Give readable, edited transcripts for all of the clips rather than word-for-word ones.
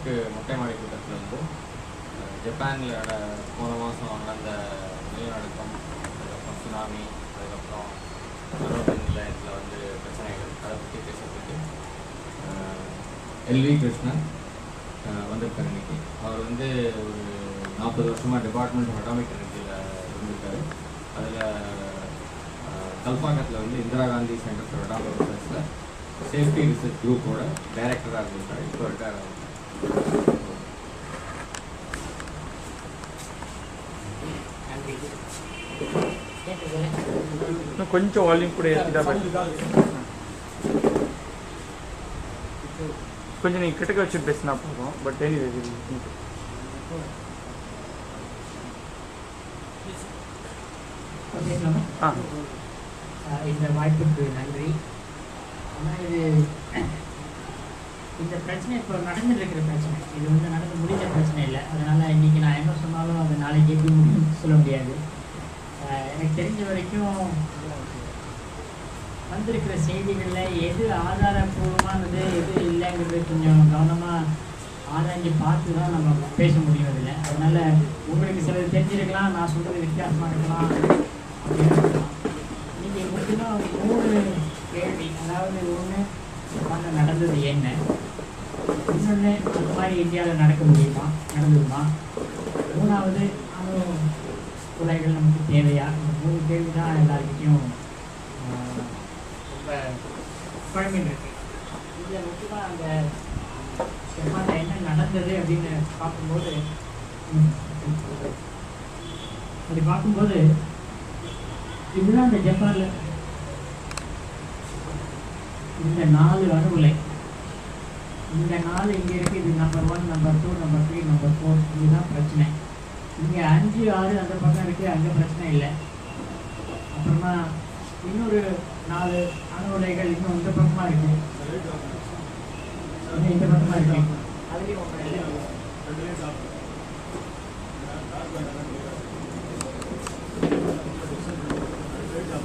மேற்கு மொட்டை மாடி கூட்டத்தில் வந்து ஜப்பானில் போன மாதம் நடந்த நிலநடுக்கம், அதுக்கப்புறம் சுனாமி, அதுக்கப்புறம் அணுமின் நிலையத்தில் வந்து பிரச்சனைகள், அதை பற்றி பேசுறதுக்கு எல்வி கிருஷ்ணன் வந்திருக்காரு இன்னைக்கு. அவர் வந்து ஒரு 40 வருஷமாக டிபார்ட்மெண்ட் ஆஃப் அட்டாமிக் எனர்ஜியில் இருந்திருக்காரு. அதில் கல்பாக்கத்தில் வந்து Indira Gandhi centre for atomic ரிசர்ச்சில் சேஃப்டி ரிசர்ச் குரூப்போட டைரக்டராக இருந்திருக்காரு. இப்போ ரிட்டையர் ஆகும். கொஞ்சம் வால்யூம் கூட ஏற்றிட்டா கொஞ்சம் நீங்கள் கிட்டக்க வச்சு பேசினா போதும். பட் இந்த வாய்ப்புக்கு நன்றி. ஆனால் இது இந்த பிரச்சனை இப்போ நடந்துட்டு இருக்கிற பிரச்சனை, இது வந்து நடந்து முடிஞ்ச பிரச்சனை இல்லை. அதனால் இன்றைக்கி நான் என்ன சொன்னாலும் அது நாளைக்கு எப்படி முடியும்னு சொல்ல முடியாது. எனக்கு தெரிஞ்ச வரைக்கும் வந்திருக்கிற செய்திகளில் எது ஆதாரபூர்வமானது எது இல்லைங்கிறது கொஞ்சம் கவனமாக ஆராய்ஞ்சு பார்த்து தான் நம்ம பேச முடியும் அதில். அதனால் உங்களுக்கு சிலது தெரிஞ்சிருக்கலாம், நான் சொல்கிறது வித்தியாசமாக இருக்கலாம் அப்படின்னு இருக்கலாம். நீங்கள் முக்கியமாக 3 கேள்வி, அதாவது ஒன்று அங்கே நடந்தது என்ன, இன்னொன்று அந்த மாதிரி இந்தியாவில் நடக்க முடியுமா, நடந்ததுமா, 3வது அணு உலைகள் நமக்கு தேவையா. இந்த 3 கேள்வி தான் எல்லாருக்கிட்டையும் ரொம்ப குழம்பின்னு இருக்கு. இதில் முக்கியமாக அந்த ஜப்பானில் என்ன நடந்தது அப்படின்னு பார்க்கும்போது இதுதான் அந்த ஜப்பானில் இந்த 4 அணு உலை, இந்த 4 இங்கே இருக்குது. இது நம்பர் 1, நம்பர் 2, நம்பர் 3, நம்பர் 4. இதுதான் பிரச்சனை. இங்கே 5, 6 அந்த பக்கம் இருக்குது, அங்கே பிரச்சனை இல்லை. அப்புறமா இன்னொரு 4 அணு உலைகள் இன்னும் இந்த பக்கமாக இருக்குது, இந்த பக்கமாக இருக்கு. அதுலேயும்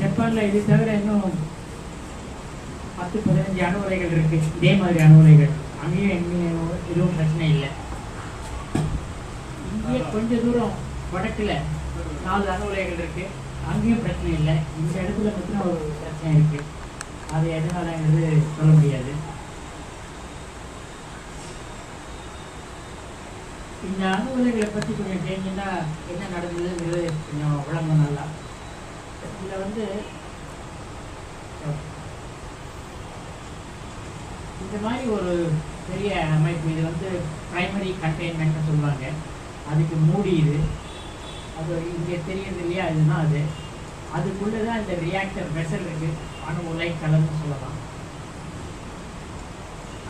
ஜப்பானில் இது தவிர இன்னும் 10-15 அணு உலைகள் இருக்குது, இதே மாதிரி அணு உலைகள். அங்கேயும் எங்கேயும் எதுவும் பிரச்சனை இல்லை. இங்கே கொஞ்சம் தூரம் வடக்கில் 4 அணு உலைகள் இருக்குது, அங்கேயும் பிரச்சனை இல்லை. இந்த இடத்துல பார்த்தீங்கன்னா ஒரு பிரச்சனை இருக்குது. அது எதனாலங்கிறது சொல்ல முடியாது. இந்த அணு உலைகளை பற்றி கொஞ்சம் தெரிஞ்சுன்னா என்ன நடந்ததுங்கிறது கொஞ்சம் விளங்கும் நல்லா. இதில் வந்து இந்த மாதிரி ஒரு பெரிய அமைப்பு, இது வந்து பிரைமரி கண்டெய்ன்மெண்ட்னு சொல்லுவாங்க. அதுக்கு மூடி இது, அது இங்கே தெரியுது இல்லையா, இதுதான் அது. அதுக்குள்ளே தான் இந்த ரியாக்டர் வெசல் இருக்குது, அணு உலை கலன்னு சொல்லலாம்.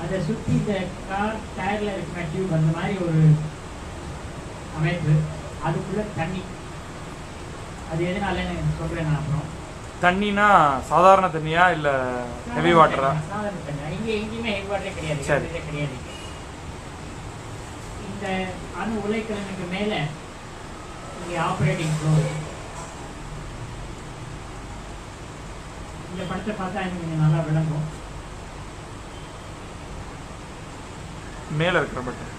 அதை சுற்றி இந்த கார் டயரில் இருக்கிற டியூப், அந்த மாதிரி ஒரு அமைப்பு. அதுக்குள்ளே தண்ணி, அது எதனாலன்னு சொல்கிறேன் நான் அப்புறம். தண்ணினா சாதாரண தண்ணியா இல்லை ஹெவி வாட்டரா? சாதாரண தண்ணி. இங்கே எங்கேயுமே ஹெவி வாட்டரே கிடையாது, கிடையாது. இந்த அணு உலைக்கலனுக்கு மேலே இங்கே ஆப்ரேட்டிங் ஃப்ளோர். இந்த படத்தை பார்த்தா இன்னும் கொஞ்சம் நல்லா விளங்கும். மேலே இருக்கிற பட்டம்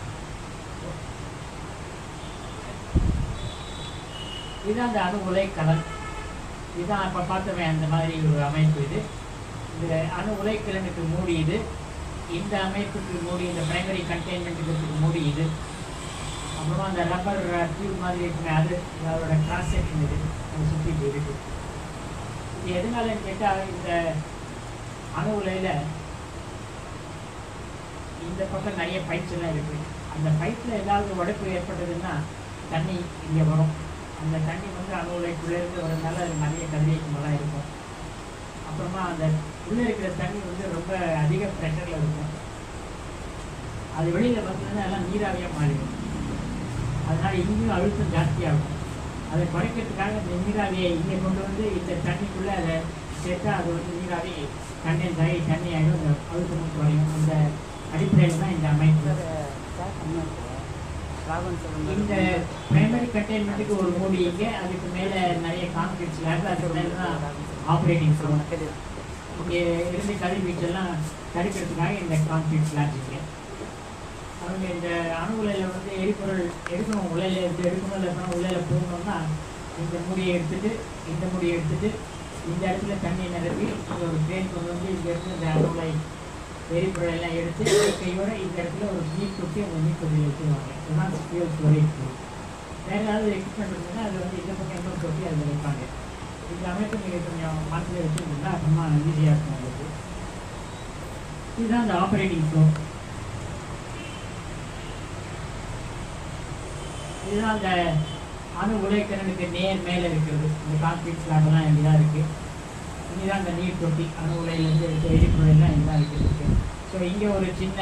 இதுதான் அந்த அணு உலைக்கலன். இதுதான் இப்போ பார்த்தோமே அந்த மாதிரி ஒரு அமைப்பு. இது அணு உலைக்கலனுக்கு மூடி, இது இந்த அமைப்புக்கு மூடி, இந்த பிரைமரி கண்டெய்ன்மெண்ட்டுக்கு மூடி இது. அப்புறமா அந்த ரப்பர் டியூப் மாதிரி இருக்குங்க, அது அதோட கிராஸ் செக்ஷன் இது, அதை சுற்றிட்டு இருக்கு. இது எதனாலன்னு கேட்டால், இந்த அணு உலையில் இந்த பக்கம் நிறைய பைப்ஸ் எல்லாம் இருக்குது. அந்த பைப்பில் ஏதாவது உடைப்பு ஏற்பட்டதுன்னா தண்ணி இங்கே வரும். அந்த தண்ணி வந்து அணு உலைக்குள்ளேருந்து வரதுனால அது நிறைய கதிரியக்கமெல்லாம் இருக்கும். அப்புறமா அந்த உள்ளே இருக்கிற தண்ணி வந்து ரொம்ப அதிக ப்ரெஷரில் இருக்கும். அது வெளியில் வந்ததுன்னா எல்லாம் நீராவியாக மாறிடும். அதனால் இங்கேயும் அழுத்தம் ஜாஸ்தியாகும். அதை குறைக்கிறதுக்காக இந்த நீராவியை இங்கே கொண்டு வந்து இந்த தண்ணிக்குள்ளே அதை சேர்த்தா அது வந்து நீராவி கண்டென்ஸ் ஆகி தண்ணி ஆகிடும், அந்த அழுத்தம் குறையும். அந்த அடிப்படையில் தான் இந்த அமைப்பு. இந்த பிரைமரி கண்டெய்ன்மெண்ட்டுக்கு ஒரு மூடி இங்கே, அதுக்கு மேலே நிறைய கான்கிரீட் ஸ்லாப், அதுக்கு மேலே தான் ஆப்ரேட்டிங் ஃப்ளோர். இங்கே இருந்து கதிர்வீச்செல்லாம் தடுக்கிறதுக்காக இந்த கான்கிரீட் ஸ்லாப் இங்கே. அவங்க இந்த அணு உலையில் வந்து எரிபொருள் எடுக்கணும், உலையில் எடுத்து எடுக்கணும், இல்லைன்னா உலையில் போகணும்னா இந்த மூடியை எடுத்துட்டு இந்த மூடியை எடுத்துட்டு இந்த இடத்துல தண்ணி நிரப்பி இங்கே ஒரு ட்ரெயின் கொண்டு வந்து இங்கே இருந்து இந்த அணு உலை எரிபொருள் எல்லாம் எடுத்து கையோட இந்த இடத்துல ஒரு நீர் தொட்டி அந்த நீர் தொட்டியில் வச்சுருவாங்க. இதுதான் ஃபியூல் ஸ்டோரேஜ். வேறு ஏதாவது எக்யூப்மெண்ட் இருந்ததுன்னா அது வந்து இந்த பக்கம் இன்னொரு தொட்டி அதில் வைப்பாங்க. இந்த அமைப்பு நீங்கள் கொஞ்சம் மனசில் வச்சுருந்தீங்கன்னா அப்புறமா ஈஸியாக இருக்கும் உங்களுக்கு. இதுதான் இந்த ஆப்ரேட்டிங் ஃப்ளோர். இதுதான் அந்த அணு உலைக்கிணனுக்கு நேர் மேலே இருக்கிறது. இந்த கான்கிரீட் ஸ்லாப்லாம் இங்கே தான் இருக்குது. இதுதான் அந்த நீர் தொட்டி, அணு உலையிலேருந்து எடுத்த எரிபொருள்லாம் இங்கே தான் இருக்குது. ஸோ இங்கே ஒரு சின்ன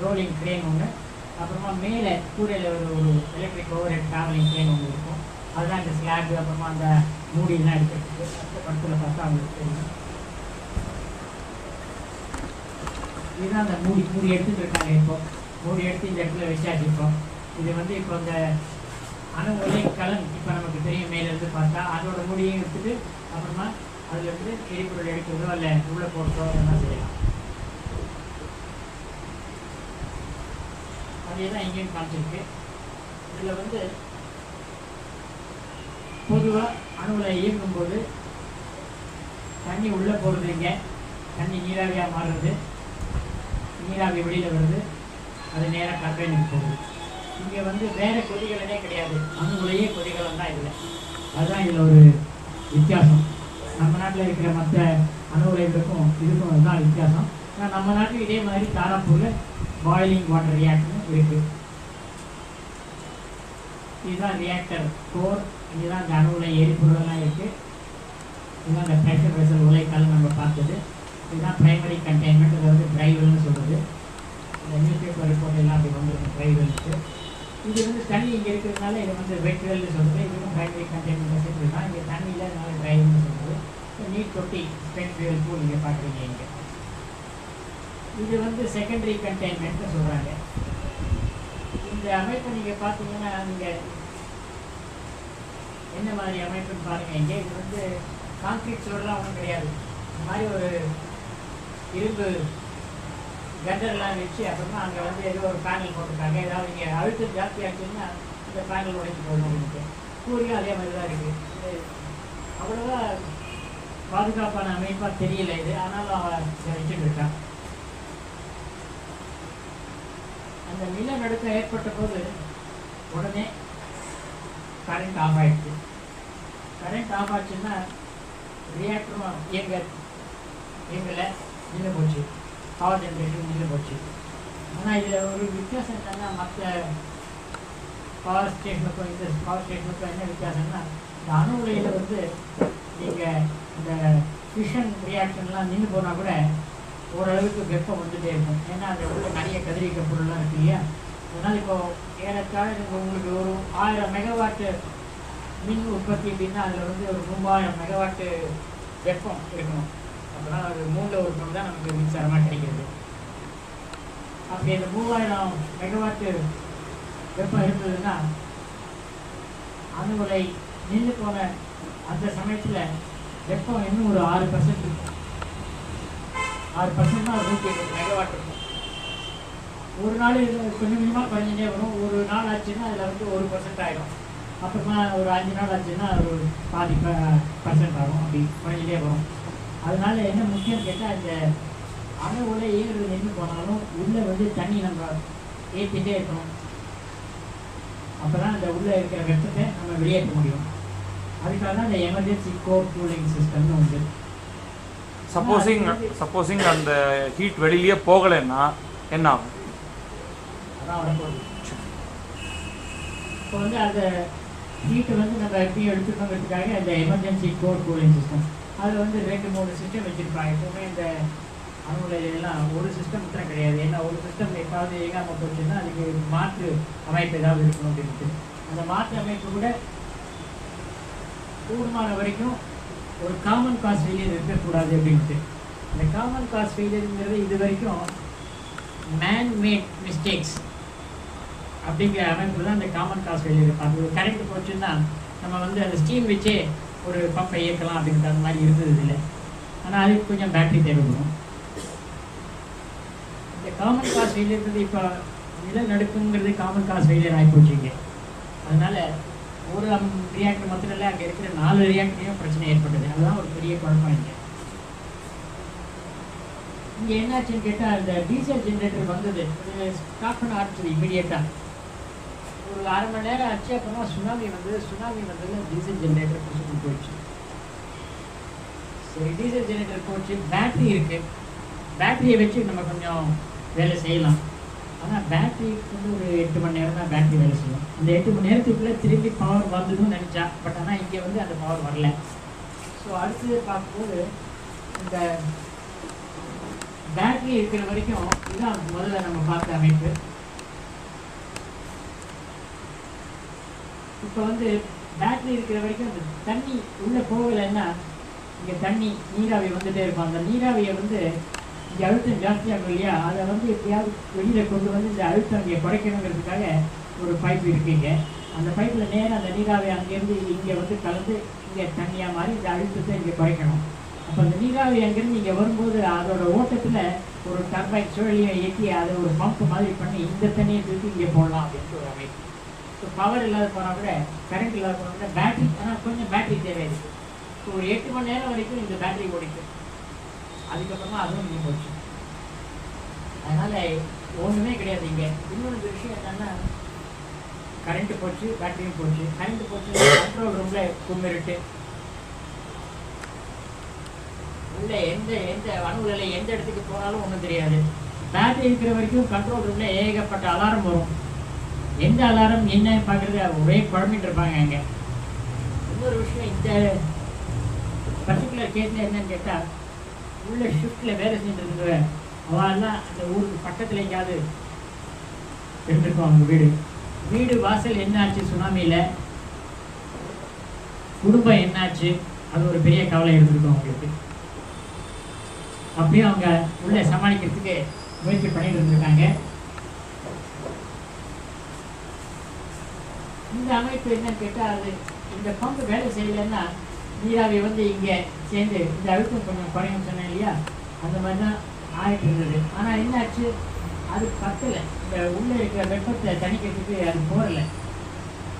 ரோலிங் ட்ரெயின் ஒன்று, அப்புறமா மேலே கூரையில் ஒரு electric over head travelling train ஒன்று இருக்கும். அதுதான் இந்த ஸ்லாப், அப்புறமா அந்த மூடியெல்லாம் எடுக்கிறதுக்கு. அடுத்த படத்தில் பார்த்தா அவங்களுக்கு தெரியும். இதுதான் அந்த மூடி எடுத்துகிட்டு இருக்காங்க. இப்போ மூடி எடுத்து இந்த இடத்துல வச்சாச்சு. இது வந்து இப்போ இந்த அணு உலை கலன் இப்போ நமக்கு தெரியும். மேலேருந்து பார்த்தா அதோட மூடியும் எடுத்துட்டு அப்புறமா அதில் வந்து எரிபொருள் எடுக்கிறதோ இல்லை உள்ளே போடுறதோ அதெல்லாம் செய்யலாம். அதே தான் இங்கேயும் காமிச்சிருக்கு. இதில் வந்து பொதுவாக அணு உலை இயக்கும்போது தண்ணி உள்ளே போடுறது, இங்கே தண்ணி நீராவியாக மாறுறது, நீராவி வெளியில் வருது, அது நேராக டர்பைனுக்கு போகுது. இங்கே வந்து வேறு கொதிகலனே கிடையாது, அணு உலையே கொதிகலன் தான் இல்லை. அதுதான் இதில் ஒரு வித்தியாசம். நம்ம நாட்டில் இருக்கிற மற்ற அணு உலைகளுக்கும் இதுக்கும் அதுதான் வித்தியாசம். ஆனால் நம்ம நாட்டில் இதே மாதிரி தாராப்பூரில் பாயிலிங் வாட்டர் ரியாக்டர்னு இருக்குது. இதுதான் ரியாக்டர் கோர். இங்கே தான் இந்த அணு உலை எரிபொருளெல்லாம் இருக்குது. இதுதான் இந்த ப்ரெஷர் வெசல் உலைக்கால் நம்ம பார்த்தது. இதுதான் ப்ரைமரி கண்டெய்ன்மெண்ட், அதாவது ட்ரைவல்னு சொல்கிறது. இந்த நியூஸ் பேப்பர் ரிப்போர்ட் எல்லாம் அப்படி வந்துருக்கு ட்ரைவல்ஸு. இது வந்து தண்ணி இங்கே இருக்கிறதுனால இதை வந்து வெட்வெல்னு சொல்கிறது. இதுவும் ப்ரைமரி கண்டெய்ன்மெண்ட் சென்டர் தான். இங்கே தண்ணி இல்லாதனால ட்ரைவல்னு சொல்கிறது. நீட் தொட்டி ஸ்பெண்ட் ஃபியூல் பூல் இங்கே பார்க்குறீங்க. இங்கே இது வந்து செகண்டரி கண்டெய்ன்மெண்ட்னு சொல்கிறாங்க. இந்த அமைப்பை நீங்கள் பார்த்தீங்கன்னா நீங்கள் என்ன மாதிரி அமைப்புன்னு பாருங்கள். இங்கே இது வந்து கான்கிரீட் சோடெலாம் ஒன்றும் கிடையாது. இந்த மாதிரி ஒரு இரும்பு கட்டர்லாம் வச்சு அப்புறமா அங்கே வந்து ஏதோ ஒரு பேனல் போட்டிருக்காங்க. ஏதாவது இங்கே அழுத்தம் ஜாஸ்தி ஆச்சுன்னா இந்த பேனல் உடைச்சி போடணும் அப்படின்ட்டு. கூறியும் அதே மாதிரி தான் இருக்குது. அவ்வளோவா பாதுகாப்பான அமைப்பாக தெரியல இது, ஆனாலும் அவன் வச்சுட்டு இருக்கான். அந்த நிலநடுக்கம் ஏற்பட்ட போது உடனே கரண்ட் ஆஃப் ஆகிடுச்சு. கரண்ட் ஆஃப் ஆச்சுன்னா ரியாக்டரும் இயங்கலை, நின்று போச்சு. பவர் ஜென்ரேஷன் நின்று போச்சு. ஆனால் இதில் ஒரு வித்தியாசம் என்னென்னா மற்ற பவர் ஸ்டேஷனுக்கும் இந்த பவர் ஸ்டேஷனுக்கும் என்ன வித்தியாசம்னா இந்த அணு உலையில் வந்து நீங்கள் இந்த ஃபிஷன் ரியாக்ஷன்லாம் நின்று போனால் கூட ஓரளவுக்கு வெப்பம் வந்துகிட்டே இருக்கும். ஏன்னா அந்த உள்ள நிறைய கதிரியக்க பொருள்லாம் இருக்கு இல்லையா. அதனால் இப்போது ஏறத்தாழ உங்களுக்கு ஒரு 1000 மெகாவாட்டு மின் உற்பத்தி அப்படின்னா அதில் வந்து ஒரு 3000 மெகாவாட்டு வெப்பம் இருக்கணும். அப்போதான் அது 3/1 தான் நமக்கு மின்சாரமாக கிடைக்கிறது. அப்படி அந்த 3000 மெகாவாட்டு வெப்பம் இருந்ததுன்னா அணு உலை நின்று போன அந்த சமயத்தில் வெப்பம் இன்னும் ஒரு 6% இருக்கும். 6% தான் 180 மெகாவாட் இருக்கும். ஒரு நாள் கொஞ்சம் கொஞ்சமாக குறைஞ்சிட்டே வரும். ஒரு நாள் ஆச்சுன்னா அதில் வந்து 1% ஆகிடும். அப்புறமா ஒரு 5 நாள் ஆச்சுன்னா ஒரு 40% ஆகும். அப்படி குறைஞ்சிட்டே வரும். அதனால என்ன முக்கியம் கேட்டால் இந்த அணு உலை ஏறுறது நின்று போனாலும் உள்ளே வந்து தண்ணி நம்ம ஏற்றிட்டே இருக்கணும். அப்போ தான் அந்த உள்ளே இருக்கிற வெப்பத்தை நம்ம வெளியேற்ற முடியும். அதுக்காக தான் இந்த எமர்ஜென்சி கோர் கூலிங் சிஸ்டம்னு உண்டு. சப்போஸிங் அந்த ஹீட் வெளியிலேயே போகலைன்னா என்ன ஆகும்? அதான் வரப்போகுது. இப்போ வந்து அந்த ஹீட்டை வந்து நம்ம எப்படியும் எடுத்துக்கணுங்கிறதுக்காக அந்த எமர்ஜென்சி கோர் கூலிங் சிஸ்டம் அதில் வந்து 2-3 சிஸ்டம் வச்சுருப்பாங்க. எப்போவுமே இந்த அணு உலையிலாம் ஒரு சிஸ்டம் மட்டும் கிடையாது. ஏன்னா ஒரு சிஸ்டம் எப்பாவது இயங்காமல் போச்சுன்னா அதுக்கு மாற்று அமைப்பு ஏதாவது இருக்கணும் அப்படின்ட்டு. அந்த மாற்று அமைப்பு கூட கூடுமான வரைக்கும் ஒரு காமன் காஸ் ஃபெயிலியர் இருக்கக்கூடாது அப்படின்ட்டு. இந்த காமன் காஸ் ஃபெயிலியருங்கிறது இது வரைக்கும் மேன்மேட் மிஸ்டேக்ஸ் அப்படிங்கிற அமைப்பு தான் இந்த காமன் காஸ் ஃபெயிலியர். அது ஒரு கரண்ட் போச்சுன்னா நம்ம வந்து அந்த ஸ்டீம் வச்சே ஒரு பம்பை இயக்கலாம் அப்படின்ட்டு அந்த மாதிரி இருந்தது இல்லை. ஆனால் அதுக்கு கொஞ்சம் பேட்டரி தேவைப்படும். இந்த காமன் காஸ் ஃபெயிலியர்ன்றது இப்போ நிலநடுக்கங்கிறது காமன் காஸ் ஃபெயிலியர் ஆகிப்போச்சுங்க. அதனால ஒரு ரியாக்டர் மாத்திரம் இல்லை, அங்கே இருக்கிற 4 ரியாக்டரையும் பிரச்சனை ஏற்பட்டது. அதுதான் ஒரு பெரிய குழப்பம் இங்கே. இங்கே என்னாச்சுன்னு கேட்டால், அந்த டீசல் ஜென்ரேட்டர் வந்தது, ஸ்டாப் பண்ண ஆரம்பிச்சது இமீடியட்டாக. ஒரு 1/2 மணி நேரம் ஆச்சு. அப்புறமா சுனாமி வந்ததில் டீசல் ஜென்ரேட்டர் பிடிச்சி போயிடுச்சு. சரி, டீசல் ஜென்ரேட்டர் போச்சு. பேட்ரி இருக்குது, பேட்டரியை வச்சு நம்ம கொஞ்சம் வேலை செய்யலாம். ஆனால் பேட்டரிக்கு வந்து ஒரு 8 மணி நேரம் தான் பேட்டரி வேலை செய்யும். அந்த 8 மணி நேரத்துக்குள்ளே திரும்பி பவர் வந்ததுன்னு நினச்சா, பட் ஆனால் இங்கே வந்து அந்த பவர் வரல. ஸோ அடுத்து பார்க்கும்போது இந்த பேட்டரி இருக்கிற வரைக்கும் இதுதான் முதல்ல நம்ம பார்த்த அமைப்பு. இப்போ வந்து பேட்டரி இருக்கிற வரைக்கும் அந்த தண்ணி உள்ளே போகலைன்னா இங்கே தண்ணி நீராவி வந்துகிட்டே இருக்கும். அந்த நீராவியை வந்து இங்கே அழுத்தம் ஜாஸ்தியாகும் இல்லையா, அதை வந்து எப்படியாவது வெளியில் கொண்டு வந்து இந்த அழுத்தம் இங்கே குறைக்கணுங்கிறதுக்காக ஒரு பைப் இருக்குங்க. அந்த பைப்பில் நேரம் அந்த நீராவி அங்கேருந்து இங்கே வந்து கலந்து இங்கே தண்ணியாக மாதிரி இந்த அழுத்தத்தை இங்கே குறைக்கணும். அப்போ அந்த நீராவி அங்கேருந்து இங்கே வரும்போது அதோட ஓட்டத்தில் ஒரு டர்பைன் சுழலியை இயக்கி அதை ஒரு பம்ப் மாதிரி பண்ணி இந்த தண்ணியை தூக்கி இங்கே போடலாம் அப்படின்ட்டு ஒரு அமைப்பு. ஸோ பவர் இல்லாத போனால் கூட, கரண்ட் இல்லாத போனால் கூட பேட்டரி, ஆனால் கொஞ்சம் பேட்டரி தேவை இருக்குது. ஸோ ஒரு 8 மணி நேரம் வரைக்கும் இந்த பேட்டரி ஓடிக்கும். அதுக்கப்புறமா அதுவும் இங்கே போச்சு. அதனால் ஒன்றுமே கிடையாது இங்கே. இன்னொரு விஷயம் என்னென்னா, கரண்ட்டு போச்சு, பேட்டரியும் போச்சு. கரண்ட்டு போச்சு, கண்ட்ரோல் ரூமில் கும்மிருட்டு, உள்ள எந்த அணுகுல எந்த இடத்துக்கு போனாலும் ஒன்றும் தெரியாது. பேட்டரி இருக்கிற வரைக்கும் கண்ட்ரோல் ரூமில் ஏகப்பட்ட அலாரம் வரும். எந்த அலாரம் என்ன பார்க்குறது ஒரே குழம்பிட்டு இருப்பாங்க அங்கே. இன்னொரு விஷயம், இந்த பர்டிகுலர் கேஸில் என்னன்னு கேட்டால், உள்ள ஷிஃப்டில் வேலை செஞ்சுருந்தவ அவெல்லாம் அந்த ஊருக்கு பக்கத்தில் எங்கேயாவது இருந்திருக்கும். அவங்க வீடு வாசல் என்னாச்சு சுனாமியில், குடும்பம் என்னாச்சு, அது ஒரு பெரிய கவலை இருந்திருக்கும் அவங்களுக்கு. அப்படியே அவங்க உள்ள சமாளிக்கிறதுக்கு முயற்சி பண்ணிட்டு இருந்திருக்காங்க. இந்த அமைப்பு என்னன்னு கேட்டால், அது இந்த பம்பு வேலை செய்யலைன்னா நீராவி வந்து இங்கே சேர்ந்து இந்த அழுத்தம் கொஞ்சம் குறையும் சொன்னேன் இல்லையா, அந்த மாதிரி தான் ஆகிட்டு இருந்தது. ஆனால் என்னாச்சு, அது பத்தலை. இந்த உள்ளே இருக்கிற வெப்பத்தை தணிக்கிறதுக்கு அது போகலை.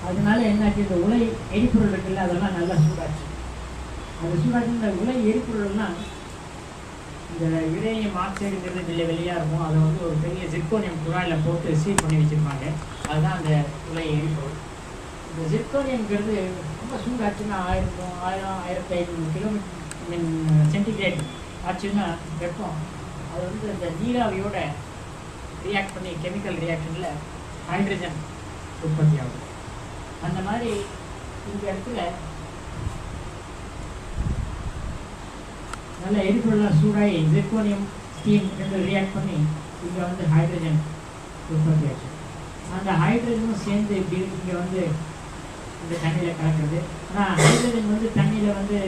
அதனால என்னாச்சு, இந்த உலை எரிபொருள் இருக்குல்ல, அதெல்லாம் நல்லா சூடாச்சு. அது சூடாச்சு. இந்த உலை எரிபொருள்லாம் இந்த யுரேனியம் ஆக்சைடுங்கிறது வெளியாக இருக்கும். அதை வந்து ஒரு பெரிய ஜிர்கோனியம் குழாயில் போட்டு சீல் பண்ணி வச்சுருப்பாங்க. அதுதான் அந்த உலை எரிபொருள். இந்த ஜிர்கோனியம்ங்கிறது ரொம்ப சூடாச்சுன்னா 1000-1500 கிலோமீட்டர் சென்டிகிரேட் ஆச்சுன்னா வெப்பம், அது வந்து இந்த நீராவியோட ரியாக்ட் பண்ணி கெமிக்கல் ரியாக்ஷனில் ஹைட்ரஜன் உற்பத்தி ஆகும். அந்த மாதிரி இந்த இடத்துல நல்ல எரிபொருளாக சூடாகி ஜிர்கோனியம் ஸ்டீம் ரெண்டு ரியாக்ட் பண்ணி இங்கே வந்து ஹைட்ரஜன் உற்பத்தி ஆச்சு. அந்த ஹைட்ரஜனும் சேர்ந்து இப்படி இங்கே வந்து இந்த தண்ணியில் கலக்கிறது. ஆனால் ஹைட்ரஜன் வந்து தண்ணியில் வந்து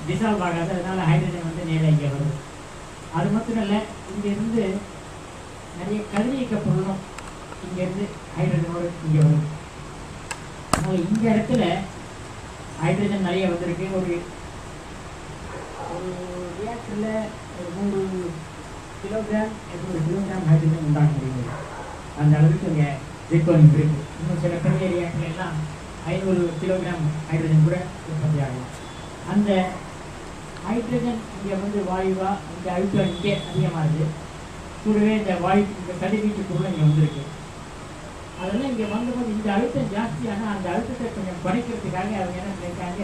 டிசால்வ் ஆகாது. அதனால் ஹைட்ரஜன் வந்து நேராக இங்கே வருது. அது மட்டும் இல்லை, இங்கேருந்து நிறைய கதிரியக்க பொருளும் இங்கேருந்து ஹைட்ரஜனோடு இங்கே வருது. அதனால் இந்த இடத்துல ஹைட்ரஜன் நிறைய வந்திருக்கு. ஒரு ரியாக்டரில் ஒரு 100 கிலோகிராம் 800 கிலோகிராம் ஹைட்ரஜன் உண்டாக்க முடியுது. அந்த அளவுக்கு இங்கே ஜிர்கோனியம் இருக்குது. இன்னும் சில பெரிய ரியாக்டர் எல்லாம் 500 கிலோகிராம் ஹைட்ரஜன் கூட உற்பத்தி ஆகும். அந்த ஹைட்ரஜன் இங்கே வந்து வாயுவாக இந்த அழுத்தம் இங்கே அதிகமாகுது. கூடவே இந்த வாயு இந்த கதிர்வீச்சு பொருள் இங்கே வந்திருக்கு. அதெல்லாம் இங்கே வந்தபோது இந்த அழுத்தம் ஜாஸ்தியான அந்த அழுத்தத்தை கொஞ்சம் குறைக்கிறதுக்காக அவங்க என்ன பண்ணியிருக்காங்க,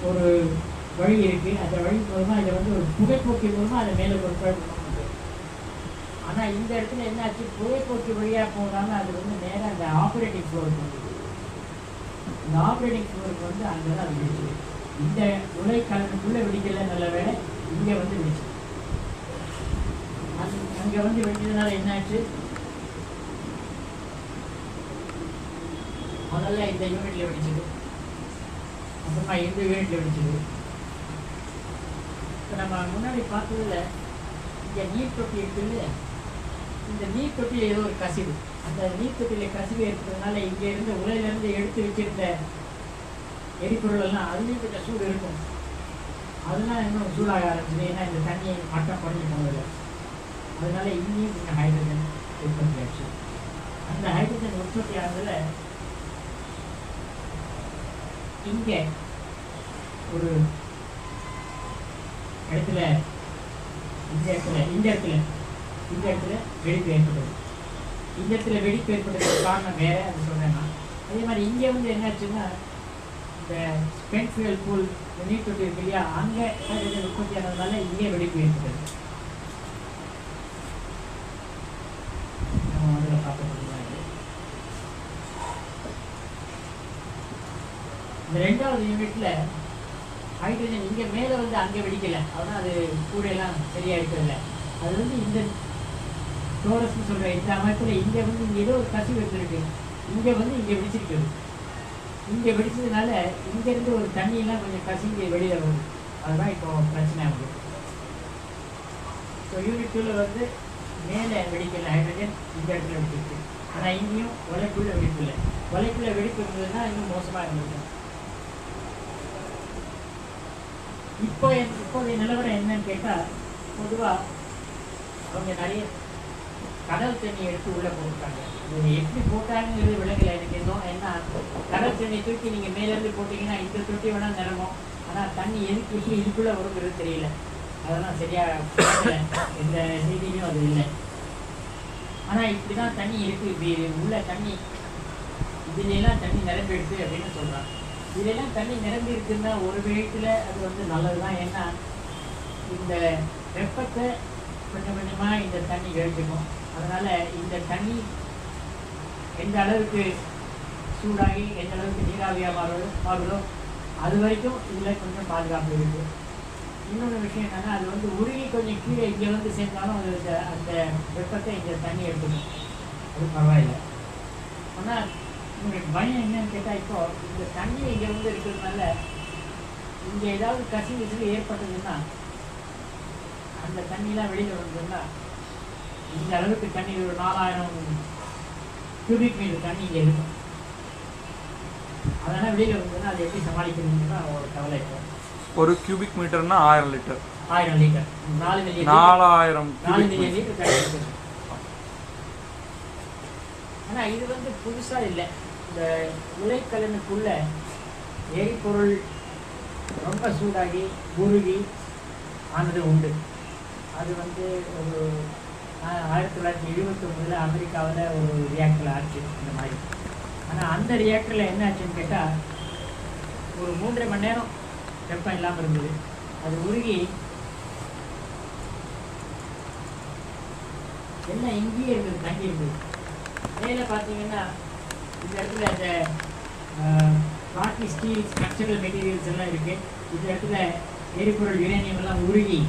ஒரு வழி இருக்குது. அந்த வழி மூலமாக இதை வந்து ஒரு புகைப்போக்கி மூலமாக அதை மேலே ஒரு குழப்பம். ஆனால் இந்த இடத்துல என்னாச்சு, புகைப்போக்கி வழியாக போகாமல் அது வந்து நேராக அந்த ஆப்ரேட்டிங் ஃப்ளோருக்கு வந்து, இந்த ஆப்ரேட்டிங் ஃப்ளோருக்கு வந்து அங்கே தான் அது வெடிச்சுது. இந்த உலை கலனுக்குள்ளே வெடிக்கல, நல்ல வேலை இங்கே வந்து வெடிச்சு. அங்கே வந்து வெடிச்சதுனால என்னாச்சு, முதல்ல இந்த யூனிட்ல வெடிச்சது, அப்புறமா இந்த யூனிட்ல வெடிச்சது. இப்போ நம்ம முன்னாடி பார்த்ததுல இங்கே நீர் தொட்டி இருக்குல்ல, இந்த நீர் தொட்டியில் ஏதோ ஒரு கசிவு, அந்த நீர் தொட்டியில் கசிவு இருக்கிறதுனால இங்கே இருந்து உலையிலேருந்து எடுத்து வச்சிருந்த எரிபொருள் எல்லாம் அதுலேயும் கொஞ்சம் சூடு இருக்கும். அதெல்லாம் இன்னும் சூடாக ஆரம்பிச்சது. ஏன்னா இந்த தண்ணி மட்டம் குறைஞ்சி போனதில்லை. அதனால இங்கேயும் கொஞ்சம் ஹைட்ரஜன் உற்பத்தி ஆச்சு. அந்த ஹைட்ரஜன் உற்பத்தி ஆனதுல இங்கே ஒரு இடத்துல இந்த இடத்துல வெடிப்பு ஏற்பட்டது. இந்த இடத்துல வெடிப்பு ஏற்பட்டதுக்கு காரணம் வேற, அது சொல்றேன் நான். அதே மாதிரி இங்கே வந்து என்னாச்சுன்னா இந்த ஸ்பென்ட் ஃபியூயல் பூல் நீர் தொட்டி இருக்கு இல்லையா, அங்கே ஹைட்ரஜன் உற்பத்தி ஆனதுனால இங்கே வெடிப்பு ஏற்பட்டது. நம்ம அதில் பார்க்க முடியாது. இந்த 2வது யூனிட்ல ஹைட்ரஜன் இங்கே மேலே வந்து அங்கே வெடிக்கலை, அதுதான் அது கூடையெல்லாம் சரியா இருக்கிறதில்ல. அது வந்து இந்த டோரஸ்ன்னு சொல்கிற இந்த அமைப்பில் இங்கே வந்து இங்கே ஏதோ ஒரு கசிவு எடுத்துருக்கு, இங்கே வந்து இங்கே வெடிச்சிருக்குது. இங்கே வெடிச்சதுனால இங்கேருந்து ஒரு தண்ணியெல்லாம் கொஞ்சம் கசிஞ்சு வெளியில் வருது. அதுதான் இப்போ பிரச்சனை ஆகுது. ஸோ யூனிட் 2ல் வந்து மேலே வெடிக்கல ஹைட்ரஜன், இந்த இடத்துல வெடிச்சிருக்கு. ஆனால் இங்கேயும் வலைக்குள்ளே வெடிப்பு இல்லை. வலைக்குள்ளே வெடிப்பு இருந்ததுன்னா இன்னும் மோசமாக இருந்திருக்கும். இப்போதைய நிலவரம் என்னன்னு கேட்டால், பொதுவாக அவங்க நிறைய கடல் தண்ணி எடுத்து உள்ளே போட்டுருக்காங்க. இது எப்படி போட்டாங்கிறது விலங்குல எனக்கு எதுவும் என்ன, கடல் தண்ணி தூக்கி நீங்கள் மேலேருந்து போட்டிங்கன்னா இந்த தொட்டி வேணால் நிரம்பும், ஆனால் தண்ணி எதுக்கு எப்படி இதுக்குள்ளே வருங்கிறது தெரியல. அதெல்லாம் சரியாக எந்த செய்தியும் அது இல்லை. ஆனால் இப்படி தான் தண்ணி இருக்குது, இப்படி உள்ள தண்ணி இதுலாம் தண்ணி நிரம்பிடுது அப்படின்னு சொல்கிறாங்க. இதெல்லாம் தண்ணி நிரம்பி இருக்குன்னா ஒரு விதத்தில் அது வந்து நல்லது தான். ஏன்னா இந்த வெப்பத்தை கொஞ்சம் கொஞ்சமாக இந்த தண்ணி இழுத்துக்கும். அதனால் இந்த தண்ணி எந்த அளவுக்கு சூடாகி எந்த அளவுக்கு நீராவியாக மாறுதோ அது வரைக்கும் இதில் கொஞ்சம் பாதுகாப்பு இருக்குது. இன்னொரு விஷயம் என்னென்னா, அது வந்து உருகி கொஞ்சம் கீழே இங்கே வந்து சேர்ந்தாலும் அது அந்த வெப்பத்தை இந்த தண்ணி எடுத்துக்கும், அது பரவாயில்லை. ஆனால் உங்களுக்கு பயம் என்னன்னு கேட்டால், இப்போ இந்த தண்ணி இங்கே வந்து இருக்கிறதுனால இங்கே ஏதாவது கசிவு ஏற்பட்டதுன்னா அந்த தண்ணியெலாம் வெளியில் வந்ததுன்னா இந்த அளவுக்கு தண்ணி ஒரு 4000 கியூபிக் மீட்டர் தண்ணி இங்கே இருக்கும். அதனால் வெளியில் வந்ததுன்னா அது எப்படி சமாளிக்கிறதுன்னா ஒரு கவலை. இப்போ ஒரு கியூபிக் மீட்டர்னா 1000 லிட்டர், 1000 லிட்டர் 4 மில்லியன் 4000 லிட்டர் தண்ணி இருக்குது. ஆனால் இது வந்து புதுசாக இல்லை. இந்த உலைக்கலனுக்குள்ள எரிபொருள் ரொம்ப சூடாகி உருகி ஆனது உண்டு. அது வந்து ஒரு 1979 அமெரிக்காவில் ஒரு ரியாக்டரில் ஆச்சு இந்த மாதிரி. ஆனால் அந்த ரியாக்டரில் என்ன ஆச்சுன்னு கேட்டால், ஒரு 3.5 மணி நேரம் வெப்பம் இல்லாமல் இருந்தது. அது உருகி எல்லாம் இங்கேயே இருந்தது, தங்கி இருந்தது. மேலே பார்த்தீங்கன்னா இந்த இடத்துல இந்த ராக்கி ஸ்டீல் ஸ்ட்ரக்சரல் மெட்டீரியல்ஸ் எல்லாம் இருக்குது. இந்த இடத்துல எரிபொருள் யுரேனியம் எல்லாம் உருகி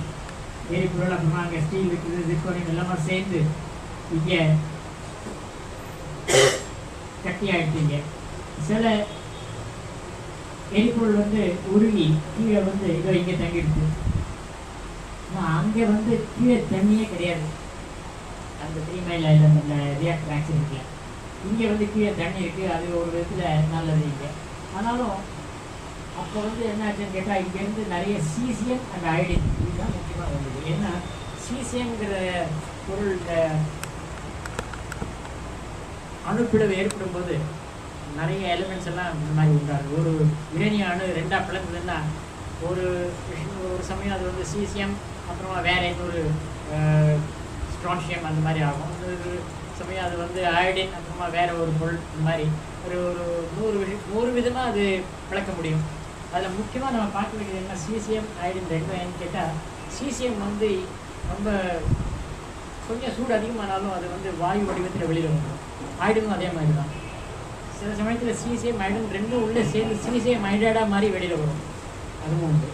எரிபொருள், அப்புறமா அங்கே ஸ்டீல் இருக்குது, சிர்கோனியம் எல்லாமே சேர்ந்து இங்கே கட்டி ஆகிடுச்சிங்க. சில எரிபொருள் வந்து உருகி கீழே வந்து இதோ இங்கே தங்கிடுச்சு. ஆனால் அங்கே வந்து கீழே தண்ணியே கிடையாது. அந்த 3 மைல் அந்த ரியாக்டர் ஆக்சிடென்ட்டில் இங்கே வந்து கீழே தண்ணி இருக்குது. அது ஒரு விதத்தில் நல்லது இங்கே. ஆனாலும் அப்போ வந்து என்ன ஆச்சுன்னு கேட்டால், இங்கேருந்து நிறைய சீசியம் அண்ட் அயோடின் இதுதான் முக்கியமாக வந்தது. ஏன்னா சீசியம்ங்கிற பொருள் அணுப்பிளவு ஏற்படும் போது நிறைய எலிமெண்ட்ஸ் எல்லாம் இந்த மாதிரி உண்டாகுது. ஒரு யுரேனியம் அணு 2ஆக பிளந்ததுன்னா ஒரு சமயம் அது வந்து சீசியம், அப்புறமா வேறு இன்னொரு ஸ்ட்ரான்ஷியம் அந்த மாதிரி ஆகும். ஒரு சமயம் அது வந்து அயோடின், அப்புறமா வேறு ஒரு பொருள், இந்த மாதிரி ஒரு 100 விதமாக அது பிளக்க முடியும். அதில் முக்கியமாக நம்ம பார்க்க வேண்டியது என்ன, சீசியம் அயோடின் ரெண்டும் என்னன்னு கேட்டால், சீசியம் வந்து ரொம்ப கொஞ்சம் சூடு அதிகமானாலும் அது வந்து வாயு வடிவத்தில் வெளியில் வந்துடும். அயோடினும் அதே மாதிரி தான். சில சமயத்தில் சீசியம் அயோடின் ரெண்டும் உள்ளே சேர்ந்து சீசியம் அயோடைடாக மாதிரி வெளியில் வரும், அதுவும் உண்டு.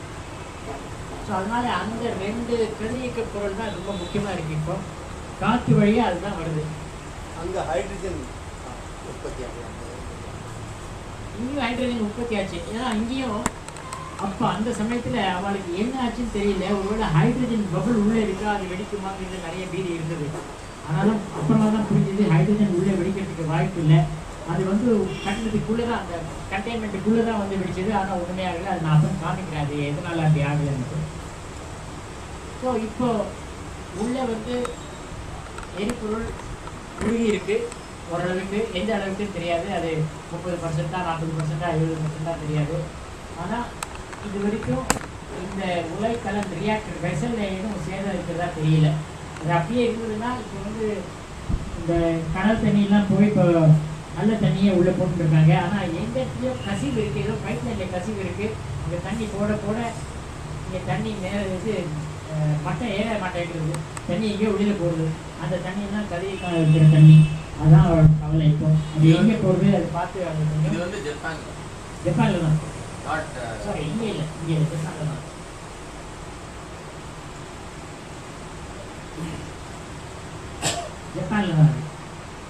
ஸோ அதனால் அந்த 2 கதிரியக்க பொருள் தான் ரொம்ப முக்கியமாக இருக்குது. இப்போ காற்று வழியாக அதுதான் வருது. அங்கே ஹைட்ரஜன் உற்பத்தி இங்கேயும் ஹைட்ரஜன் உற்பத்தி ஆச்சு. ஏன்னா இங்கேயும் அப்போ அந்த சமயத்தில் அவளுக்கு என்ன ஆச்சுன்னு தெரியல. ஒருவேளை ஹைட்ரஜன் பபுள் உள்ளே இருக்கா, அது வெடிக்குமாங்கிறது நிறைய பீதி இருந்தது. ஆனாலும் அப்புறமா தான் புரிஞ்சது ஹைட்ரஜன் உள்ளே வெடிக்கிறதுக்கு வாய்ப்பு இல்லை. அது வந்து கட்டணத்துக்குள்ளே தான், அந்த கண்டெய்ன்மெண்ட்டுக்குள்ளே தான் வந்து வெடிச்சது. ஆனால் உண்மையாக அது நான் அப்புறம் காமிக்கிறேன் அது எதனால் அப்படி ஆகலைன்னு. ஸோ இப்போ உள்ளே வந்து எரிபொருள் உருகி இருக்கு ஓரளவுக்கு, எந்த அளவுக்கு தெரியாது, அது 30% 40% 70% தெரியாது. ஆனால் இது வரைக்கும் இந்த உலைக்கலன் ரியாக்டர் வெசல் எதுவும் சேதம் இருக்கிறதா தெரியல. அது அப்படியே இருந்ததுன்னா இப்போ வந்து இந்த கடல் தண்ணியெல்லாம் போய் இப்போ நல்ல தண்ணியை உள்ளே போட்டுருக்காங்க. ஆனால் எந்த இடத்துலையோ கசிவு இருக்குது, ஏதோ பைப் லைனில் கசிவு இருக்குது. இந்த தண்ணி போட போட இங்கே தண்ணி மேலே இது மட்டை ஏற மாட்டேங்கிறது, தண்ணி எங்கேயோ வெளியில் போகுது. அந்த தண்ணியெல்லாம் கதிரிக்காக இருக்கிற தண்ணி, அதான் கவலை. இப்போ அது எங்கே போகுது அதை பார்த்து அது இது கொஞ்சம் வந்து ஜப்பானில் தான், நாட் சாரி இங்கே இல்லை, இங்கே ஜப்பானில் தான். ஜப்பானில் தான்.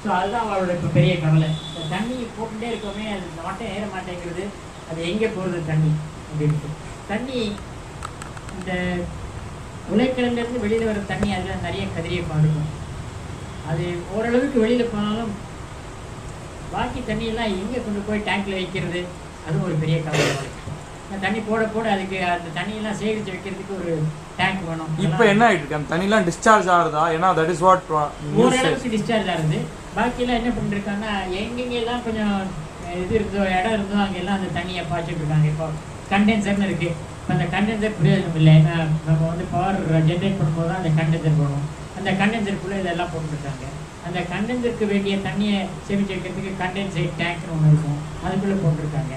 ஸோ அதுதான் அவளோட இப்போ பெரிய கவலை. தண்ணி போட்டுகிட்டே இருக்கோமே, அது மட்டை ஏற மாட்டேங்கிறது, அது எங்கே போகுது தண்ணி அப்படின்ட்டு. தண்ணி இந்த உலைக்கிழங்கிலேருந்து வெளியில் வர தண்ணி அதில் நிறைய கதிரியக்கம் இருக்கும். அது ஓரளவுக்கு வெளியில் போனாலும் பாக்கி தண்ணியெல்லாம் எங்கே கொண்டு போய் டேங்க்கில் வைக்கிறது, அதுவும் ஒரு பெரிய கவலை. தண்ணி போட போட அதுக்கு அந்த தண்ணியெல்லாம் சேகரித்து வைக்கிறதுக்கு ஒரு டேங்க் வேணும். இப்போ என்ன ஆகிட்டு இருக்கு, அந்த தண்ணிலாம் டிஸ்சார்ஜ் ஆகுதா? ஏன்னா தட் இஸ் வாட் ஓரளவுக்கு டிஸ்சார்ஜ் ஆகுது. பாக்கியெல்லாம் என்ன பண்ணிருக்காங்கன்னா எங்கெங்கெல்லாம் கொஞ்சம் இது இருந்தோ இடம் இருந்தோ அங்கெல்லாம் அந்த தண்ணியை பாய்ச்சிட்டு இருக்காங்க. இப்போ கண்டென்சர்னு இருக்குது. இப்போ அந்த கண்டென்சர் பிரயோஜனம் இல்லை. ஏன்னா நம்ம வந்து பவர் ஜென்ரேட் பண்ணும்போது தான் அந்த கண்டென்சர் போகணும். அந்த கண்டென்சருக்குள்ளே இதெல்லாம் போட்டுருக்காங்க. அந்த கண்டென்சருக்கு வேண்டிய தண்ணியை சேமித்து வைக்கிறதுக்கு கண்டென்சேட் டேங்க்னு ஒன்று இருக்கும், அதுக்குள்ளே போட்டிருக்காங்க.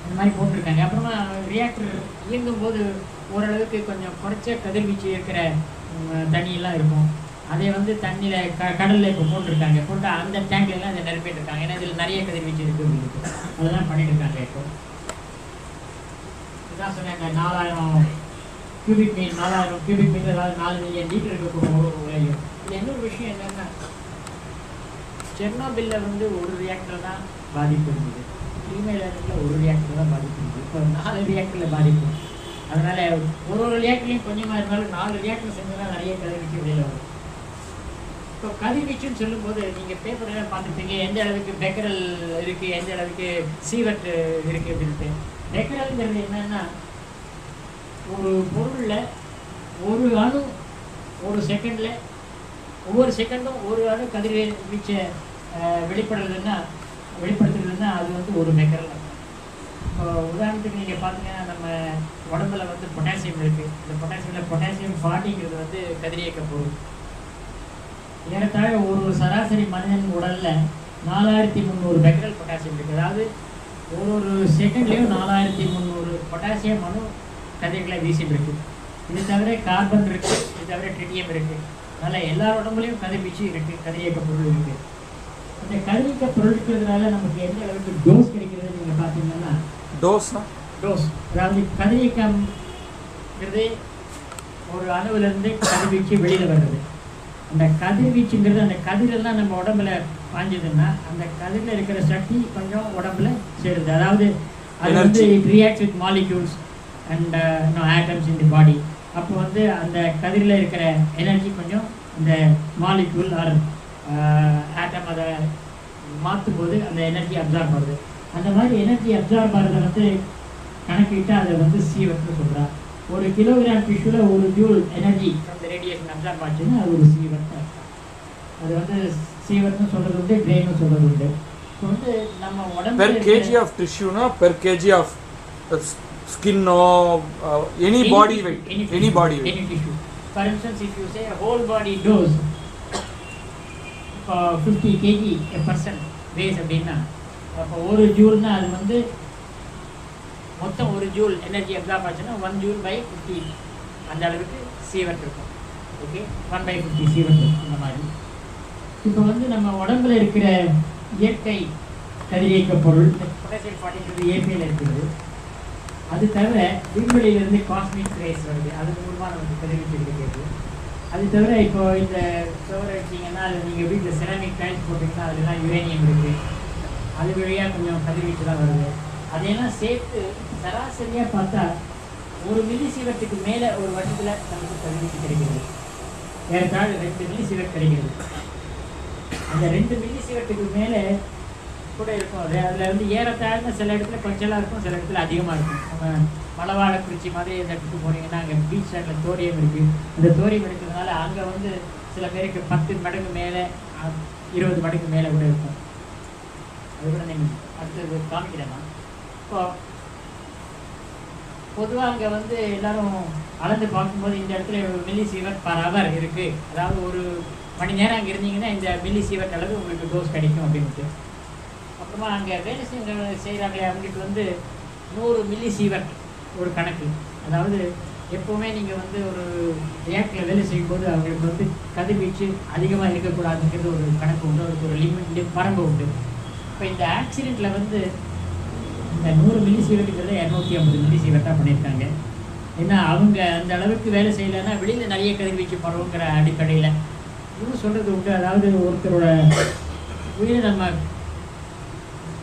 இந்த மாதிரி போட்டிருக்காங்க. அப்புறமா ரியாக்டர் இயங்கும் போது ஓரளவுக்கு கொஞ்சம் குறைச்ச கதிர்வீச்சு இருக்கிற தண்ணியெல்லாம் இருக்கும். அதை வந்து தண்ணியில் கடலில் இப்போ போட்டிருக்காங்க. போட்டு அந்த டேங்க்லாம் அதை நிரப்பிட்டு இருக்காங்க. ஏன்னா இதில் நிறைய கதிர்வீச்சு இருக்குது உங்களுக்கு, அதெல்லாம் பண்ணிட்டு இருக்காங்க. இப்போ இதான் சொன்னாங்க 4000 கியூபிக் மீட்டர், 4000 கியூபிக் மீட்டர், அதாவது 4 மில்லியன் லிட்டர் இருக்கக்கூடிய ஒரு உலையும். இது இன்னொரு விஷயம் என்னென்னா, செர்னோபில்ல வந்து ஒரு ரியாக்டர் தான் பாதிப்பு இருந்தது, ஈமெயிலில் ஒரு ரியாக்டர் தான் பாதிப்பு இருந்தது. இப்போ 4 ரியாக்டரில் பாதிப்பு. அதனால் ஒரு ரியாக்டர்லையும் கொஞ்சமாக இருந்தாலும் 4 ரியாக்டர் செஞ்சோன்னா நிறைய கதிர்வீச்சு வெளியில் வரும். இப்போ கதிர்வீச்சுன்னு சொல்லும்போது நீங்கள் பேப்பரெல்லாம் பார்த்துருப்பீங்க, எந்த அளவுக்கு பெக்கரல் இருக்குது, எந்த அளவுக்கு சீவர்ட் இருக்குது அப்படின்ட்டு. பெக்கரல்ங்கிறது என்னென்னா, ஒரு பொருளில் ஒரு அணு ஒரு செகண்டில், ஒவ்வொரு செகண்டும் ஒரு அணு கதிர்வீச்சை வெளிப்படுத்துறதுன்னா அது வந்து ஒரு பெக்கரல். இப்போ உதாரணத்துக்கு நீங்கள் பார்த்தீங்கன்னா நம்ம உடம்புல வந்து பொட்டாசியம் இருக்குது. இந்த பொட்டாசியம் 40ங்கிறது வந்து கதிரியக்க பொருள். ஏறத்தாழ ஒரு சராசரி மனிதன் உடலில் 4300 பெக்கரல் பொட்டாசியம் இருக்குது. அதாவது ஒரு செகண்ட்லேயும் 4300 பொட்டாசியம் அணு கதிர்களை வீசிட்டு இருக்கு. இது தவிர கார்பன் இருக்குது, இது தவிர ட்ரிட்டியம் இருக்குது. அதனால் எல்லா உடம்புலையும் கதிர்வீச்சு இருக்குது, கதிரியக்க பொருள் இருக்குது. அந்த கதிரியக்க பொருட்கிறதுனால நமக்கு எந்த அளவுக்கு டோஸ் கிடைக்கிறது நீங்கள் பார்த்தீங்கன்னா, டோஸ் அதாவது கதிரியக்கம்ங்கிறது ஒரு அணுவிலேருந்து கதிர்வீச்சு வெளியில் வருது. அந்த கதிர்வீச்சுங்கிறது அந்த கதிரெல்லாம் நம்ம உடம்புல பாஞ்சதுன்னா அந்த கதிரில் இருக்கிற சக்தி கொஞ்சம் உடம்புல சேருது. அதாவது அது வந்து it reacts with molecules and atoms in the body. அப்போ வந்து அந்த கதிரில் இருக்கிற எனர்ஜி கொஞ்சம் இந்த மாலிக்யூல் ஆர் ஆட்டம் அதை மாற்றும் போது அந்த எனர்ஜி அப்சார்ப் ஆகுது. அந்த மாதிரி எனர்ஜி அப்சார்ப் ஆகிறத வந்து கணக்கிட்டு அதை வந்து சீவர்ட்னு சொல்கிறார். ஒரு கிலோகிராம் டிஷ்யூவில் 1 ஜூல் எனர்ஜி அந்த ரேடியேஷன் அப்சார்ப் ஆச்சுன்னா அது ஒரு சீவர்ட். அது வந்து சீவர்ட்னு சொல்கிறது உண்டு, ட்ரெயின்னு சொல்கிறது உண்டு. இப்போ வந்து நம்ம உடம்பு பெர் கேஜி ஆஃப் டிஷ்யூனா per KG of skin or any body weight, any body weight, any tissue. For instance, if you say a whole body dose 50 kg a person weighs அப்படின்னா, அப்போ 1 ஜூல்னா அது வந்து மொத்தம் 1 ஜூல் எனர்ஜி அப்சார்ப் ஆச்சுன்னா 1 joule by 50 அந்த அளவுக்கு Siewert இருக்கும். Okay, 1/50 Siewert இருக்கும். அந்த மாதிரி இப்போ வந்து நம்ம உடம்புல இருக்கிற இயற்கை கதிரியக்க பொருள் பொட்டாசியம் 40 ஏபிஎல் இருக்குது. அது தவிர விண்வெளியிலிருந்து காஸ்மிக் ரேஸ் வருது, அது மூலமாக நமக்கு கதிர்வீச்சு கிடைக்கிறது. அது தவிர இப்போ இந்த சுவரை வச்சிங்கன்னா அது நீங்கள் வீட்டில் செராமிக் டைல்ஸ் போட்டிங்கன்னா அதுலாம் யுரேனியம் இருக்குது, அது வழியாக கொஞ்சம் கதிர்வீச்சுலாம் வருது. அதையெல்லாம் சேர்த்து சராசரியாக பார்த்தா 1 மில்லி சீவர்ட்டுக்கு மேலே ஒரு வருஷத்தில் நமக்கு கதிர்வீச்சு கிடைக்கிறது. ஏற்காடு 2 மில்லி சீவர்ட் கிடைக்கிறது. அந்த 2 மில்லி சீவர்ட்டுக்கு மேலே கூட இருக்கும். அது அதில் வந்து ஏறத்தாழ்ந்த சில இடத்துல கொஞ்சலாம் இருக்கும், சில இடத்துல அதிகமாக இருக்கும். நம்ம மலவாழக்குறிச்சி மாதிரி இந்த இடத்துக்கு போனீங்கன்னா அங்கே பீச் சைடில் தோரியம் இருக்குது. அந்த தோரியம் இருக்கிறதுனால அங்கே வந்து சில பேருக்கு 10 மடங்கு மேலே 20 மடங்கு மேலே கூட இருக்கும். அது கூட நீங்கள் அடுத்தது காமிக்கிறேன் நான். இப்போ பொதுவாக அங்கே வந்து எல்லாரும் அளந்து பார்க்கும்போது இந்த இடத்துல மில்லி சீவர்ட் பர் ஹவர் இருக்குது, அதாவது ஒரு மணி நேரம் அங்கே இருந்தீங்கன்னா இந்த மில்லி சீவர்ட் அளவு உங்களுக்கு டோஸ் கிடைக்கும் அப்படின்ட்டு. அப்புறமா அங்கே வேலை செய்கிறாங்க அவங்களுக்கு வந்து 100 மில்லி சீவர்ட் ஒரு கணக்கு. அதாவது எப்போவுமே நீங்கள் வந்து ஒரு ரியாக்டரில் வேலை செய்யும்போது அவங்களுக்கு வந்து கதிர்வீச்சு அதிகமாக இருக்கக்கூடாதுங்கிறது ஒரு கணக்கு உண்டு, அவருக்கு ஒரு லிமிட் வரம்பு உண்டு. இப்போ இந்த ஆக்சிடெண்ட்டில் வந்து இந்த 100 மில்லி சீவர்ட்டுங்கிறத 250 மில்லி சீவர்ட்டாக பண்ணியிருக்காங்க. ஏன்னா அவங்க அந்த அளவுக்கு வேலை செய்யலைன்னா வெளியில் நிறைய கதிர்வீச்சு பரவுங்கிற அடிப்படையில் இன்னும் சொல்கிறது உண்டு. அதாவது ஒருத்தரோட உயிரை நம்ம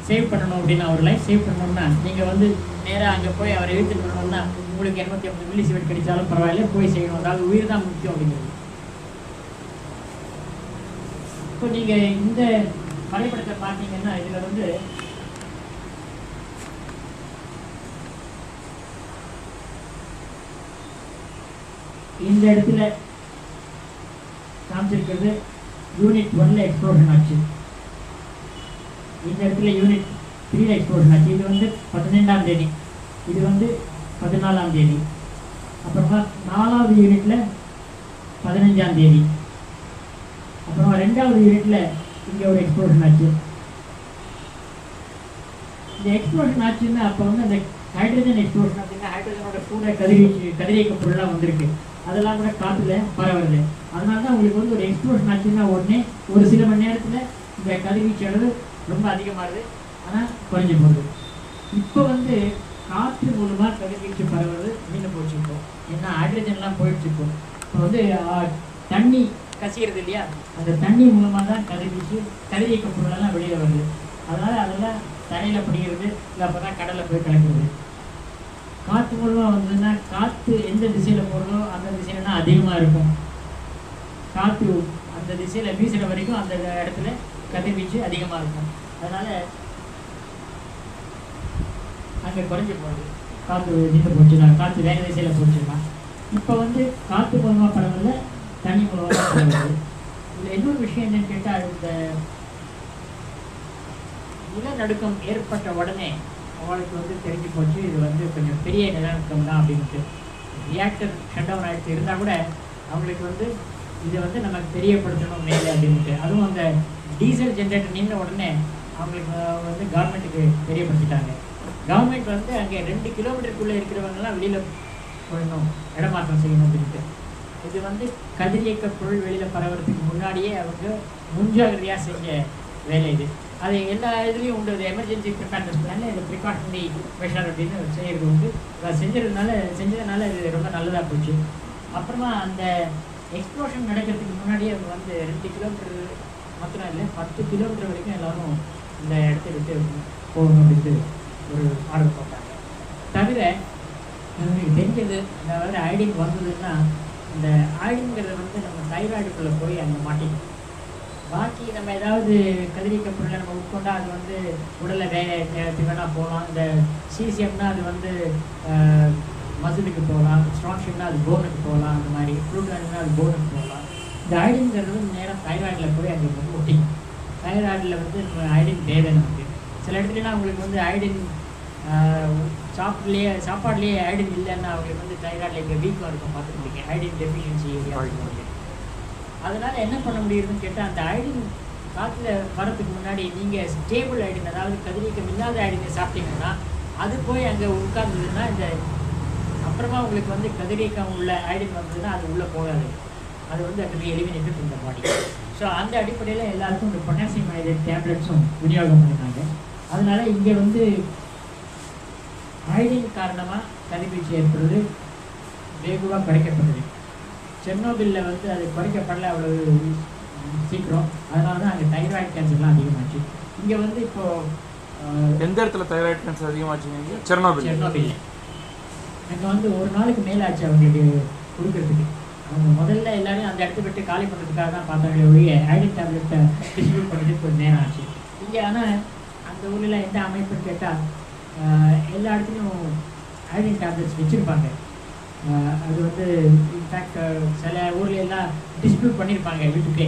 சேவ் பண்ணணும் அப்படின்னா, ஒரு லைஃப் சேவ் பண்ணணும்னா நீங்கள் வந்து நேராக அங்கே போய் அவரை இழுத்துட்டு வரணும்னா உங்களுக்கு 250 மில்லி சீவர்ட் கிடைச்சாலும் பரவாயில்ல, போய் செய்யணும். அதாவது உயிர் தான் முக்கியம் அப்படிங்கிறது. இப்போ நீங்கள் இந்த வரைபடத்தை பார்த்தீங்கன்னா இதில் வந்து இந்த இடத்துல காமிச்சிருக்கிறது யூனிட் 1ல எக்ஸ்ப்ளோஷன் ஆச்சு, இந்த இடத்துல யூனிட் 3ல எக்ஸ்ப்ளோஷன் ஆச்சு. இது வந்து 12ஆம் தேதி, இது வந்து 14ஆம் தேதி. அப்புறமா 4வது யூனிட்ல 15ஆம் தேதி. அப்புறமா 2வது யூனிட்ல இங்கே ஒரு எக்ஸ்ப்ளோஷன் ஆச்சு. இந்த எக்ஸ்ப்ளோஷன் ஆச்சுன்னா அப்போ வந்து அந்த ஹைட்ரஜன் எக்ஸ்ப்ளோஷன் அப்படின்னா ஹைட்ரஜனோட கூட கதிரியக்க பொருளாக வந்திருக்கு, அதெல்லாம் கூட காற்றுல பரவுறது. அதனால தான் உங்களுக்கு வந்து ஒரு எக்ஸ்ப்ளோஷன் ஆச்சுன்னா உடனே ஒரு சில மணி நேரத்தில் இந்த கதிர்வீச்சு அளவு ரொம்ப அதிகமாகுது, ஆனால் குறைஞ்சி போகுது. இப்போ வந்து காற்று மூலமாக கதிர்வீச்சு பரவுறது நின்று போச்சுருக்கோம், ஏன்னா ஹைட்ரஜன்லாம் போயிடுச்சுருக்கோம். இப்போ வந்து தண்ணி கசிகிறது இல்லையா, அந்த தண்ணி மூலமாக தான் கதிர்வீச்சு கதிரியக்க பொருளெல்லாம் வெளியில் வருது. அதனால் அதெல்லாம் தரையில் படிக்கிறது, இல்லை அப்போ தான் கடலில் போய் கலக்கிறது. காற்று மூலமாக வந்ததுன்னா காற்று எந்த திசையில் போகிறதோ அந்த திசையில தான் அதிகமாக இருக்கும். காற்று அந்த திசையில் வீசுகிற வரைக்கும் அந்த இடத்துல கதிர்வீச்சு அதிகமாக இருக்கும். அதனால் அங்கே குறைஞ்சி போகுது. காற்று நின்று போச்சுன்னா, காற்று வேறு திசையில் போச்சுன்னா. இப்போ வந்து காற்று மூலமாக பரவல, தண்ணி மூலமாக பரவுது. இதில் இன்னொரு விஷயம் என்னன்னு கேட்டால், இந்த நிலநடுக்கம் ஏற்பட்ட உடனே அவளுக்கு வந்து தெரிஞ்சு போச்சு இது வந்து கொஞ்சம் பெரிய நிலநடுக்கம் தான் அப்படின்ட்டு. ரியாக்டர் ஷட் டவுன் ஆகிட்டு இருந்தால் கூட அவங்களுக்கு வந்து இதை வந்து நமக்கு தெரியப்படுத்தணும் மேலே அப்படின்ட்டு. அதுவும் அந்த டீசல் ஜென்ரேட்டர் நின்ற உடனே அவங்களுக்கு வந்து கவர்மெண்ட்டுக்கு தெரியப்படுத்திட்டாங்க. கவர்மெண்ட் வந்து அங்கே 2 கிலோமீட்டருக்குள்ளே இருக்கிறவங்கலாம் வெளியில் போயிடணும், இடமாற்றம் செய்யணும் அப்படின்ட்டு. இது வந்து கதிரியக்க பொருள் வெளியில் பரவுறதுக்கு முன்னாடியே அவங்க முன்ஜாகிரதையாக செஞ்ச வேலை இது. அது எல்லா இதுலேயும் உண்டு. எமர்ஜென்சி ப்ரிப்பேர்னஸ் பிளானில் இந்த ப்ரிகாஷனரி மெஷர் அப்படின்னு செய்கிறது உண்டு. அதை செஞ்சதுனால இது ரொம்ப நல்லதாக போச்சு. அப்புறமா அந்த எக்ஸ்ப்ளோஷன் நடக்கிறதுக்கு முன்னாடியே அவங்க வந்து 2 கிலோமீட்டர் மாத்திரம் இல்லை, 10 கிலோமீட்டர் வரைக்கும் எல்லோரும் இந்த இடத்த விட்டு போகணும் அப்படின்ட்டு ஒரு ஆர்டர் போட்டாங்க. தவிர எனக்கு தெரிஞ்சது, அதாவது ஐடின் வந்ததுன்னா இந்த ஐடின்ங்கிறது வந்து நம்ம தைராய்டுக்குள்ளே போய் அங்கே மாட்டிக்கும். பாக்கி நம்ம ஏதாவது கதிரியக்க பொருளை நம்ம உட்கொண்டால் அது வந்து உடலில் வேலைக்கு வேணால் போகலாம். இந்த சிசிஎம்னா அது வந்து மசிலுக்கு போகலாம், ஸ்ட்ராங்ஷன்னா அது போனுக்கு போகலாம், அந்த மாதிரி ஃப்ளூட்னா அது போனுக்கு போகலாம். இந்த ஐடின்ங்கிறது நேரம் தைராய்டில் போய் அங்கே வந்து ஒட்டிக்கும். தைராய்டில் வந்து ஐடின் தேவை நமக்கு. சில இடத்துலலாம் அவங்களுக்கு வந்து ஐடின் சாப்பாடுலேயே ஐடின் இல்லைன்னா அவங்களுக்கு வந்து தைராய்டில் இங்கே வீக்காக இருக்கும், பார்த்துருக்கீங்க, ஐடின் டெஃபிஷியன்சி. அதனால் என்ன பண்ண முடியுதுன்னு கேட்டால், அந்த ஐடின் காற்றுல வரதுக்கு முன்னாடி நீங்கள் ஸ்டேபிள் ஐடின், அதாவது கதிரியக்கம் இல்லாத ஐடினை சாப்பிட்டீங்கன்னா அது போய் அங்கே உட்கார்ந்ததுன்னா இந்த அப்புறமா உங்களுக்கு வந்து கதிரியக்கம் உள்ள ஐடின் வந்ததுன்னா அது உள்ளே போகாது, அது வந்து அது எலிமினேட்டட் இந்த பாடி. ஸோ அந்த அடிப்படையில் எல்லாருக்கும் இந்த பொட்டாசியம் ஐடைட் டேப்லெட்ஸும் விநியோகம் பண்ணிட்டாங்க. அதனால் இங்கே வந்து ஐடின் காரணமாக கதிர்வீச்சு ஏற்படுறது வெகுவாக குறைக்கப்படுது. செர்னோபில்லில் வந்து அது குறைக்கப்படல அவ்வளவு சீக்கிரம், அதனால தான் அங்கே தைராய்டு கேன்சர்லாம் அதிகமாச்சு. இங்கே வந்து இப்போது எந்த இடத்துல தைராய்டு கேன்சர் அதிகமாச்சுங்க? செர்னோபில். அங்கே வந்து ஒரு நாளுக்கு மேலே ஆச்சு அவங்களுக்கு கொடுக்கறதுக்கு. அவங்க முதல்ல எல்லாரும் அந்த இடத்த விட்டு காலி பண்ணுறதுக்காக தான் பார்த்தாங்களே ஒழிய ஐடின் டேப்லெட்டை டிஸ்ட்ரிபியூட் பண்ணுறதுக்கு கொஞ்சம் நேரம் ஆச்சு இங்கே. ஆனால் அந்த ஊரில் எந்த அமைப்புன்னு கேட்டால் எல்லா இடத்துலையும் ஐடின் டேப்லெட்ஸ் வச்சுருப்பாங்க. அது வந்து இன்ஃபேக்ட் சில ஊர்ல எல்லாம் டிஸ்பியூட் பண்ணியிருப்பாங்க வீட்டுக்கே.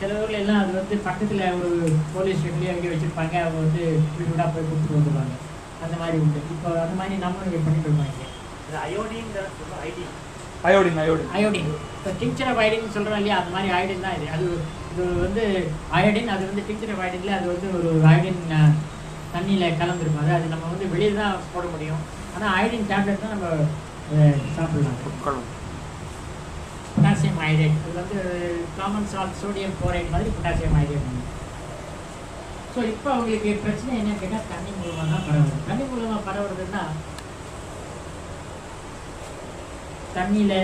சில ஊர்ல எல்லாம் அது வந்து பக்கத்தில் ஒரு போலீஸ் ஸ்டேஷன்லேயே அங்கே வச்சுருப்பாங்க. அவங்க வந்து வீடு வீடாக போய் கொடுத்துட்டு வந்துடுவாங்க. அந்த மாதிரி உண்டு. இப்போ அந்த மாதிரி நம்மளும் இங்கே பண்ணிட்டு இருப்பாங்க. அயோடின் அயோடின் இப்போ டிங்சர் ஆஃப் அயோடின் சொல்கிறோம் இல்லையா, அந்த மாதிரி அயோடின் தான் இது. அது இது வந்து அயோடின், அது வந்து டிங்சர் ஆஃப் அயோடின்ல அது வந்து ஒரு அயோடின் தண்ணியில் கலந்துருக்கும். அது நம்ம வந்து வெளியில் தான் போட முடியும். ஆனால் அயோடின் டேப்லெட் தான் நம்ம சாப்பிடலாம். பொட்டாசியம் ஹைட்ரேட், அது வந்து காமன் சால்ட் சோடியம் குளோரைட் மாதிரி பொட்டாசியம் ஹைட்ரேட். ஸோ இப்போ அவங்களுக்கு பிரச்சனை என்னன்னு கேட்டால் தண்ணி மூலமாக தான் பரவுது. தண்ணி மூலமாக பரவுறதுன்னா தண்ணியில்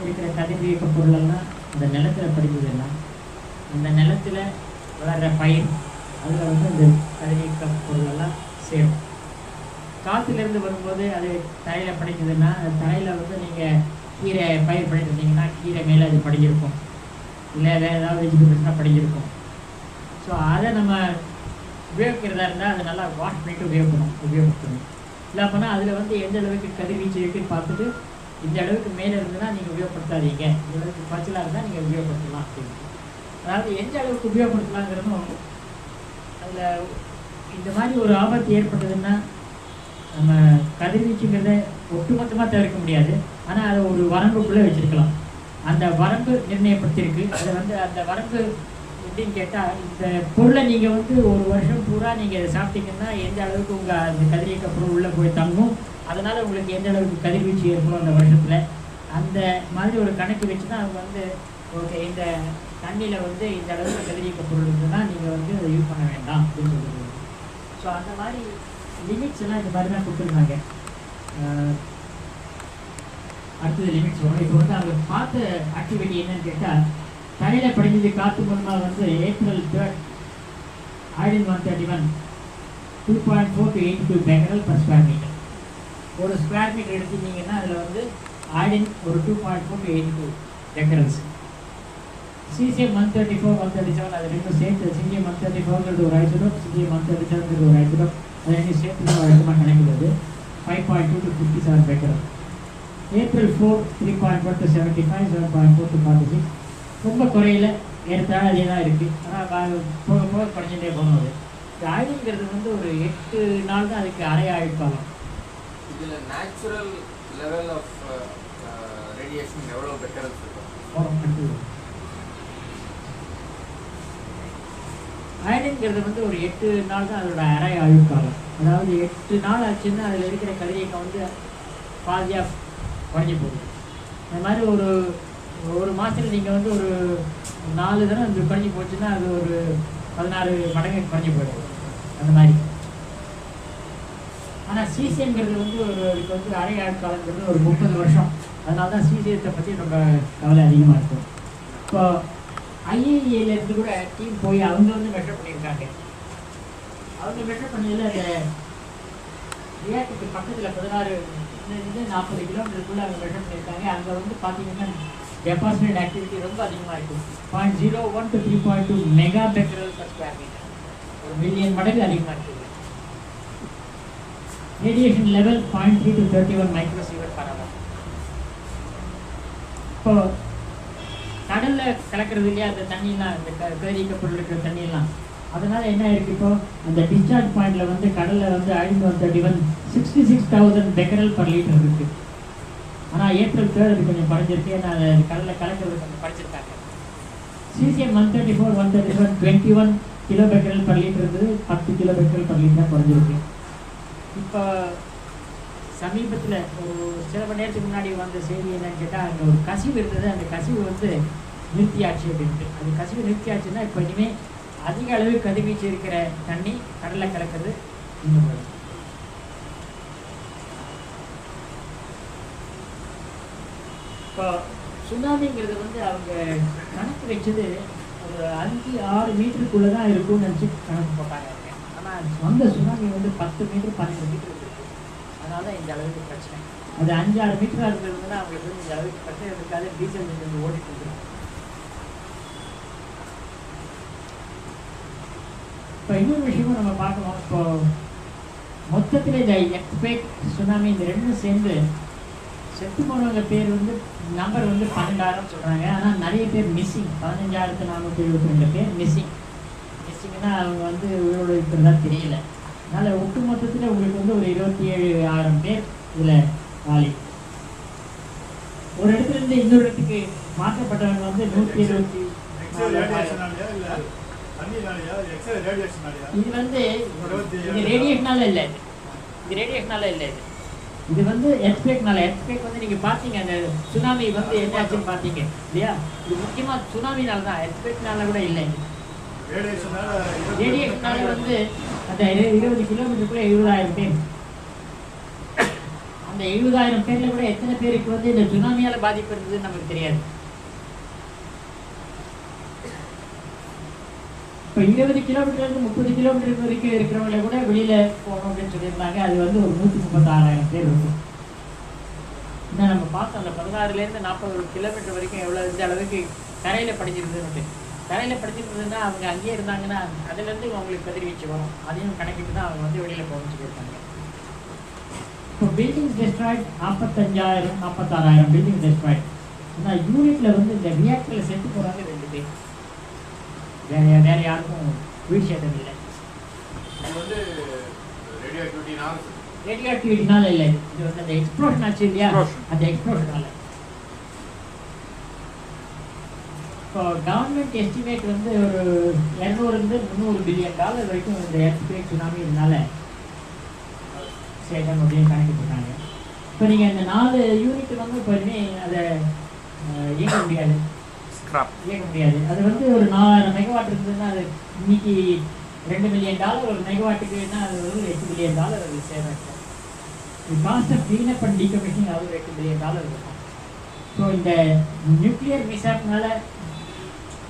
இருக்கிற கதிர்வீக்க பொருளெல்லாம் அந்த நிலத்தில் படிஞ்சதெல்லாம் அந்த நிலத்தில் வளர்கிற பயிர் அதில் வந்து அந்த கதிர்வீக்க பொருளெல்லாம் சேரும். காற்றுலேருந்து வரும்போது அது தரையில் படிஞ்சதுன்னா அந்த தரையில் வந்து நீங்கள் கீரை பயிர் பண்ணியிருந்தீங்கன்னா கீரை மேலே அது படிஞ்சிருக்கும், இல்லை வேறு ஏதாவது வெஜிடபிள்ஸ்னால் படிஞ்சிருக்கும். ஸோ அதை நம்ம உபயோகிக்கிறதா இருந்தால் அதை நல்லா வாஷ் பண்ணிட்டு உபயோகப்படுத்தணும். இல்லை அப்படின்னா அதில் வந்து எந்த அளவுக்கு கதிர்வீச்சு இருக்குன்னு பார்த்துட்டு இந்த அளவுக்கு மேலே இருந்ததுன்னா நீங்கள் உபயோகப்படுத்தாதீங்க, இந்த அளவுக்கு குறைச்சலாக இருந்தால் நீங்கள் உபயோகப்படுத்தலாம் அப்படின்னு. அதாவது எந்த அளவுக்கு உபயோகப்படுத்தலாங்கிறதும் அதில் இந்த மாதிரி ஒரு ஆபத்து ஏற்பட்டதுன்னா நம்ம கதிர்வீச்சுங்கிறத ஒட்டுமொத்தமாக தவிர்க்க முடியாது. ஆனால் அதை ஒரு வரம்புக்குள்ளே வச்சுருக்கலாம். அந்த வரம்பு நிர்ணயப்படுத்தியிருக்கு. அதை வந்து அந்த வரம்பு எப்படின்னு கேட்டால், இந்த பொருளை நீங்கள் வந்து ஒரு வருஷம் பூரா நீங்கள் இதை சாப்பிட்டீங்கன்னா எந்த அளவுக்கு உங்கள் அந்த கதிரியக்க பொருள் உள்ளே போய் தங்கும், அதனால் உங்களுக்கு எந்த அளவுக்கு கதிர்வீச்சு ஏற்படும் அந்த வருஷத்தில், அந்த மாதிரி ஒரு கணக்கு வச்சு தான் அவங்க வந்து ஓகே இந்த தண்ணியில் வந்து இந்த அளவுக்கு கதிரியக்க பொருள் இருந்ததுன்னா நீங்கள் வந்து அதை யூஸ் பண்ண வேண்டாம் அப்படின்னு சொல்லுவாங்க. ஸோ அந்த மாதிரி லிமிட்ஸ் எல்லாம் இந்த மாதிரி தான் கொடுத்துருந்தாங்க. அடுத்தது லிமிட்ஸ் வரும். இப்போ வந்து அவங்க பார்த்த ஆக்டிவிட்டி என்னன்னு கேட்டால், தரையில் படிஞ்சது காற்று மூலமாக வந்து April 3rd Iodine 131 2.4 to 82 becquerel per square meter. ஒரு ஸ்கொயர் மீட்டர் எடுத்துட்டீங்கன்னா அதில் வந்து அயோடின் ஒரு 2.4 to 82 becquerels. Cesium 134 137 அது ரெண்டும் சேர்த்து Cesium 134 ஒரு ஐசோடோப், Cesium 137 ஒரு ஐசோடோப், அது ரெண்டும் சேர்த்து வழக்கமாக கணக்கிடுவது 5.2 to 57 becquerel. April 4 3.1 to 75 7.4 to 46. ரொம்ப குறையில ஏற்றாலும் அதே தான் இருக்குது. ஆனால் போக போக குறைஞ்சிட்டே போகணும். அது அயோடின்ங்கிறது வந்து ஒரு 8 நாள் தான் அதுக்கு அரை ஆயுட்காலம். இதில் நேச்சுரல் லெவல் ஆஃப் ரேடியேஷன் எவ்வளோ பெக்கரல்ஸ் இருக்கும்? அயோடின்ங்கிறது வந்து ஒரு 8 நாள் தான் அதோட அரை ஆயுட்காலம். அதாவது 8 நாள் ஆச்சுன்னா அதில் இருக்கிற கதிரியக்கம் வந்து பாதியாக குறைஞ்சி போகுது. அந்த மாதிரி ஒரு மாதத்தில் நீங்கள் வந்து ஒரு 4 தடவை அது குறைஞ்சி போச்சுன்னா அது ஒரு 16 மடங்கு குறைஞ்சி போயிடும் அந்த மாதிரி. ஆனால் சீசியம்ங்கிறது வந்து இதுக்கு வந்து அரை ஆட்காலங்கிறது ஒரு 30 வருஷம். அதனால தான் சீசியத்தை பற்றி ரொம்ப கவலை அதிகமாக இருக்கும். இப்போ ஐஏஏலேருந்து கூட டீம் போய் அவங்க வந்து மெஷர் பண்ணியிருக்காங்க. அவங்க மெஷர் பண்ணதில் அந்த ரியாக்டருக்கு பக்கத்தில் 16-40 கிலோமீட்டருக்குள்ளே அவங்க மெஷர் பண்ணியிருக்காங்க. அங்கே வந்து பார்த்தீங்கன்னா டெபாசிட் ஆக்டிவிட்டி ரொம்ப அதிகமாக இருக்கும். 0.01 to 3.2 mega Becquerel per square meter, ஒரு மில்லியன் மடங்கு அதிகமாக இருக்குது. Radiation level 0.3 to 31 மைக்ரோசீவர் per hour. இப்போ கடலில் கலக்கிறது இல்லையா அந்த தண்ணியெலாம், இந்த கதிரியக்க பொருள் இருக்கிற தண்ணியெல்லாம், அதனால் என்ன இருக்குது இப்போ அந்த டிஸ்சார்ஜ் பாயிண்டில் வந்து கடலில் வந்து Iodine 131 66,000 becquerel per liter இருக்குது. ஆனால் April 3rd அது கொஞ்சம் குறைஞ்சிருக்கு. ஏன்னா அது கடலில் கலக்கிறது கொஞ்சம் குறைச்சிருக்காங்க. Cesium 134 137 21 kilo Becquerel per liter இருந்தது, 10 கிலோ பெக்கரல் per liter குறைஞ்சிருக்கு. இப்போ சமீபத்தில் ஒரு சில மணி நேரத்துக்கு முன்னாடி வந்த செய்தி என்னன்னு கேட்டால், அங்கே ஒரு கசிவு இருந்தது. அந்த கசிவு வந்து நிறுத்தியாச்சு அப்படின்ட்டு. அது கசிவு நிறுத்தியாச்சுன்னா இப்போ இனிமேல் அதிக அளவு கதிர்வீச்சு இருக்கிற தண்ணி கடலில் கலக்கிறது இன்னும் போயிடும். இப்போ சுனாமிங்கிறது வந்து அவங்க கணக்கு வச்சது ஒரு 5-6 மீட்டருக்குள்ளே தான் இருக்கும்னு நினச்சி கணக்கு போட்டாங்க. ஆனால் வந்த சுனாமி வந்து 10 மீட்டர் 12 மீட்டர் இருக்குது. அதனால தான் இந்த அளவுக்கு பிரச்சனை. அது 5-6 மீட்டராக இருந்ததுன்னா அவங்களுக்கு வந்து இந்த அளவுக்கு பிரச்சனை இருக்காது. டீசல் இன்ஜின் ஓடிட்டு இருக்குது. இப்போ இன்னொரு விஷயமும் நம்ம பார்க்கணும். இப்போ மொத்தத்தில் இந்த எர்த்குவேக் சுனாமி இந்த ரெண்டும் சேர்ந்து செத்து போனவங்க பேர் வந்து நம்பர் வந்து 12,000 சொல்கிறாங்க. ஆனால் நிறைய பேர் மிஸ்ஸிங். 15,472 பேர் மிஸ்ஸிங். மிஸ்ஸிங்னா அவங்க வந்து உயிரோடு இருக்கிறதா தெரியல. அதனால் ஒட்டு மொத்தத்தில் உங்களுக்கு வந்து ஒரு 27,000 பேர் இதில் காலி. ஒரு இடத்துல இருந்து இன்னொரு இடத்துக்கு மாற்றப்பட்டவங்க வந்து 120. இது வந்து இது ரேடியேஷனால இல்லை, இது ரேடியேஷனால இல்லை, இது வந்து எர்த்குவேக்னால. எர்த்குவேக் வந்து நீங்கள் பார்த்தீங்க, அந்த சுனாமி வந்து என்னாச்சுன்னு பார்த்தீங்க இல்லையா? இது முக்கியமாக சுனாமினால தான், எர்த்குவேக்னால கூட இல்லை. ரேடியேஷனால வந்து அந்த 20 கிலோமீட்டருக்குள்ளே 70,000 பேர். அந்த 70,000 பேரில் கூட எத்தனை பேருக்கு வந்து இந்த சுனாமியால் பாதிப்பு இருந்ததுன்னு நமக்கு தெரியாது. இப்போ 20 கிலோமீட்டர்லேருந்து 30 கிலோமீட்டர் வரைக்கும் இருக்கிறவங்கள கூட வெளியில் போகணும் அப்படின்னு சொல்லியிருந்தாங்க. அது வந்து ஒரு 136,000 பேர் இருக்கும். இன்னும் நம்ம பார்த்தோம் அந்த 16லேருந்து 40 கிலோமீட்டர் வரைக்கும் எவ்வளோ இந்த அளவுக்கு கரையில் படிச்சிருந்ததுன்னு. கரையில் படிச்சிருந்ததுன்னா அவங்க அங்கேயே இருந்தாங்கன்னா அதுலேருந்து அவங்களுக்கு கதிர்வீச்சு வரும். அதையும் கணக்கிட்டு தான் அவங்க வந்து வெளியில் போகணும்னு சொல்லியிருக்காங்க. இப்போ பில்டிங்ஸ் டெஸ்ட்ராய்ட் 45,000 46,000 பில்டிங் டெஸ்ட்ராய்ட். ஆனால் யூனிட்டில் வந்து இந்த ரியாக்டரில் செத்து போகிறாங்க 2 பேர். வேற யாருக்கும் உயிர் சேதம் இல்லை. ரேடியோஆக்டிவிட்டினால இல்லை, இது வந்து அந்த எக்ஸ்ப்ளோஷன் ஆச்சு இல்லையா, அந்த எக்ஸ்ப்ளோஷனால. இப்போ கவர்மெண்ட் எஸ்டிமேட் வந்து ஒரு $200-300 பில்லியன் வரைக்கும் இந்த எர்த்குவேக் சுனாமி இதனால சேதம் அப்படின்னு கணக்கிட்டுருக்காங்க. இப்போ நீங்கள் இந்த 4 யூனிட் வந்து இப்போ அதை இயக்க முடியாது, இயக்க முடியாது. அது வந்து ஒரு 4000 மெகாவாட் இருந்ததுன்னா அது இன்னைக்கு $2 மில்லியன் ஒரு மெகாவாட்டுக்குன்னா அது வந்து $8 பில்லியன் அது சேதம் இருக்கும். Cost of cleanup and decommissioning அது $8 பில்லியன் இருக்கும். ஸோ இந்த நியூக்ளியர் மிஸ்ஆப்னால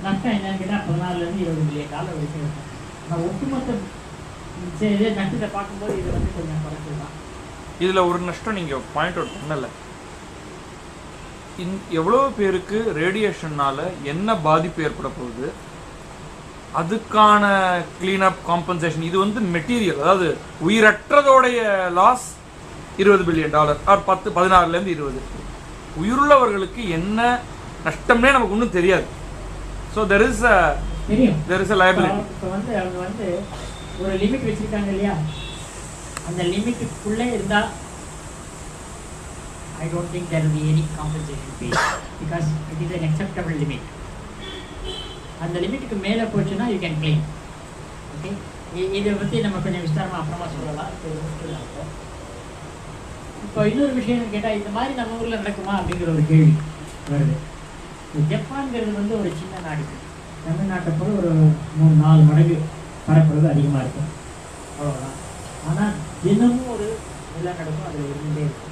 நஷ்டம் என்னன்னு கேட்டால் 14-20 பில்லியன் வரைக்கும் இருக்கும். ஆனால் ஒட்டுமொத்த நஷ்டத்தை பார்க்கும்போது இது வந்து கொஞ்சம் குறைச்சி தான். இதில் ஒரு நஷ்டம் நீங்கள் பாயிண்ட் அவுட் பண்ணலை. எவ்வளோ பேருக்கு ரேடியேஷனால் என்ன பாதிப்பு ஏற்பட போகுது, அதுக்கான கிளீனப் காம்பன்சேஷன். இது வந்து மெட்டீரியல், அதாவது உயிரற்றதோடைய லாஸ் $20 பில்லியன் ஆர் 16லேருந்து 20. உயிருள்ளவர்களுக்கு என்ன நஷ்டம்னே நமக்கு ஒன்றும் தெரியாது. So there is a liability. இப்போ வந்து அவங்க வந்து ஒரு லிமிட் வச்சுருக்காங்க இல்லையா, அந்த லிமிட்டுக்குள்ளே இருந்தால் I don't think there will be any compensation paid because it is an acceptable limit. அந்த லிமிட்டுக்கு மேலே போச்சுன்னா you can claim. ஓகே, இதை பற்றி நம்ம கொஞ்சம் விஸ்தாரமாக அப்புறமா சொல்லலாம். இப்போ இன்னொரு விஷயம் கேட்டால், இந்த மாதிரி நம்ம ஊரில் நடக்குமா அப்படிங்கிற ஒரு கேள்வி வருது. ஜப்பான்கிறது வந்து ஒரு சின்ன நாடு, தமிழ்நாட்டை போல ஒரு 3-4 மடங்கு பரப்புறது அதிகமாக இருக்கும், அவ்வளோதான். ஆனால் தினமும் ஒரு நிலநடுக்கம் அது இருந்துகிட்டே இருக்கும்.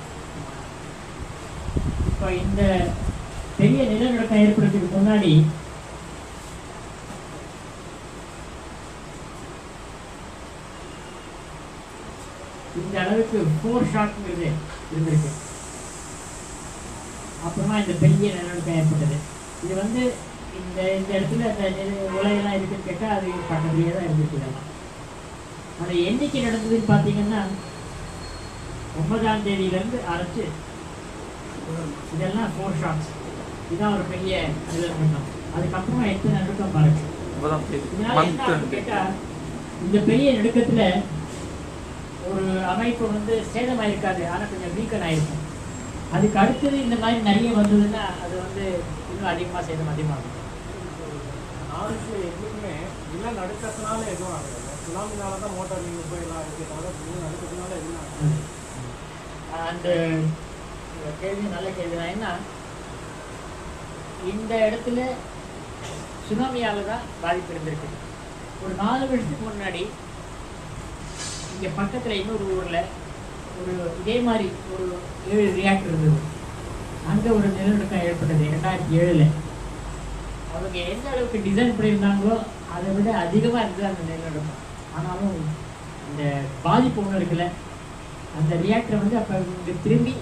இப்போ இந்த பெரிய நிலநடுக்கம் ஏற்படுறதுக்கு முன்னாடி இந்த அளவுக்கு 4 ஷாக்ங்கிறது இருந்திருக்கு. அப்புறமா இந்த பெரிய நிலநடுக்கம் ஏற்பட்டது. இது வந்து இந்த இந்த இடத்துல அந்த உலையெல்லாம் இருக்குன்னு கேட்டால் அது பக்கத்துலேயே தான் இருந்துச்சு. இதெல்லாம் ஆனால் என்னைக்கு நடந்ததுன்னு பார்த்தீங்கன்னா 9ஆம் தேதியிலேருந்து ஆரம்பிச்சு இதெல்லாம் 4 ஷாக்ஸ். இதுதான் ஒரு பெரிய நிலநடுக்கம். அதுக்கப்புறமா எத்தனை நடுக்கம் பாருங்க. கேட்டால் இந்த பெரிய நடுக்கத்தில் ஒரு அமைப்பு வந்து சேதமாயிருக்காது, ஆனால் கொஞ்சம் வீக்கன் ஆயிருக்கும். அதுக்கு அடுத்தது இந்த மாதிரி நிறைய வந்ததுன்னா அது வந்து இன்னும் அதிகமாக சேதம் அதிகமாகும். நாளைக்கு எங்களுக்குமே நிலநடுக்கத்தினால எதுவும் ஆகுது, சுனாமினால தான் மோட்டார் நீங்கள் போய் எல்லாம் இருக்கிறதால நிலநடுக்கத்தினால எதுவும் ஆகுது. அந்த கேள்வி நல்ல கேள்வி தான். ஏன்னா இந்த இடத்துல சுனாமியால் தான் பாதிப்பு இருந்திருக்கு. ஒரு 4 வருஷத்துக்கு முன்னாடி இங்கே பக்கத்தில் இன்னொரு ஊரில் ஒரு இதே மாதிரி ஒரு 7 ரியாக்டர் இருந்தது. அங்கே ஒரு நிலநடுக்கம் ஏற்பட்டது 2007. அவங்க எந்த அளவுக்கு டிசைன் பண்ணியிருந்தாங்களோ அதை விட அதிகமாக இருந்தது அந்த நிலநடுக்கம். ஆனாலும் இந்த பாதிப்பு ஒன்று இருக்குல்ல, அந்த ரியாக்டரை வந்து அப்போ இங்கே திரும்பி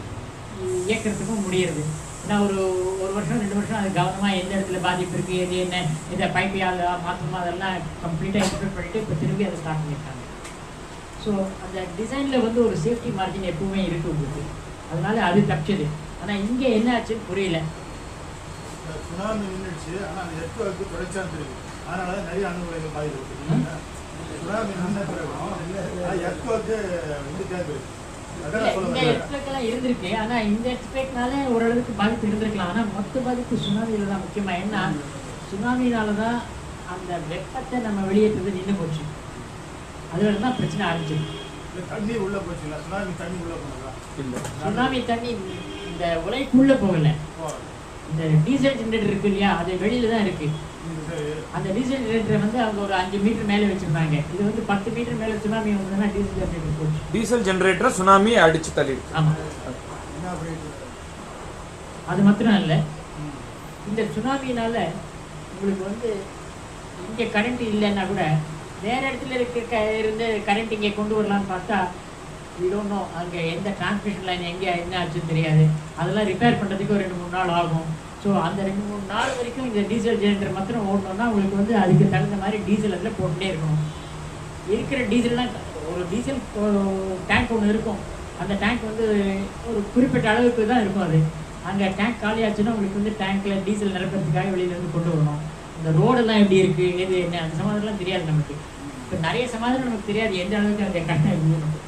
இயக்கிறதுக்கும் முடியறது. ஏன்னா ஒரு வருஷம் 2 வருஷம் அது கவனமாக எந்த இடத்துல பாதிப்பு இருக்குது, எது என்ன இதை பைப்பையால் மாற்றமாக அதெல்லாம் கம்ப்ளீட்டாக இன்ஸ்பெக்ட் பண்ணிவிட்டு இப்போ திரும்பி அதை ஸ்டார்ட் பண்ணியிருக்காங்க. ஸோ அந்த டிசைனில் வந்து ஒரு சேஃப்டி மார்ஜின் எப்பவுமே இருக்குது உங்களுக்கு. அதனால அது தப்பிச்சது. ஆனால் இங்கே என்ன ஆச்சுன்னு புரியல. சுனாமி நின்றுச்சு, ஆனால் அந்த எர்த்குவேக் தொடர்ச்சியாக தெரியுது. அதனால தான் நிறைய அணு உலைகள் பாதிக்கப்பட்டு சுனாமி நின்ற பிறகு எர்த்குவேக் வந்துட்டே இருக்கு. இந்த எர்த்குவேக்லாம் இருந்திருக்கு, ஆனால் இந்த எர்த்குவேக்னால ஓரளவுக்கு பாதிப்பு இருந்திருக்கலாம். ஆனால் மொத்த பாதிப்பு சுனாமியில தான் முக்கியமாக. ஏன்னா சுனாமினால தான் அந்த வெப்பத்தை நம்ம வெளியேற்றுறது நின்று போச்சு. அதுல தான் பிரச்சனை ஆரம்பிச்சிருக்கு. தண்ணி உள்ள போச்சுங்களா? சுனாமி தண்ணி உள்ள போனதா? இல்லை, சுனாமி தண்ணி இந்த உலைக்குள்ள போகல. இந்த டீசல் ஜெனரேட்டர் இருக்கு இல்லையா, அது வெளியில தான் இருக்கு. அந்த டீசல் ஜெனரேட்டர் வந்து அவங்க ஒரு 5 மீட்டர் மேலே வச்சிருந்தாங்க. இது வந்து 10 மீட்டர் மேலே சுனாமி வந்ததுன்னா டீசல் ஜெனரேட்டர் போச்சு. டீசல் ஜெனரேட்டர் சுனாமி அடிச்சு தள்ளி. ஆமா, என்ன பண்ணிட்டு அது மாத்திரம் இல்லை, இந்த சுனாமினால உங்களுக்கு வந்து இங்கே கரண்ட் இல்லைன்னா கூட வேற இடத்துல இருந்து கரண்ட் இங்கே கொண்டு வரலான்னு பார்த்தா விடனோ அங்கே எந்த டிரான்ஸ்மிஷன் லைன் எங்கே என்ன ஆச்சுன்னு தெரியாது. அதெல்லாம் ரிப்பேர் பண்ணுறதுக்கு ஒரு 2-3 நாள் ஆகும். ஸோ அந்த 2-3 நாள் வரைக்கும் இந்த டீசல் ஜெனரேட்டர் மாத்திரம் ஓடணும்னா உங்களுக்கு வந்து அதுக்கு தகுந்த மாதிரி டீசல் அதில் போட்டுகிட்டே இருக்கணும். இருக்கிற டீசல்லாம் ஒரு டீசல் டேங்க் ஒன்று இருக்கும். அந்த டேங்க் வந்து ஒரு குறிப்பிட்ட அளவுக்கு தான் இருக்கும். அது அங்கே டேங்க் காலியாச்சுன்னா உங்களுக்கு வந்து டேங்க்கில் டீசல் நிரப்புறதுக்காக வெளியிலேருந்து கொண்டு வரணும். இந்த ரோடெல்லாம் எப்படி இருக்குது, எது என்ன, அந்த சமாதானம்லாம் தெரியாது நமக்கு. இப்போ நிறைய சமாதானம் நமக்கு தெரியாது எந்த அளவுக்கு அந்த கரெக்டாக இருக்குது.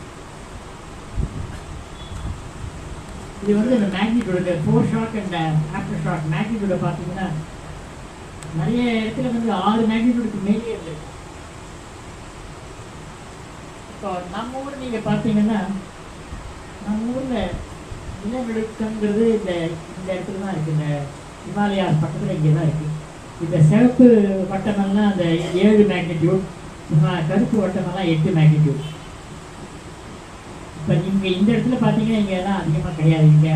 இது வந்து இந்த magnitude four shock and aftershock மேக்னிடியூடை பார்த்தீங்கன்னா நிறைய இடத்துல வந்து 6 மேக்னிடியூடுக்கு மேலே இருந்திருக்கு. இப்போ நம்ம ஊர் நீங்கள் பார்த்தீங்கன்னா நம்ம ஊரில் நிலநடுக்கங்கிறது இந்த இடத்துல தான் இருக்குது. இந்த ஹிமாலயாஸ் பக்கத்தில் இங்கே தான் இருக்குது. இந்த சிவப்பு வட்டமெல்லாம் அந்த 7 மேக்னிடியூட், கருப்பு வட்டமெல்லாம் 8 மேக்னிடியூட். இப்போ நீங்கள் இந்த இடத்துல பார்த்தீங்கன்னா இங்கே எல்லாம் அதிகமாக கிடையாது. இங்கே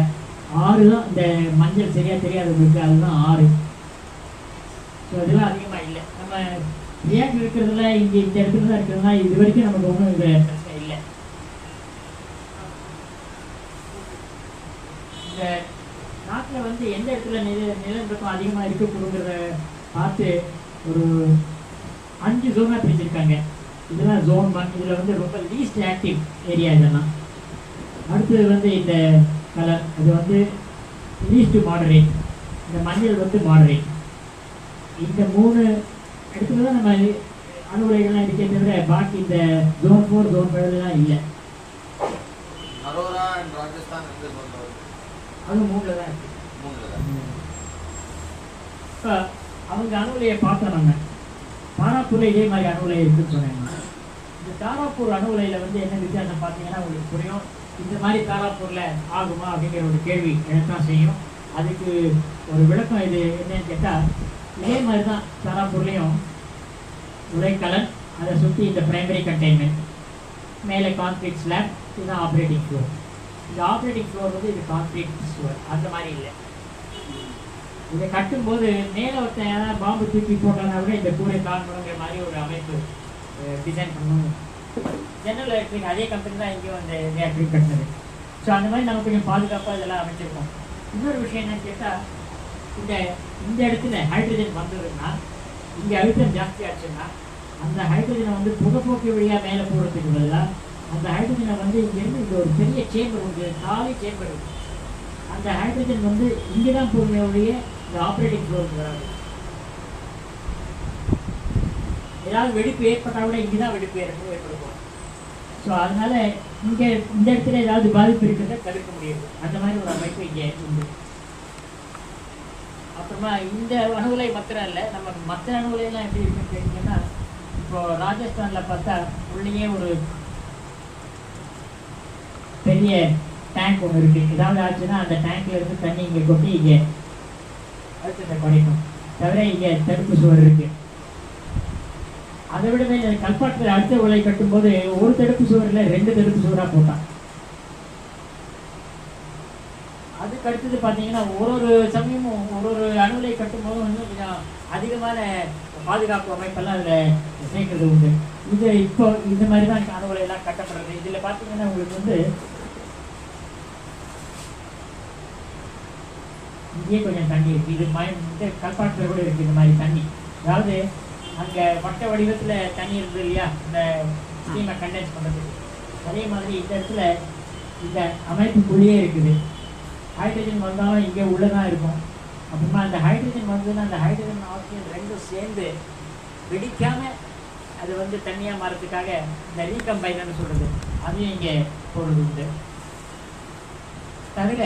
6 தான். இந்த மஞ்சள் சரியாக தெரியாது உங்களுக்கு, அதுதான் 6. ஸோ அதெல்லாம் அதிகமாக இல்லை. நம்ம ரியாக்ட் இருக்கிறதுல இங்கே இந்த இடத்துல தான் இருக்கிறதுனா இது வரைக்கும் நமக்கு ஒன்றும் இது பிரச்சனை இல்லை. இந்த நாட்டில் வந்து எந்த இடத்துல நிலநடுக்கம் அதிகமாக இருக்கக்கூடுங்கிறத பார்த்து ஒரு 5 ஜோனாக பிரிச்சிருக்காங்க. இதெல்லாம் ஜோன் 1. இதில் வந்து ரொம்ப லீஸ்ட் ஆக்டிவ் ஏரியா இதெல்லாம். அடுத்தது வந்து இந்த கலர், அது வந்து லீஸ்ட் மாடரேட். இந்த மஞ்சள் வந்து மாடரேட். இந்த 3 இடத்துல தான் நம்ம அணு உலைகள்லாம் இருக்கே தவிர பாக்கி இந்த ஜோன் 4 ஜோன் 5 இல்லை. நரோரா அண்ட் ராஜஸ்தான் எந்த சொல்றது? அது 3ல தான் இருக்கு. 3ல தான். இப்போ அவங்க அணு உலையை பார்த்தோம். நம்ம தாராப்பூரில் இதே மாதிரி அணு உலை இருக்குன்னு சொன்னாங்க. இந்த தாராப்பூர் அணு உலையில் வந்து என்ன வித்தியாசம் பார்த்தீங்கன்னா உங்களுக்கு புரியும். இந்த மாதிரி தாராப்பூரில் ஆகுமா அப்படிங்கிற ஒரு கேள்வி எனத்தான் செய்யும். அதுக்கு ஒரு விளக்கம் இது என்னன்னு கேட்டால், இதே மாதிரி தான் தாராப்பூர்லேயும் உலை கலர், அதை சுற்றி இந்த பிரைமரி கண்டெய்ன்மெண்ட், மேலே கான்கிரீட் ஸ்லாப், இதுதான் ஆப்ரேட்டிங் ஃப்ளோர். இந்த ஆப்ரேட்டிங் ஃப்ளோர் வந்து இது கான்கிரீட் ஃப்ளோர் அந்த மாதிரி இல்லை. இதை கட்டும்போது மேலே ஒருத்தன் ஏதாவது பாம்பு தூக்கி போட்டானா கூட இந்த கூரை தாங்கணுங்கிற மாதிரி ஒரு அமைப்பு டிசைன் பண்ணணும். ஜெனரல் எலக்ட்ரிக் அதே கம்பெனி தான் இங்கேயும் அந்த எலக்ட்ரிக் கட்டினது. ஸோ அந்த மாதிரி நம்ம கொஞ்சம் பாதுகாப்பாக இதெல்லாம் அமைச்சிருக்கோம். இன்னொரு விஷயம் என்னன்னு கேட்டால், இந்த இடத்துல ஹைட்ரஜன் வந்ததுன்னா இங்கே அழுத்தம் ஜாஸ்தி ஆச்சுன்னா அந்த ஹைட்ரஜனை வந்து புகைப்போக்கு வழியாக மேலே போடுறதுக்கு பதிலாக அந்த ஹைட்ரஜனை வந்து இங்கேருந்து இங்கே ஒரு பெரிய சேம்பர் உண்டு, காலி சேம்பர் இருக்குது. அந்த ஹைட்ரஜன் வந்து இங்கே தான் போகிற வழியே இந்த ஆப்ரேட்டிங் ஃப்ளோருக்கு வராது. ஏதாவது வெடிப்பு ஏற்பட்டால் கூட இங்கே தான் வெடிப்பு ஏற்படுத்தும். ஸோ அதனால இங்கே இந்த இடத்துல ஏதாவது பாதிப்பு இருக்கிறத தவிர்க்க முடியாது. அந்த மாதிரி ஒரு அமைப்பு இங்கே உண்டு. அப்புறமா இந்த அணு உலை மாத்திரம் இல்லை, நம்ம மற்ற அணு உலையெல்லாம் எப்படி இருக்குன்னு கேட்டிங்கன்னா, இப்போது ராஜஸ்தானில் பார்த்தா உள்ளேயே ஒரு பெரிய டேங்க் ஒன்று இருக்குது. ஏதாவது ஆச்சுன்னா அந்த டேங்க்ல இருந்து தண்ணி இங்கே கொட்டி இங்கே அழுத்தத்தை குறைக்கும். தவிர இங்கே தடுப்பு சுவர் இருக்குது. அதை விடவே கல்பாட்டில் அடுத்த உலை கட்டும்போது ஒரு தடுப்பு சுவரில் 2 தடுப்பு சுவராக போட்டான். அதுக்கு அடுத்தது பார்த்தீங்கன்னா ஒரு சமயமும் ஒரு அணு உலை கட்டும்போதும் இன்னும் கொஞ்சம் அதிகமான பாதுகாப்பு அமைப்பெல்லாம் அதில் சேர்க்கறது உண்டு. இது இப்போ இந்த மாதிரி தான் அணு உலையெல்லாம் கட்டப்படுறது. இதில் பார்த்தீங்கன்னா உங்களுக்கு வந்து இங்கேயே கொஞ்சம் தண்ணி இருக்குது. இது இந்த கல்பாட்டில் கூட இருக்குது இந்த மாதிரி தண்ணி. அதாவது அங்கே வட்ட வடிவத்தில் தண்ணி இருந்தது இல்லையா, இந்த ஸ்டீமை கண்டென்ஸ் பண்ணுறதுக்கு. அதே மாதிரி இந்த இடத்துல இந்த அமைப்புக்குள்ளேயே இருக்குது. ஹைட்ரஜன் வந்தாலும் இங்கே உள்ளே தான் இருக்கும். அப்புறமா அந்த ஹைட்ரஜன் வந்ததுன்னா அந்த ஹைட்ரஜன் ஆக்சிஜன் ரெண்டும் சேர்ந்து வெடிக்காமல் அது வந்து தண்ணியாக மாறதுக்காக இந்த ரீகம்பைனர்னு சொல்கிறது அதையும் இங்கே போடுறது உண்டு. தவிர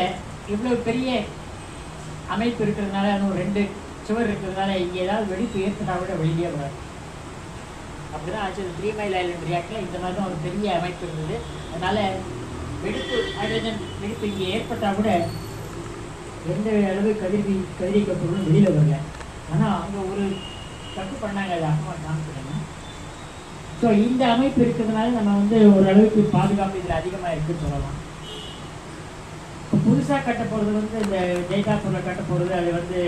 இவ்வளோ பெரிய அமைப்பு இருக்கிறதுனால இன்னும் 2 சுவர் இருக்கிறதுனால இங்கே ஏதாவது வெடிப்பு ஏற்பட்டால் கூட வெளியே வராது. அப்படிதான் ஆச்சு. 3 மைல் ஐலண்ட் ரியாக்டரில் இந்த மாதிரி தான் ஒரு பெரிய அமைப்பு இருந்தது. அதனால் வெடிப்பு ஹைட்ரஜன் வெடிப்பு இங்கே ஏற்பட்டால் கூட எந்த அளவு கதிரிக்க பொருளும் வெளியில் வரல. ஆனால் அங்கே ஒரு தப்பு பண்ணாங்க, அது அப்புறமா காமிக்கிறாங்க. ஸோ இந்த அமைப்பு இருக்கிறதுனால நம்ம வந்து ஓரளவுக்கு பாதுகாப்பு இதில் அதிகமாக இருக்குன்னு சொல்லலாம். இப்போ புதுசாக கட்ட போகிறது வந்து இந்த ஜெய்தாப்பூரில் கட்ட போகிறது அது வந்து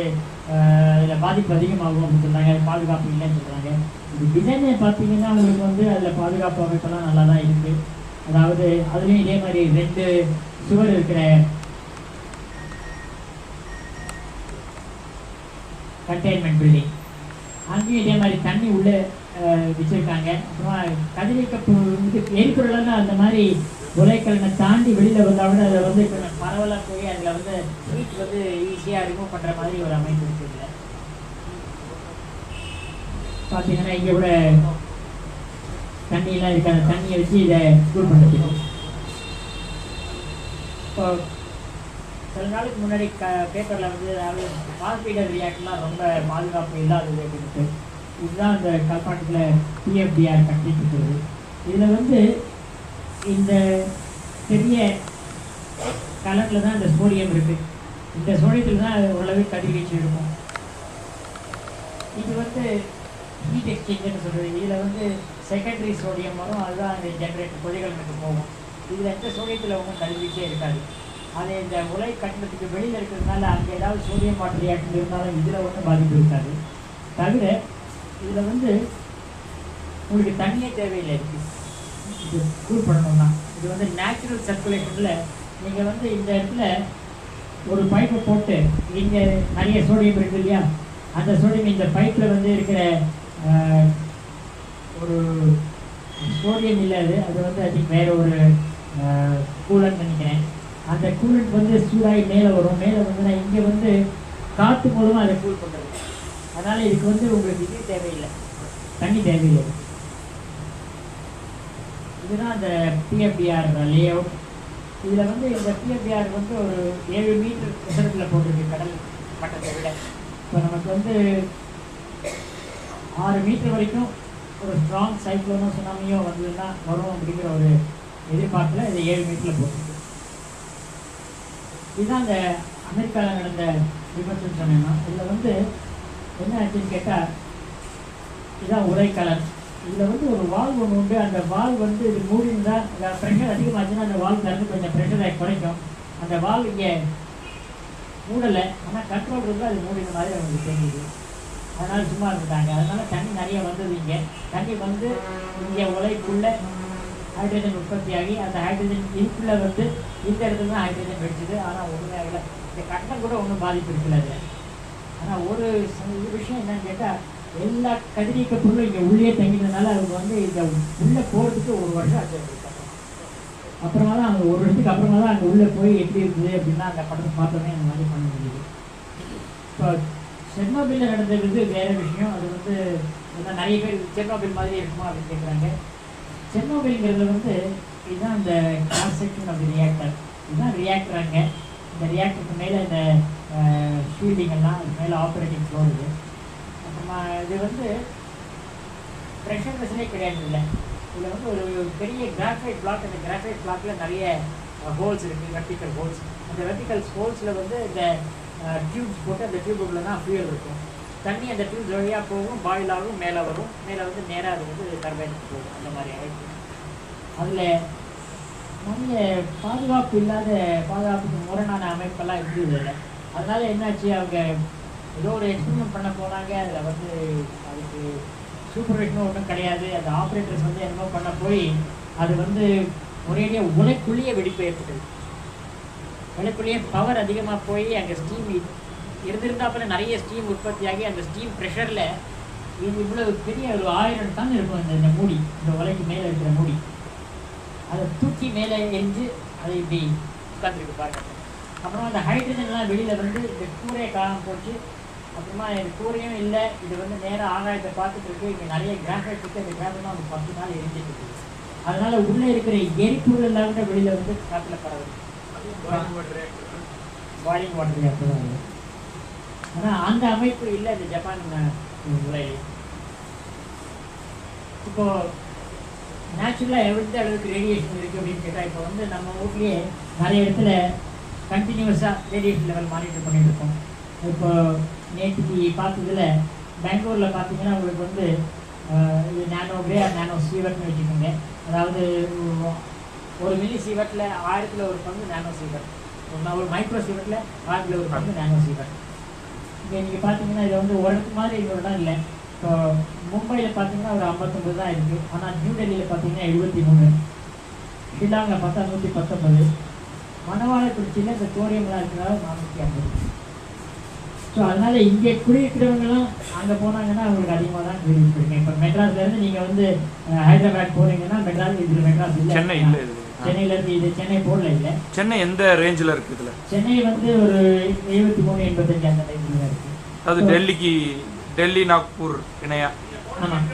அதில் பாதிப்பு அதிகமாகும் அப்படின்னு சொல்கிறாங்க. பாதுகாப்பு இல்லைன்னு சொல்கிறாங்க. இது டிசைனை பார்த்தீங்கன்னா உங்களுக்கு வந்து அதில் பாதுகாப்பு அமைப்பெல்லாம் நல்லா தான் இருக்குது. அதாவது அதுலேயும் இதே மாதிரி 2 சுவர் இருக்கிற கண்டெய்ன்மெண்ட் பில்டிங், அங்கேயும் இதே மாதிரி தண்ணி உள்ளே வச்சுருக்காங்க. அப்புறமா கதிரிக்க எரிபொருள்லாம் அந்த மாதிரி உலைக்கலனை தாண்டி வெளியில் வந்தால் கூட அதை வந்து கொஞ்சம் பரவலாக போய் அதில் வந்து ஹீட் வந்து ஈஸியாக ரிமூவ் பண்ணுற மாதிரி ஒரு அமைப்பு இருக்குது. பார்த்தீங்கன்னா இங்கே கூட தண்ணியெல்லாம் இருக்கு. அந்த தண்ணியை வச்சு இதை கூல் பண்ணுறதுக்கு இப்போ சில நாளுக்கு முன்னாடி பேப்பரில் வந்து அதாவது மார்பீடர் ரியாக்டர்லாம் ரொம்ப பாதுகாப்பு இல்லாதது அப்படின்ட்டு இதுதான் அந்த கல்பாட்டத்தில் பிஎஃப்டிஆர் கட்டிட்டு இருக்குது. இதில் வந்து இந்த பெரிய கலரில் தான் இந்த சோடியம் இருக்குது. இந்த சோடியத்தில் தான் ஓரளவு கதிர்வீச்சு இருக்கும். இது வந்து ஹீட் எக்ஸ்சேஞ்சர்னு சொல்கிறது. இதில் வந்து செகண்டரி சோடியம் வரும், அதுதான் அந்த ஜென்ரேட்டர் கொதிகலனுக்கு போகும். இதில் எந்த சோடியத்தில் ஒன்றும் கதிர்வீச்சே இருக்காது. அது இந்த உலை கட்டணத்துக்கு வெளியில் இருக்கிறதுனால அங்கே ஏதாவது சோடியம் வாட்டர் ரியாக்டர் இருந்தாலும் இதில் ஒன்றும் பாதிப்பு இருக்காது. தவிர இதில் வந்து உங்களுக்கு தண்ணியே தேவையில்லை இருக்குது இது கூல் பண்ணணும்னா. இது வந்து நேச்சுரல் சர்க்குலேஷனில் நீங்கள் வந்து இந்த இடத்துல ஒரு பைப்பை போட்டு இங்கே நிறைய சோடியம் இருக்குது இல்லையா, அந்த சோடியம் இந்த பைப்பில் வந்து இருக்கிற ஒரு சோடியம் இல்லாது அது வந்து ஐ திங்க் வேறு ஒரு கூலன்னு நினைக்கிறேன். அந்த கூலண்ட் வந்து சூடாகி மேலே வரும். மேலே வந்துன்னா இங்கே வந்து காற்று மூலமாக அதை கூல் பண்ணுறது. அதனால் இதுக்கு வந்து உங்களுக்கு இது தேவையில்லை, தண்ணி தேவையில்லை. இதுதான் அந்த பிஎஃப்டிஆர் லே அவுட். இதில் வந்து இந்த பிஎஃப்டிஆர் வந்து ஒரு 7 மீட்டர் உசரத்தில் போட்டிருக்கு கடல் மட்டத்தை விட. இப்போ நமக்கு வந்து 6 மீட்டர் வரைக்கும் ஒரு ஸ்ட்ராங் சைக்ளோனோ சுனாமியோ வந்ததுன்னா வரும் அப்படிங்கிற ஒரு எதிர்பார்ப்பில் இது 7 மீட்டரில் போட்டிருக்கு. இதுதான் அந்த அமெரிக்காவில் நடந்த விபத்துன்னு சொன்னேன்னா இதில் வந்து என்ன ஆச்சுன்னு கேட்டால் இதுதான் உரைக்கலன். இதில் வந்து ஒரு வால்வ் ஒன்று உண்டு. அந்த வால்வ் வந்து இது மூடிஇருந்தால் ப்ரெஷர் அதிகமாச்சுன்னா அந்த வால்வ் திறந்து கொஞ்சம் ப்ரெஷரை குறைக்கும். அந்த வால்வ் இங்கே மூடலை, ஆனால் கண்ட்ரோல் இருந்தால் அது மூடின மாதிரி அவங்களுக்கு தெரியுது. அதனால் சும்மா இருந்துட்டாங்க. அதனால் தண்ணி நிறைய வந்தது. இங்கே தண்ணி வந்து இங்கே உலைக்குள்ளே ஹைட்ரஜன் உற்பத்தியாகி அந்த ஹைட்ரஜன் இதுக்குள்ளே வந்து இந்த இடத்துல தான் ஹைட்ரஜன் வெடிச்சது. ஆனால் ஒன்றுமே ஆகலை. இந்த கட்டணம் கூட ஒன்றும் பாதிப்பு இருக்குல்ல அது. ஆனால் ஒரு விஷயம் என்னன்னு கேட்டால் எல்லா கதிரியக்க பொருளும் இங்கே உள்ளே தங்கினதுனால அவங்க வந்து இங்கே உள்ளே போகிறதுக்கு 1 வருஷம் ஆச்சு. அப்புறமா தான் அவங்க 1 வருஷத்துக்கு அப்புறமா தான் அங்கே உள்ளே போய் எப்படி இருக்குது அப்படின்னா அந்த படத்தை பார்த்தோன்னே அந்த மாதிரி பண்ண முடியுது. இப்போ செர்னோபில்ல நடந்தது வேறு விஷயம். அது வந்து நிறைய பேர் செர்னோபில் மாதிரி இருக்குமா அப்படின்னு கேட்குறாங்க. செர்னோபில்ங்கிறது வந்து இதுதான் இந்த cross section of the reactor. இதுதான் ரியாக்டர். அங்கே இந்த ரியாக்டருக்கு மேலே இந்த ஷீல்டிங் எல்லாம் அது மேலே ஆப்ரேட்டிங் ஃப்ளோர் இது. அப்புறமா இது வந்து ப்ரெஷர் வெசலே கிடையாது. இல்லை இதில் வந்து ஒரு பெரிய கிராஃபைட் பிளாக். அந்த கிராஃபைட் பிளாக்கில் நிறைய ஹோல்ஸ் இருக்குது, வெர்டிக்கல் ஹோல்ஸ். அந்த வெர்டிக்கல் ஹோல்ஸில் வந்து இந்த டியூப்ஸ் போட்டு அந்த டியூபுக்குள்ளே தான் ஃபியூயல் இருக்கும். தண்ணி அந்த டியூப்ஸ் வழியாக போகும், பாயில் ஆகும், மேலே வரும். மேலே வந்து நேராக அது வந்து டர்பைனுக்கு போகும். அந்த மாதிரி ஆகிடுச்சு. அதில் நிறைய பாதுகாப்பு இல்லாத பாதுகாப்புக்கு முரணான அமைப்பெல்லாம் இருந்தது இல்லை. அதனால் என்னாச்சு, அவங்க ஏதோ ஒரு எக்ஸ்பெரிமெண்ட் பண்ண போனாங்க. அதில் வந்து அதுக்கு சூப்பர்வைஷனும் ஒன்றும் கிடையாது. அந்த ஆப்ரேட்டர்ஸ் வந்து என்னமோ பண்ண போய் அது வந்து ஒரேடியாக உலைக்குள்ளேயே வெடிப்பு ஏற்பட்டது. உலைக்குள்ளேயே பவர் அதிகமாக போய் அங்கே ஸ்டீம் இருந்திருந்தாப்பில் நிறைய ஸ்டீம் உற்பத்தியாகி அந்த ஸ்டீம் ப்ரெஷரில் இது இவ்வளோ பெரிய ஒரு 1000 டன் இருக்கும் இந்த மூடி, இந்த உலைக்கு மேலே இருக்கிற மூடி. அதை தூக்கி மேலே எரிஞ்சு அது இப்படி உட்காந்துருக்கு பாருங்க. அப்புறம் அந்த ஹைட்ரஜன்லாம் வெளியில் வந்து இந்த கூரையை காணாமல் போச்சு. அப்புறமா இது கூரையும் இல்லை, இது வந்து நேராக ஆகாயத்தை பார்த்துட்டு இருக்கு. இங்கே நிறைய கிராஃபைட் இருக்குது, அந்த கிராஃபைட்லாம் ஒரு 10 நாள் எரிஞ்சிட்டு இருக்கு. அதனால உள்ளே இருக்கிற எரிபொருள் எல்லாம் கூட வெளியில் வந்து காற்றுல பரவுது. பாயிலிங் வாட்டர் ரியாக்டர் தான் அது. ஆனால் அந்த அமைப்பு இல்லை இந்த ஜப்பான் உலையில். இப்போ நேச்சுரலாக எந்த அளவுக்கு ரேடியேஷன் இருக்குது அப்படின்னு கேட்டால், இப்போ வந்து நம்ம ஊர்லேயே நிறைய இடத்துல கண்டினியூஸாக ரேடியேஷன் லெவல் மானிட்டர் பண்ணிட்டு இருக்கோம். இப்போ நேற்றுக்கு பார்த்ததுல பெங்களூரில் பார்த்தீங்கன்னா உங்களுக்கு வந்து இது நானோ கிரே நானோ சீவர்ட்னு வச்சுக்கோங்க. அதாவது 1 மில்லி சீவர்ட்டில் 1000ல் ஒரு பங்கு நானோ சீவர்ட், ஒரு மைக்ரோ சீவர்ட்டில் 1000ல் ஒரு பங்கு நானோ சீவர்ட். இங்கே நீங்கள் பார்த்தீங்கன்னா இதில் வந்து ஒரு இடத்து மாதிரி இன்னொரு இடம் இல்லை. இப்போ மும்பையில் பார்த்தீங்கன்னா ஒரு 59 தான் இருக்குது. ஆனால் நியூ டெல்லியில் பார்த்தீங்கன்னா 73, ஷில்லாங்கில் பார்த்தா 119, மணவாளக்குறிச்சியில் இந்த தோரியம்லாம் இருக்கிறதால 450. ஸோ அதனால் இங்கே குடியிருக்கிறவங்கலாம் அங்கே போனாங்கன்னா அவங்களுக்கு அதிகமாக தான் குடியிருப்பீங்க. இப்போ மெட்ராஸ்லேருந்து நீங்கள் வந்து ஹைதராபாத் போகிறீங்கன்னா மெட்ராஸ் இதில் மெட்ராஸ் இல்லை, சென்னை இல்லை, சென்னையிலேருந்து இது சென்னை போர்டில் இல்லை. சென்னை எந்த ரேஞ்சில் இருக்குது இதில்? சென்னை வந்து ஒரு 73 85 அந்த ரேஞ்சில் இருக்குது. அது டெல்லிக்கு, டெல்லி நாக்பூர் இணையா? ஆமாம்.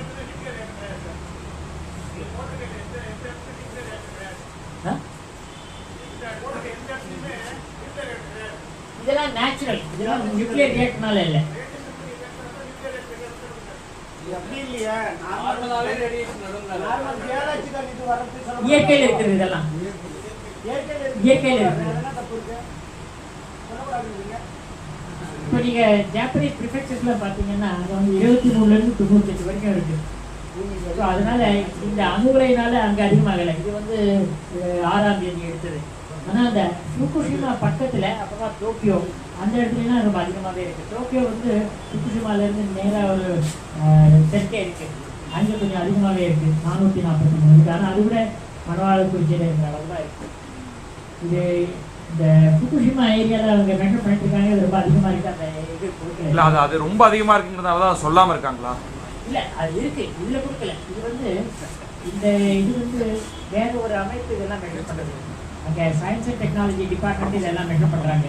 இதெல்லாம் நேச்சுரல், இதெல்லாம் நியூக்ளியர் ரியாக்டர்னால இல்லை. அப்படி இல்லையா, நார்மலாவே ரேடியேஷன் நடந்தா நார்மல் ஜியாலஜிக்கல் இது வரது சொல்ல இயற்கையில் இருக்குது. இதெல்லாம் இயற்கையில் இருக்குது. அதெல்லாம் தப்பு இருக்கு சொல்லக்கூடாதுங்க. இப்போ நீங்கள் ஜாப்பனீஸ் ப்ரிஃபெக்சர்ஸில் பார்த்தீங்கன்னா அது வந்து 23லேருந்து 98 வரைக்கும் இருக்குது. ஸோ அதனால் இந்த அணுகுறையினால அங்கே அதிகமாகலை. இது வந்து 6ஆம் தேதி எடுத்தது. ஆனால் அந்த ஃபுகுஷிமா பக்கத்தில் அப்புறமா டோக்கியோ அந்த இடத்துலலாம் ரொம்ப அதிகமாகவே இருக்குது. டோக்கியோ வந்து ஃபுகுஷிமாலேருந்து நேராக ஒரு தெற்கே இருக்குது, அங்கே கொஞ்சம் அதிகமாகவே இருக்குது, 443 இருக்குது. ஆனால் அது விட மணவாளக்குறிச்சியில் இருக்கிற அளவு தான் இருக்குது. இது இந்த ஃபுகுஷிமா ஏரியாவில் அவங்க மெஷர் பண்ணிட்டு இருக்காங்க, அது ரொம்ப அதிகமாக இருக்குது. அந்த இது கொடுக்கல இல்லை, அது ரொம்ப அதிகமாக இருக்குங்கிறதுனால தான் சொல்லாமல் இருக்காங்களா? இல்லை, அது இருக்குது, இதில் கொடுக்கல. இது வந்து இந்த இது வந்து வேற ஒரு அமைப்பு இதெல்லாம் மெஷர் பண்ணுறது. அங்கே சயின்ஸ் அண்ட் டெக்னாலஜி டிபார்ட்மெண்ட் இதெல்லாம் மெஷர் பண்ணுறாங்க.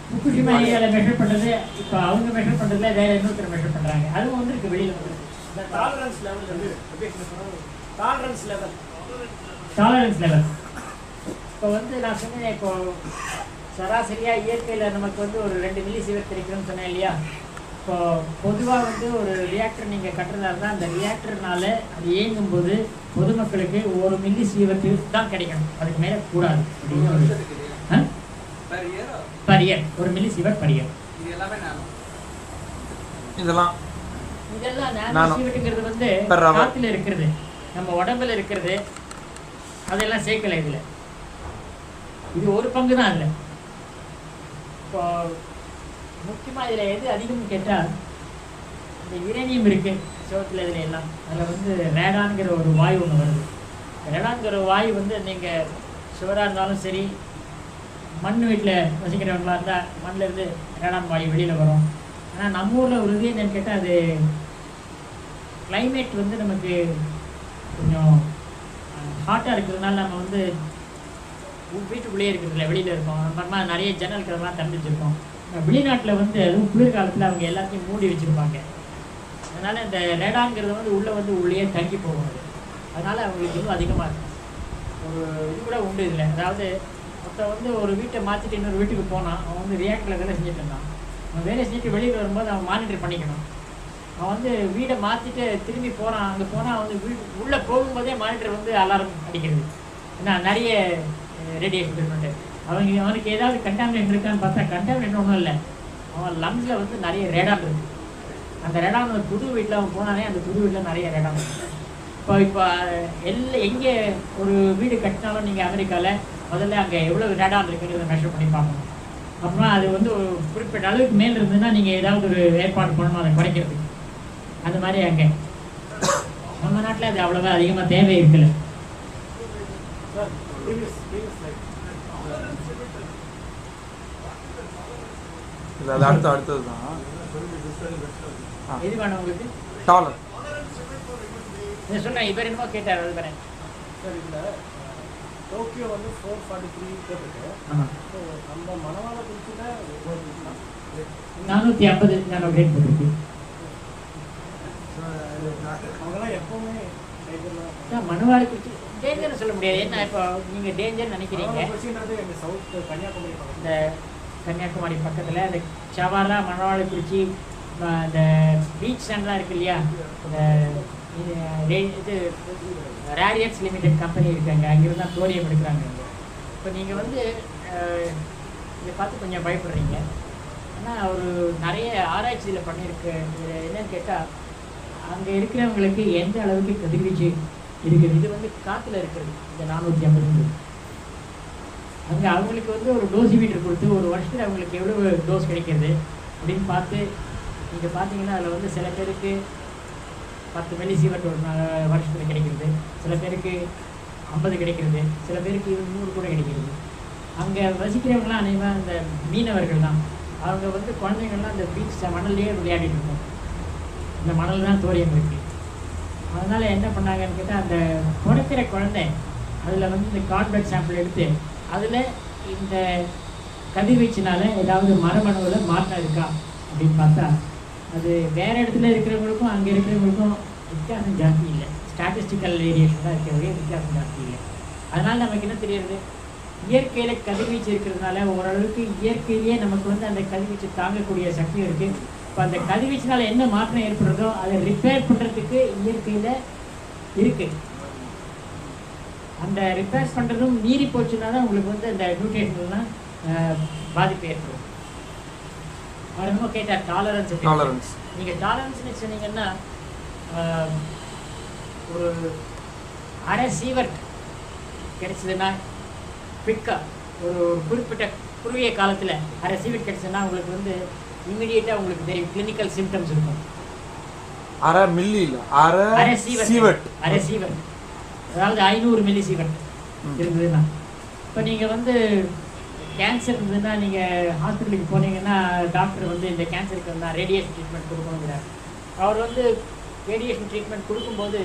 ஃபுகுஷிமா ஏரியாவில் மெஷர் பண்ணுறது, இப்போ அவங்க மெஷர் பண்ணுறதுல வேற இன்னொருத்தர் மெஷர் பண்ணுறாங்க. அதுவும் வந்துருக்கு, வெளியில் வந்துருக்கு. இந்த டாலரன்ஸ் லெவல் வந்து டாலரன்ஸ் லெவல் இப்போ வந்து நான் சொன்னேன், இப்போ சராசரியாக இயற்கையில் நமக்கு வந்து ஒரு 2 மில்லி சீவர் கிடைக்கும்னு சொன்னேன் இல்லையா. இப்போ பொதுவாக வந்து ஒரு ரியாக்டர் நீங்கள் கட்டுறதா இருந்தால் அந்த ரியாக்டர்னால அது இயங்கும்போது பொதுமக்களுக்கு 1 மில்லி சீவர்ட்டு தான் கிடைக்கணும், அதுக்கு மேலே கூடாது அப்படின்னு ஒரு per year 1 milli sewer per year. இதெல்லாம் நானோ சீவர்ட்டுங்கிறது வந்து காற்றுல இருக்கிறது, நம்ம உடம்புல இருக்கிறது, அதெல்லாம் சேர்க்கலை இதில். இது ஒரு பங்கு தான் அதில். இப்போ முக்கியமாக இதில் எது அதிகம்னு கேட்டால் இந்த யுரேனியம் இருக்குது சோத்தில் இதில் எல்லாம். அதில் வந்து ரேடான்கிற ஒரு வாயு ஒன்று வருது. ரேடான்கிற வாயு வந்து நீங்கள் சுவராக இருந்தாலும் சரி, மண் வீட்டில் வசிக்கிறவங்களாக இருந்தால் மண்ணிலேருந்து ரேடான் வாயு வெளியில் வரும். ஆனால் நம்ம ஊரில் ஒரு இது என்னன்னு கேட்டால் அது கிளைமேட் வந்து நமக்கு கொஞ்சம் ஹாட்டாக இருக்கிறதுனால நம்ம வந்து வீட்டுக்குள்ளேயே இருக்கிறதுல வெளியில் இருக்கோம். அப்புறமா நிறைய ஜன்னல் கதெல்லாம் திறந்து வச்சுருக்கோம். வெளிநாட்டில் வந்து அதுவும் குளிர்காலத்தில் அவங்க எல்லாத்தையும் மூடி வச்சுருப்பாங்க. அதனால் இந்த ரேடான்ங்கிறது வந்து உள்ளே தங்கி போகும். அதனால் அவங்களுக்கு இன்னும் அதிகமாக இருக்கும். ஒரு இது கூட உண்டு இதில். அதாவது ஒருத்தர் வந்து ஒரு வீட்டை மாற்றிட்டு இன்னொரு வீட்டுக்கு போனான், அவன் வந்து ரியாக்டரில் வேலை செஞ்சுட்டு இருந்தான். அவன் வேலை செஞ்சுட்டு வெளியில் வரும்போது அவன் மானிட்டர் பண்ணிக்கணும். அவன் வந்து வீடை மாற்றிட்டு திரும்பி போகிறான், அங்கே போனால் அவன் வந்து உள்ளே போகும்போதே மானிட்டர் வந்து அலாரம் அடிக்கிறது. ஏன்னா நிறைய ரேடியேஷன் இருக்குன்ட்டு. அவனுக்கு ஏதாவது கண்டாமினேஷன் இருக்கான்னு பார்த்தா கண்டாமினேஷன் ஒன்றும் இல்லை, அவன் லங்ஸில் வந்து நிறைய ரேடான் இருக்குது. அந்த ரேடான் புது வீட்டில் அவன் போனானே, அந்த புது வீட்டில் நிறைய ரேடான் இருக்குது. இப்போ எங்கே ஒரு வீடு கட்டினாலும் நீங்கள் அமெரிக்காவில் முதல்ல அங்கே எவ்வளோ ரேடான் இருக்குங்கிறத மெஷர் பண்ணி பார்க்கணும். அப்புறமா அது வந்து ஒரு குறிப்பிட்ட அளவுக்கு மேல் இருந்ததுன்னா நீங்கள் ஏதாவது ஒரு ஏற்பாடு பண்ணணும் அதை குறைக்கிறதுக்கு. அந்த மாதிரி அங்கே நம்ம நாட்டில் அது அவ்வளோவா அதிகமாக தேவை இருக்குல்ல. அது அடுத்தது தான் எது வேணும் உங்களுக்கு? டாலர் சொல்கிறேன், இவர் என்னமோ கேட்டார், அது வேணேன். சார் இந்த டோக்கியோ வந்து 443 போட்டுருக்கு. ஸோ நம்ம மணவாளக்குறிச்சியில் 450 நானோ கிரேட் போட்டிருக்கு. அவங்களாம் எப்போவுமே மணவாளக்குறிச்சி டேஞ்சர்னு சொல்ல முடியாது. என்ன இப்போ நீங்கள் டேஞ்சர் நினைக்கிறீங்க, கொச்சின்றது எங்கள் சவுத் கன்னியாகுமரி பக்கம். இந்த கன்னியாகுமரி பக்கத்தில் இந்த சவாலா மணவாளக்குறிச்சி இந்த பீச் ஸ்டாண்ட்லாம் இருக்கு இல்லையா, இது ரேடியட்ஸ் லிமிடெட் கம்பெனி இருக்காங்க, அங்கிருந்து தான் தோரியம் எடுக்கிறாங்க. இப்போ நீங்கள் வந்து இதை பார்த்து கொஞ்சம் பயப்படுறீங்க. ஆனால் ஒரு நிறைய ஆராய்ச்சியில் பண்ணியிருக்கு. என்னன்னு கேட்டால் அங்கே இருக்கிறவங்களுக்கு எந்த அளவுக்கு கதிர்வீச்சு இருக்குது. இது வந்து காற்றுல இருக்கிறது இந்த 450. அங்கே அவங்களுக்கு வந்து ஒரு டோசிமீட்டர் கொடுத்து ஒரு வருஷத்தில் அவங்களுக்கு எவ்வளோ டோஸ் கிடைக்கிறது அப்படின்னு பார்த்து நீங்கள் பார்த்தீங்கன்னா அதில் வந்து சில பேருக்கு 10 மில்லிசீவர்ட் ஒரு வருஷத்தில் கிடைக்கிறது, சில பேருக்கு 50 கிடைக்கிறது, சில பேருக்கு 100 கூட கிடைக்கிறது. அங்கே வசிக்கிறவங்களாம் அனைவரும் அந்த மீனவர்கள் தான். அவங்க வந்து குழந்தைங்கள்லாம் அந்த பீச் மணல்லையே விளையாடிட்டு இருக்கோம். இந்த மணல் தான் தோரியம் இருக்குது. அதனால் என்ன பண்ணாங்கன்னு கேட்டால் அந்த பிறக்கிற குழந்தை அதில் வந்து இந்த கார்பரேட் சாம்பிள் எடுத்து அதில் இந்த கதிர்வீச்சினால் ஏதாவது மரபணுவில் மாற்றம் இருக்கா அப்படின்னு பார்த்தா அது வேறு இடத்துல இருக்கிறவங்களுக்கும் அங்கே இருக்கிறவங்களுக்கும் வித்தியாசம் ஜாஸ்தி இல்லை. ஸ்டாட்டிஸ்டிக்கல் வேரியேஷன் தான் இருக்கிறதே, வித்தியாசம் ஜாஸ்தி இல்லை. அதனால் நமக்கு என்ன தெரியுது, இயற்கையில் கதிர்வீச்சு இருக்கிறதுனால ஓரளவுக்கு இயற்கையிலேயே நமக்கு வந்து அந்த கதிர்வீச்சு தாங்கக்கூடிய சக்தி இருக்குது. இப்போ அந்த கதிர்வீச்சினால் என்ன மாற்றம் ஏற்படுறதோ அதை ரிப்பேர் பண்ணுறதுக்கு இயற்கையில் இருக்குது. அந்த ரிப்பேர் பண்ணுறதும் மீறி போச்சுன்னா தான் உங்களுக்கு வந்து அந்த நியூட்ரிஷன்லாம் பாதிப்பு ஏற்படும். ரொம்ப கேட்டால் டாலரன்ஸ். நீங்கள் டாலரன்ஸ்னு சொன்னீங்கன்னா ஒரு அரை சீவர்ட் கிடைச்சதுன்னா குவிக்காக ஒரு குறிப்பிட்ட குறுகிய காலத்தில் அரை சீவர்ட் கிடைச்சதுன்னா உங்களுக்கு வந்து இமீடியட்டாக உங்களுக்கு தெரியும் கிளினிக்கல் சிம்டம்ஸ் இருக்கும். அரை மில்லி இல்லை, அரை சீவர்ட். அதாவது 500 மில்லி சீவர்ட் இருந்ததுன்னா. இப்போ நீங்கள் வந்து கேன்சர் இருந்ததுன்னா நீங்கள் ஹாஸ்பிட்டலுக்கு போனீங்கன்னா டாக்டர் வந்து இந்த கேன்சருக்கு வந்து ரேடியேஷன் ட்ரீட்மெண்ட் கொடுக்கணுங்கிறார். அவர் வந்து ரேடியேஷன் ட்ரீட்மெண்ட் கொடுக்கும்போது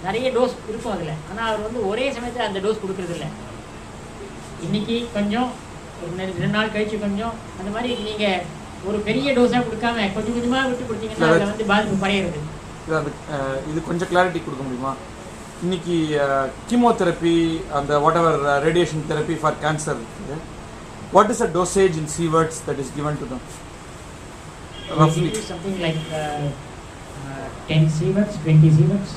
நிறைய டோஸ் இருக்கும் அதில். ஆனால் அவர் வந்து ஒரே சமயத்தில் அந்த டோஸ் கொடுக்குறதில்ல. இன்றைக்கி கொஞ்சம், ஒரு 2 நாள் கழிச்சு கொஞ்சம், அந்த மாதிரி நீங்கள் ஒரு பெரிய டோஸாக கொடுக்காம கொஞ்சம் கொஞ்சமாக விட்டு கொடுத்தீங்கன்னா அதில் வந்து பாதிப்பு குறையிறது. இது கொஞ்சம் கிளாரிட்டி கொடுக்க முடியுமா? இன்னைக்கு கீமோதெரப்பி அந்த whatever radiation therapy for cancer, what is a dosage in sieverts that is given to them? Roughly something like 10 sieverts, 20 sieverts.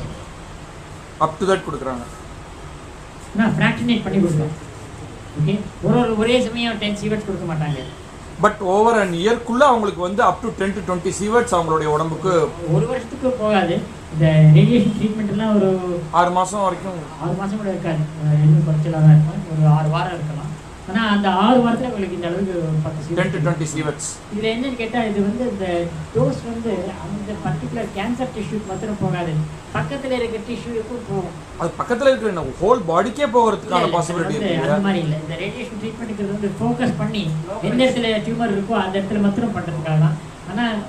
Up to that கொடுக்குறாங்க. நான் ஃப்ராக்ஷனேட் பண்ணி கொடுக்குறேன். ஓகே, ஒரே சமயம் 10 sieverts கொடுக்க மாட்டாங்க. பட் ஓவர் அன் இயர்க்குள்ள அவங்களுக்கு வந்து அப் டு 10 to 20 சீவர்ட்ஸ் அவங்களுடைய உடம்புக்கு ஒரு வருஷத்துக்கு போகாது. இந்த ரேடியேஷன் ட்ரீட்மெண்ட்லாம் ஒரு 6 மாதம் வரைக்கும், 6 மாதம் கூட இருக்காது, இன்னும் குறைச்சலாக தான் இருக்கும். ஒரு 6 வாரம் இருக்கலாம். ஆனால் அந்த 6 வாரத்தில் உங்களுக்கு இந்த அளவுக்கு 10 to 20 சீவர்ட்ஸ். இதில் என்னன்னு கேட்டால் இது வந்து இந்த டோஸ் வந்து அந்த பர்டிகுலர் கேன்சர் டிஷ்யூக்கு மாத்திரம் போகாது, பக்கத்தில் இருக்கிற டிஷ்யூக்கும் போகும். அது பக்கத்தில் இருக்கிற ஹோல் பாடிக்கே போகிறதுக்கான பாசிபிலிட்டி இருக்கு. அந்த மாதிரி இல்லை. இந்த ரேடியேஷன் ட்ரீட்மெண்ட்டுக்கு வந்து ஃபோக்கஸ் பண்ணி எந்த இடத்துல டியூமர் இருக்கோ அந்த இடத்துல மாத்திரம் பண்ணுறதுக்காக தான். ஆனால்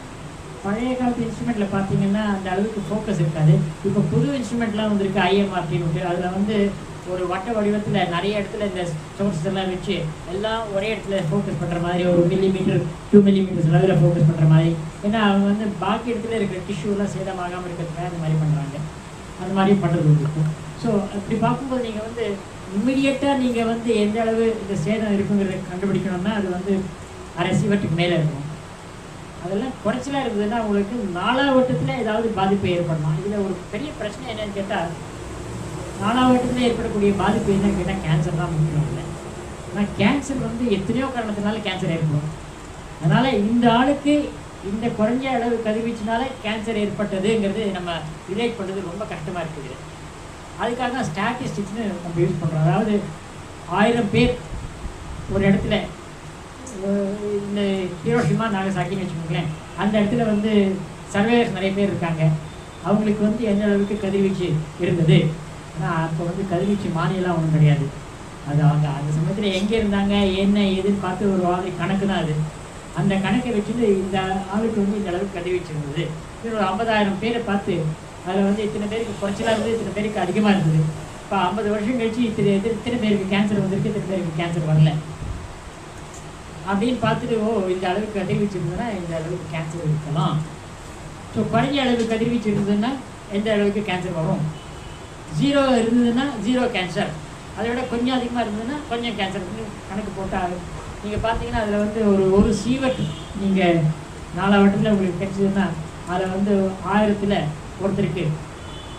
பழைய காலத்து இன்ஸ்ட்ருமெண்ட்டில் பார்த்தீங்கன்னா அந்த அளவுக்கு ஃபோக்கஸ் இருக்காது. இப்போ புது இன்ஸ்ட்ருமெண்ட்லாம் வந்துருக்கு, IMRTன்னு. அதில் வந்து ஒரு வட்ட வடிவத்தில் நிறைய இடத்துல இந்த சோர்ஸஸ் எல்லாம் வச்சு எல்லாம் ஒரே இடத்துல ஃபோக்கஸ் பண்ணுற மாதிரி, ஒரு 1 millimeter 2 millimeters அளவில் ஃபோக்கஸ் பண்ணுற மாதிரி. ஏன்னா அவங்க வந்து பாக்கி இடத்துல இருக்கிற டிஷ்யூலாம் சேதமாகாமல் இருக்கிறதுக்காக அந்த மாதிரி பண்ணுறாங்க. அந்த மாதிரி பண்ணுறது இருக்கும். ஸோ அப்படி பார்க்கும்போது நீங்கள் வந்து இம்மிடியட்டாக நீங்கள் வந்து எந்த அளவு இந்த சேதம் இருக்குங்கிறத கண்டுபிடிக்கணும்னா அது வந்து அரை சீவர்ட்டுக்கு மேலே இருக்கும். அதெல்லாம் குறைச்சலாக இருந்ததுன்னா உங்களுக்கு 4ஆம் வட்டத்தில் ஏதாவது பாதிப்பு ஏற்படலாம். இதில் ஒரு பெரிய பிரச்சனை என்னன்னு கேட்டால் 4ஆம் வட்டத்தில் ஏற்படக்கூடிய பாதிப்பு என்னன்னு கேட்டால் கேன்சர் தான் முக்கியம் இல்லை. ஆனால் கேன்சர் வந்து எத்தனையோ காரணத்தினால கேன்சர் ஏற்படும். அதனால் இந்த ஆளுக்கு இந்த குறைஞ்ச அளவு கதிர்வீச்சினால கேன்சர் ஏற்பட்டதுங்கிறது நம்ம ரிலேட் பண்ணுறது ரொம்ப கஷ்டமாக இருக்குது. அதுக்காக தான் ஸ்டாட்டிஸ்டிக்ஸ்னு நம்ம யூஸ் பண்ணுறோம். அதாவது 1000 பேர் ஒரு இடத்துல, இந்த ஹிரோஷிமா நாகசாக்கின்னு வச்சுக்கோங்களேன், அந்த இடத்துல வந்து சர்வேயர்ஸ் நிறைய பேர் இருக்காங்க. அவங்களுக்கு வந்து எந்த அளவுக்கு கதிர்வீச்சு இருந்தது. ஆனால் அப்போ வந்து கதிர்வீச்சு மானியெல்லாம் ஒன்றும் கிடையாது. அது அவங்க அந்த சமயத்தில் எங்கே இருந்தாங்க என்ன ஏதுன்னு பார்த்து ஒரு மாதிரி கணக்கு தான் அது. அந்த கணக்கை வச்சுட்டு இந்த ஆளுக்கு வந்து இந்த அளவுக்கு கதிர்வீச்சு இருந்தது. ஒரு 50,000 பேரை பார்த்து அதில் வந்து இத்தனை பேருக்கு குறைச்சலாக இருந்தது, இத்தனை பேருக்கு அதிகமாக இருந்தது. இப்போ 50 வருஷம் கழிச்சு இத்தனை பேருக்கு கேன்சர் வந்திருக்கு, இத்தனை பேருக்கு கேன்சர் வரல அப்படின்னு பார்த்துட்டு, ஓ இந்த அளவுக்கு கதிர்வீச்சு இருந்ததுன்னா இந்த அளவுக்கு கேன்சர் இருக்கலாம். ஸோ குறைஞ்ச அளவுக்கு கதிர்வீச்சு இருந்ததுன்னா எந்த அளவுக்கு கேன்சர் வரும். 0 இருந்ததுன்னா 0 கேன்சர், அதை விட கொஞ்சம் அதிகமாக இருந்ததுன்னா கொஞ்சம் கேன்சர் கணக்கு போட்டால் நீங்கள் பார்த்தீங்கன்னா அதில் வந்து ஒரு சீவட் நீங்கள் 4 வட்டத்தில் உங்களுக்கு கிடைச்சதுன்னா அதில் வந்து 1000ல் ஒருத்தருக்கு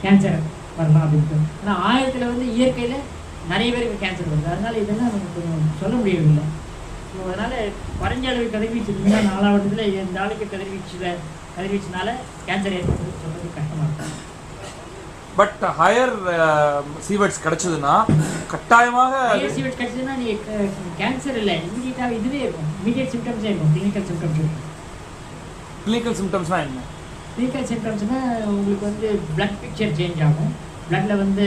கேன்சர் வரலாம் அப்படின்ட்டு. ஆனால் 1000ல் வந்து இயற்கையில் நிறைய பேருக்கு கேன்சர் வருது. அதனால் இதெல்லாம் நமக்கு கொஞ்சம் சொல்ல முடியவில்லை. ஸோ அதனால் குறைஞ்ச அளவு கதிர்வீச்சு இருந்தால் 4 வட்டத்தில் இந்த ஆளுக்கு கதிர்வீச்சுனால கேன்சர் ஏற்படுறது சொல்கிறது கஷ்டமாக இருக்கும். பட் ஹையர் சீவர்ட்ஸ் கிடைச்சதுன்னா கட்டாயமாக ஹையர் சீவர்ட்ஸ் கிடைச்சதுன்னா நீ கேன்சர் இல்லை, இமீடியட்டாக இதுவே இருக்கும், இமீடியட் சிம்டம்ஸே இருக்கும். கிளினிக்கல் சிம்டம்ஸ் இருக்கும். கிளினிக்கல் சிம்டம்ஸ்னால் என்ன? கிளினிக்கல் சிம்டம்ஸ்னால் உங்களுக்கு வந்து பிளட் பிக்சர் சேஞ்ச் ஆகும். பிளட்டில் வந்து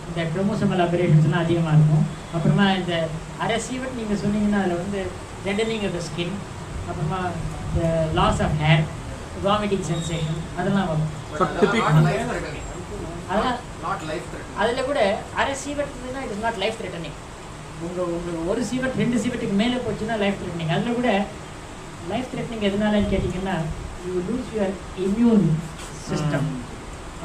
இந்த குரோமோசோமல் அபரேஷன்ஸ்லாம் அதிகமாக இருக்கும். அப்புறமா இந்த அரை சீவட் நீங்கள் சொன்னீங்கன்னா அதில் வந்து ரெண்டனிங் ஆஃப் த ஸ்கின், அப்புறமா இந்த loss of hair, vomiting sensation அதெல்லாம் வரும். அதெல்லாம் அதில் கூட அரை சீவட் இருந்ததுன்னா it is not life threatening. உங்களுக்கு ஒரு சீவட் 2 சீவட்டுக்கு மேலே போச்சுன்னா லைஃப் த்ரெட்டனிங். அதில் கூட லைஃப் த்ரெட்டனிங் எதனாலன்னு கேட்டிங்கன்னா you lose your immune system.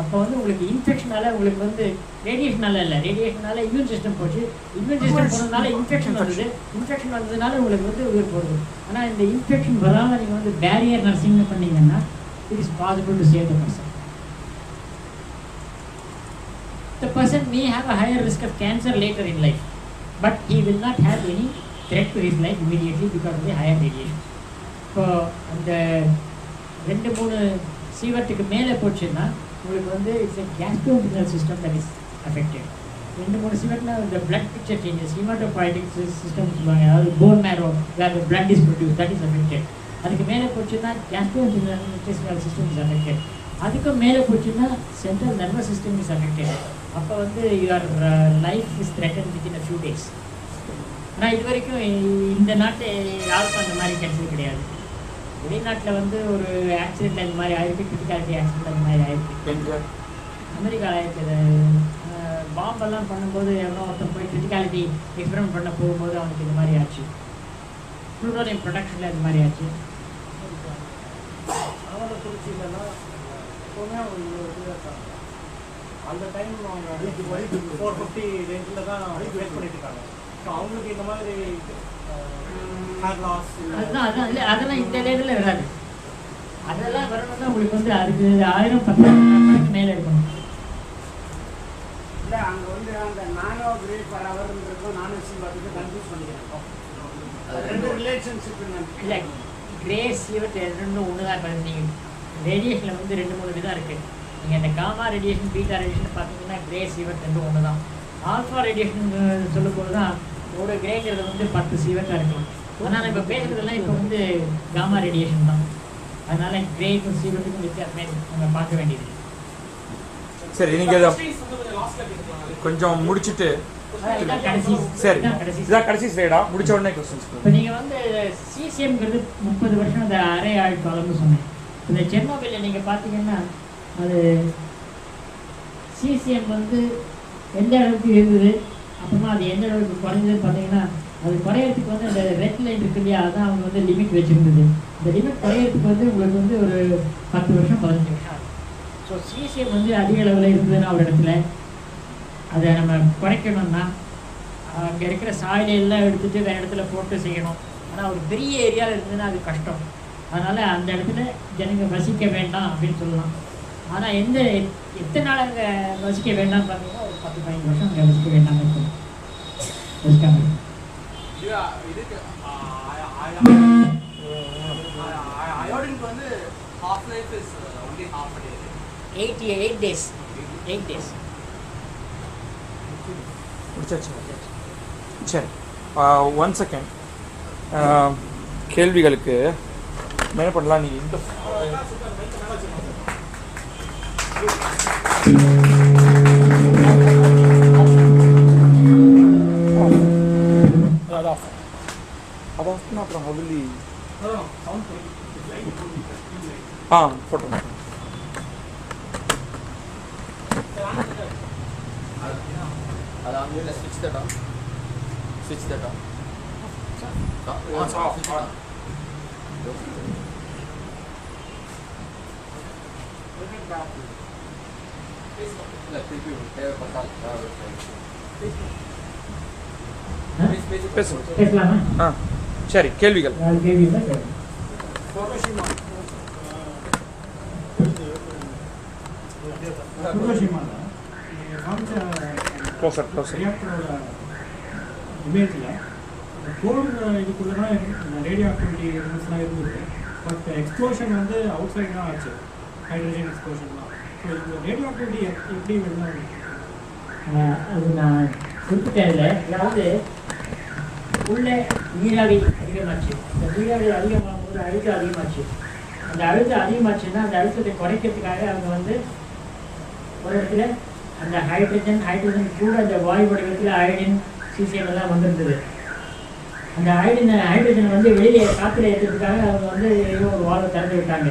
அப்போ வந்து உங்களுக்கு இன்ஃபெக்ஷனால உங்களுக்கு வந்து ரேடியேஷனால இல்லை, ரேடியேஷனால இம்யூன் சிஸ்டம் போச்சு. இம்யூன் சிஸ்டம் போனதுனால இன்ஃபெக்ஷன் வருது, இன்ஃபெக்ஷன் வந்ததுனால உங்களுக்கு வந்து உயிர் போடுது. ஆனால் இந்த இன்ஃபெக்ஷன் வராமல் நீங்கள் வந்து பேரியர் நர்சிங் பண்ணீங்கன்னா it is possible to save the person. The person may have a higher risk of cancer later in life, but he will not have any threat to his life immediately because of the higher radiation. So, அந்த 2-3 சீவட்டுக்கு மேலே போச்சுன்னா உங்களுக்கு வந்து it's a gastrointestinal system that is affected. 2-3 சீவட்டில் இந்த blood picture changes, hematopoietic system சொல்லுவாங்க, அதாவது bone marrow where the blood is produced, that is affected. அதுக்கு மேலே போச்சுன்னா gastrointestinal system is affected. அதுக்கும் மேலே போச்சுன்னா central nervous system is affected. அப்போ வந்து your life is threaten within a few days. ஆனால் இது வரைக்கும் இந்த நாட்டு யாருக்கும் அந்த மாதிரி கிடைச்சது கிடையாது. வெளிநாட்டில் வந்து ஒரு ஆக்சிடென்ட் அந்த மாதிரி ஆயிருக்கு, கிரிட்டிகாலிட்டி ஆக்சிடென்ட் அந்த மாதிரி ஆயிருக்கு. அமெரிக்காவில் ஆயிருக்கு. பாம்பெல்லாம் பண்ணும்போது எவ்வளோ ஒருத்தன் போய் கிரிட்டிகாலிட்டி எக்ஸ்பெரிமெண்ட் பண்ண போகும்போது அவனுக்கு இந்த மாதிரி ஆச்சு. ப்ளூட்டோனியம் ப்ரொடக்ஷனில் இந்த மாதிரி ஆச்சு. குறிச்சிங்கன்னா எப்போவுமே அவங்க இதில் இருக்காங்க. அந்த டைம் அவங்க 450 ரேஞ்சில் தான் ஃபேஸ் பண்ணிட்டு இருக்காங்க. ஸோ அவங்களுக்கு இந்த மாதிரி ஹேர் லாஸ் அதுதான் இல்லை, அதெல்லாம் இந்த லேடில் வராது. அதெல்லாம் வரணும்னா உங்களுக்கு வந்து அதுக்கு 1000-10,000 மேலே இருக்கணும். இல்லை அங்கே வந்து அந்த நானோ கிரேட் பர் ஹவர்ன்றதுக்கும் நானோசி பார்த்துட்டு கன்ஃபியூஸ் பண்ணிக்கிறோம். 2 ரிலேஷன்ஷிப் இல்லை, கிரே சீவட் 2 ஒன்று தான். இப்போ நீங்கள் ரேடியேஷனில் வந்து 2-3 விதம் இருக்குது. நீங்கள் இந்த காமா ரேடியேஷன், பீட்டா ரேடியேஷன் பார்த்தீங்கன்னா கிரே சீவட் 2 ஒன்று தான். ஆல்ஃபா ரேடியேஷன் சொல்லும்போது தான் ஒரு கிரேங்கிறது வந்து 10 சீவட்டாக இருக்கும். அதனால் இப்போ பேசுகிறதெல்லாம் இப்போ வந்து காமா ரேடியேஷன் தான். அதனால் கிரேக்கும் சீவட்டுக்கும் வித்தியாசமே நம்ம பார்க்க வேண்டியது. சரி, நீங்கள் கொஞ்சம் முடிச்சுட்டு சரி, இதான் கடைசி ஸ்லைடா, முடிச்ச உடனே கொஸ்டின்ஸ். இப்போ நீங்கள் வந்து சிசிஎம்ங்கிறது 30 வருஷம் அந்த அரை ஆயுட்காலம்னு சொன்னேன். இந்த செர்னோபில்ல நீங்கள் பார்த்தீங்கன்னா அது சிசிஎம் வந்து எந்த அளவுக்கு இருந்தது, அப்புறமா அது எந்த அளவுக்கு குறைஞ்சதுன்னு பார்த்தீங்கன்னா அது குறையிறதுக்கு வந்து அந்த ரெட் லைன் இருக்கு இல்லையா, அதான் அவங்க வந்து லிமிட் வச்சுருந்தது. இந்த லிமிட் குறையிறதுக்கு வந்து உங்களுக்கு வந்து ஒரு 10 வருஷம் 15 வருஷம் ஆகும். ஸோ சிசிஎம் வந்து அதிக அளவில் இருந்ததுன்னா ஒரு இடத்துல அதை நம்ம குறைக்கணும்னா அங்கே இருக்கிற சாயிலை எல்லாம் எடுத்துகிட்டு வேறு இடத்துல போட்டு செய்யணும். ஆனால் ஒரு பெரிய ஏரியாவில் இருந்ததுன்னா அது கஷ்டம். அதனால் அந்த இடத்துல ஜனங்க வசிக்க வேண்டாம் அப்படின்னு சொல்லலாம். ஆனால் எத்தனை நாள் அங்கே வசிக்க வேண்டாம்னு பார்த்தீங்கன்னா ஒரு 10-15 வருஷம் அங்கே வசிக்க வேண்டாம் இருக்கும். வசிக்காமல் அயோடினுக்கு வந்து half life is only half a day. 8 days. 8 days. முடிச்சாச்சு. சரி, 1 செகண்ட். கேள்விகளுக்கு என்ன பண்ணலாம்? நீங்கள் இந்த அதான் அப்புறம் ஹவிலி போட்டோம். switch that on. Switch that on. It's off. பேசலாமா? சரி, கேள்விகள். கேள்விகள் இமேஜில் கோர் இதுக்குள்ளே தான் ரேடியோ ஆக்டிவிட்டி ரூல்ஸ்லாம் இருந்தது. பட் எக்ஸ்ப்ளோஷன் வந்து அவுட் சைட் தான் ஆச்சு, ஹைட்ரஜன் எக்ஸ்ப்ளோஷன்லாம். ஸோ இந்த ரேடியோ ஆக்டிவிட்டி எப்படி வெளில அது நான் குறிப்பிட்டேன் இல்லை. அதாவது உள்ளே நீராவி அதிகமாச்சு. இந்த நீராவி அதிகமாகும் போது அழுத்தம் அதிகமாச்சு. அந்த அழுத்தம் அதிகமாச்சுன்னா அந்த அழுத்தத்தை குறைக்கிறதுக்காக அவங்க வந்து ஒரு இடத்துல அந்த ஹைட்ரஜன் கூட அந்த வாயு வடிவத்தில் அயடின் சீசியம் எல்லாம் வந்திருந்தது. அந்த ஹைட்ரஜன் வந்து வெளியே காற்றுல ஏற்றுறதுக்காக அவங்க வந்து ஏதோ ஒரு வால்வை திறந்து விட்டாங்க.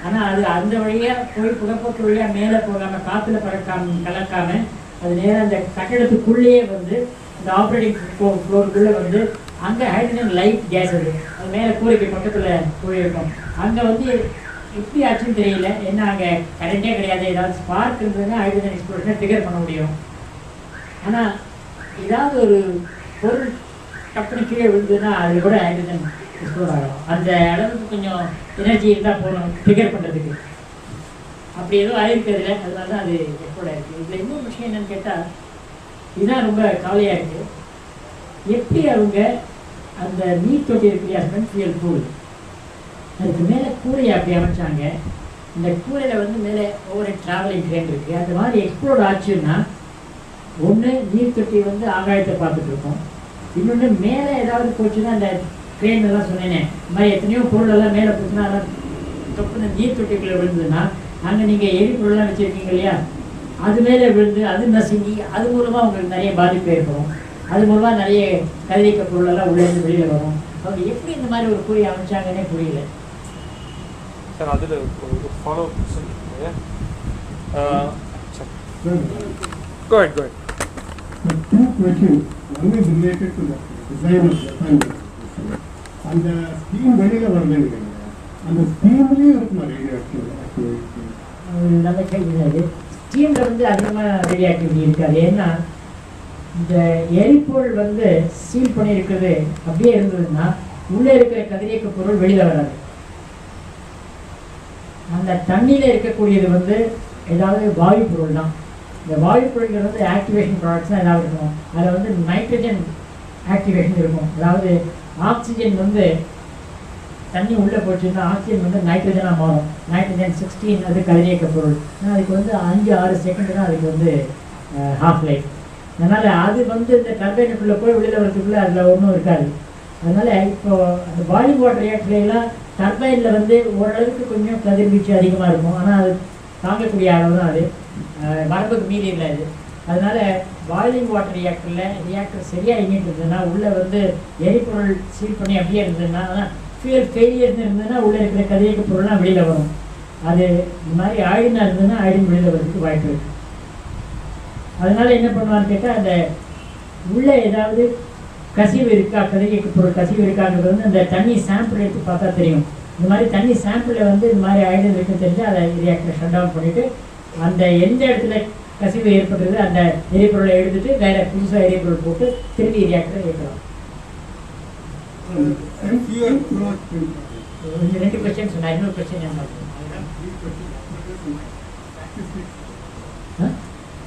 ஆனால் அது அந்த வழியாக போய் புகைப்போக்கு வழியாக மேலே போகாமல் காற்றுல கலக்காமல் அது நேராக அந்த கட்டடத்துக்குள்ளேயே வந்து இந்த ஆப்ரேட்டிங் ஃப்ளோருக்குள்ளே வந்து அங்கே ஹைட்ரஜன் லைட் கேஸ் அது மேலே கூரைக்கு பக்கத்தில் போயிருக்கும். அங்கே வந்து எப்படி ஆச்சுன்னு தெரியல. ஏன்னா அங்கே கரண்டே கிடையாது. ஏதாவது ஸ்பார்க் இருந்ததுன்னா ஹைட்ரஜன் எக்ஸ்ப்ளோஷனை ட்ரிகர் பண்ண முடியும். ஆனால் ஏதாவது ஒரு பொருள் டப்புனு கீழே விழுந்ததுன்னா அது கூட ஹைட்ரஜன் எக்ஸ்ப்ளோர் ஆகும். அந்த அளவுக்கு கொஞ்சம் எனர்ஜி இருந்தால் போகணும் ட்ரிகர் பண்ணுறதுக்கு. அப்படி எதுவும் ஆயிருக்கிறதுல அதனால தான் அது எக்ஸ்ப்ளோர் ஆகிருக்கு. இதில் இன்னொரு விஷயம் என்னென்னு கேட்டால் இதுதான் ரொம்ப கவலையாக இருக்குது. எப்படி அவங்க அந்த நீர் தொட்டி இருக்கு இல்லையா, ஸ்பென்ட் ஃபியூயல் பூல், அதுக்கு மேலே கூரையை அப்படி அமைச்சாங்க. இந்த கூரையில் வந்து மேலே ஒவ்வொரு ட்ராவலிங் ட்ரெயின் இருக்குது. அந்த மாதிரி எக்ஸ்ப்ளோர் ஆச்சுன்னா ஒன்று நீர் தொட்டி வந்து ஆகாயத்தை பார்த்துட்டு இருக்கோம். இன்னொன்று மேலே ஏதாவது போச்சுன்னா அந்த ட்ரெயின் எல்லாம் சொன்னேனே இந்த மாதிரி எத்தனையோ பொருளெல்லாம் மேலே போச்சுன்னா அதெல்லாம் தொப்புன்னு நீர் தொட்டிக்குள்ளே விழுந்ததுன்னா அங்கே நீங்கள் எரிபொருள்லாம் வச்சுருக்கீங்க இல்லையா, அது மேலே விழுந்து அது நசுங்கி அது மூலமாக உங்களுக்கு நிறைய பாதிப்பு ஏற்படும். அது மூலமாக நிறைய கதிரியக்க பொருளெல்லாம் உள்ளேருந்து வெளியில் வரும். அவங்க எப்படி இந்த மாதிரி ஒரு கூரை அமைச்சாங்கன்னே புரியல. சார் அதில் ஒரு follow go ahead. Two questions. One is related to the design of Japan. அந்த ஸ்கீம் வெளியில் வரலன்னு அந்த ஸ்கீம்லேயும் இருக்குமா ரேடியோ ஆக்டிவிட்டி? நல்ல கேள்வி. அது ஸ்டீமில் வந்து அதிகமாக ரேடியோ ஆக்டிவிட்டி இருக்காது. ஏன்னா இந்த எரிபொருள் வந்து சீல் பண்ணியிருக்கிறது அப்படியே இருந்ததுன்னா உள்ளே இருக்கிற கதிரியக்க பொருள் வெளியில் வராது. அந்த தண்ணியில் இருக்கக்கூடியது வந்து ஏதாவது வாயு பொருள் தான். இந்த வாயு பொருள்கள் வந்து ஆக்டிவேஷன் ப்ராடக்ட்ஸ் தான் ஏதாவது இருக்கும். அதில் வந்து நைட்ரஜன் ஆக்டிவேஷன் இருக்கும். அதாவது ஆக்சிஜன் வந்து தண்ணி உள்ளே போச்சுன்னா ஆக்சிஜன் வந்து நைட்ரஜனாக மாறும். நைட்ரஜன் 16 அது கதிரியக்க பொருள். ஆனால் அதுக்கு வந்து 5-6 செகண்ட் தான் அதுக்கு வந்து ஹாஃப் லைஃப். அதனால் அது வந்து இந்த டர்பைனுக்குள்ளே போய் வெளியில் வரதுக்குள்ளே அதில் ஒன்றும் இருக்காது. அதனால் இப்போது அந்த பாயிலிங் வாட்டர் ரியாக்டர்லாம் டர்பைனில் வந்து ஓரளவுக்கு கொஞ்சம் கதிர்வீச்சு அதிகமாக இருக்கும். ஆனால் அது தாங்கக்கூடிய அளவு தான். அது வரம்புக்கு மீறி இல்லை அது. அதனால் பாயிலிங் வாட்டர் ரியாக்டர் சரியாக இயங்கிட்டு இருந்ததுன்னா உள்ளே வந்து எரிபொருள் சீல் பண்ணி அப்படியே இருந்ததுன்னா, ஆனால் ஃபியூயல் ஃபெயிலியர்னு இருந்ததுன்னா உள்ளே இருக்கிற கதிரியக்க பொருள்லாம் வெளியில் வரும். அது இந்த மாதிரி ஆயிடுனா இருந்ததுன்னா ஆயிடும் வெளியில் வர்றதுக்கு வாய்ப்பு இருக்குது. அதனால் என்ன பண்ணுவான்னு கேட்டால் அந்த உள்ளே ஏதாவது கசிவு இருக்கா, கதிரியக்க பொருள் கசிவு இருக்காங்கிறது வந்து அந்த தண்ணி சாம்பிள் எடுத்து பார்த்தா தெரியும். இந்த மாதிரி தண்ணி சாம்பிளில் வந்து இந்த மாதிரி ஆயிடுன்னு இருக்குன்னு தெரிஞ்சு அதை ரியாக்டரை ஷட் டவுன் பண்ணிவிட்டு அந்த எந்த இடத்துல கசிவு ஏற்படுறது அந்த எரிபொருளை எடுத்துட்டு வேற புதுசாக எரிபொருள் போட்டு திரும்பி ரியாக்டரை இயக்கலாம். 2 கொஸ்டின் சொன்னா. இன்னொரு கொஸ்டின் என்ன?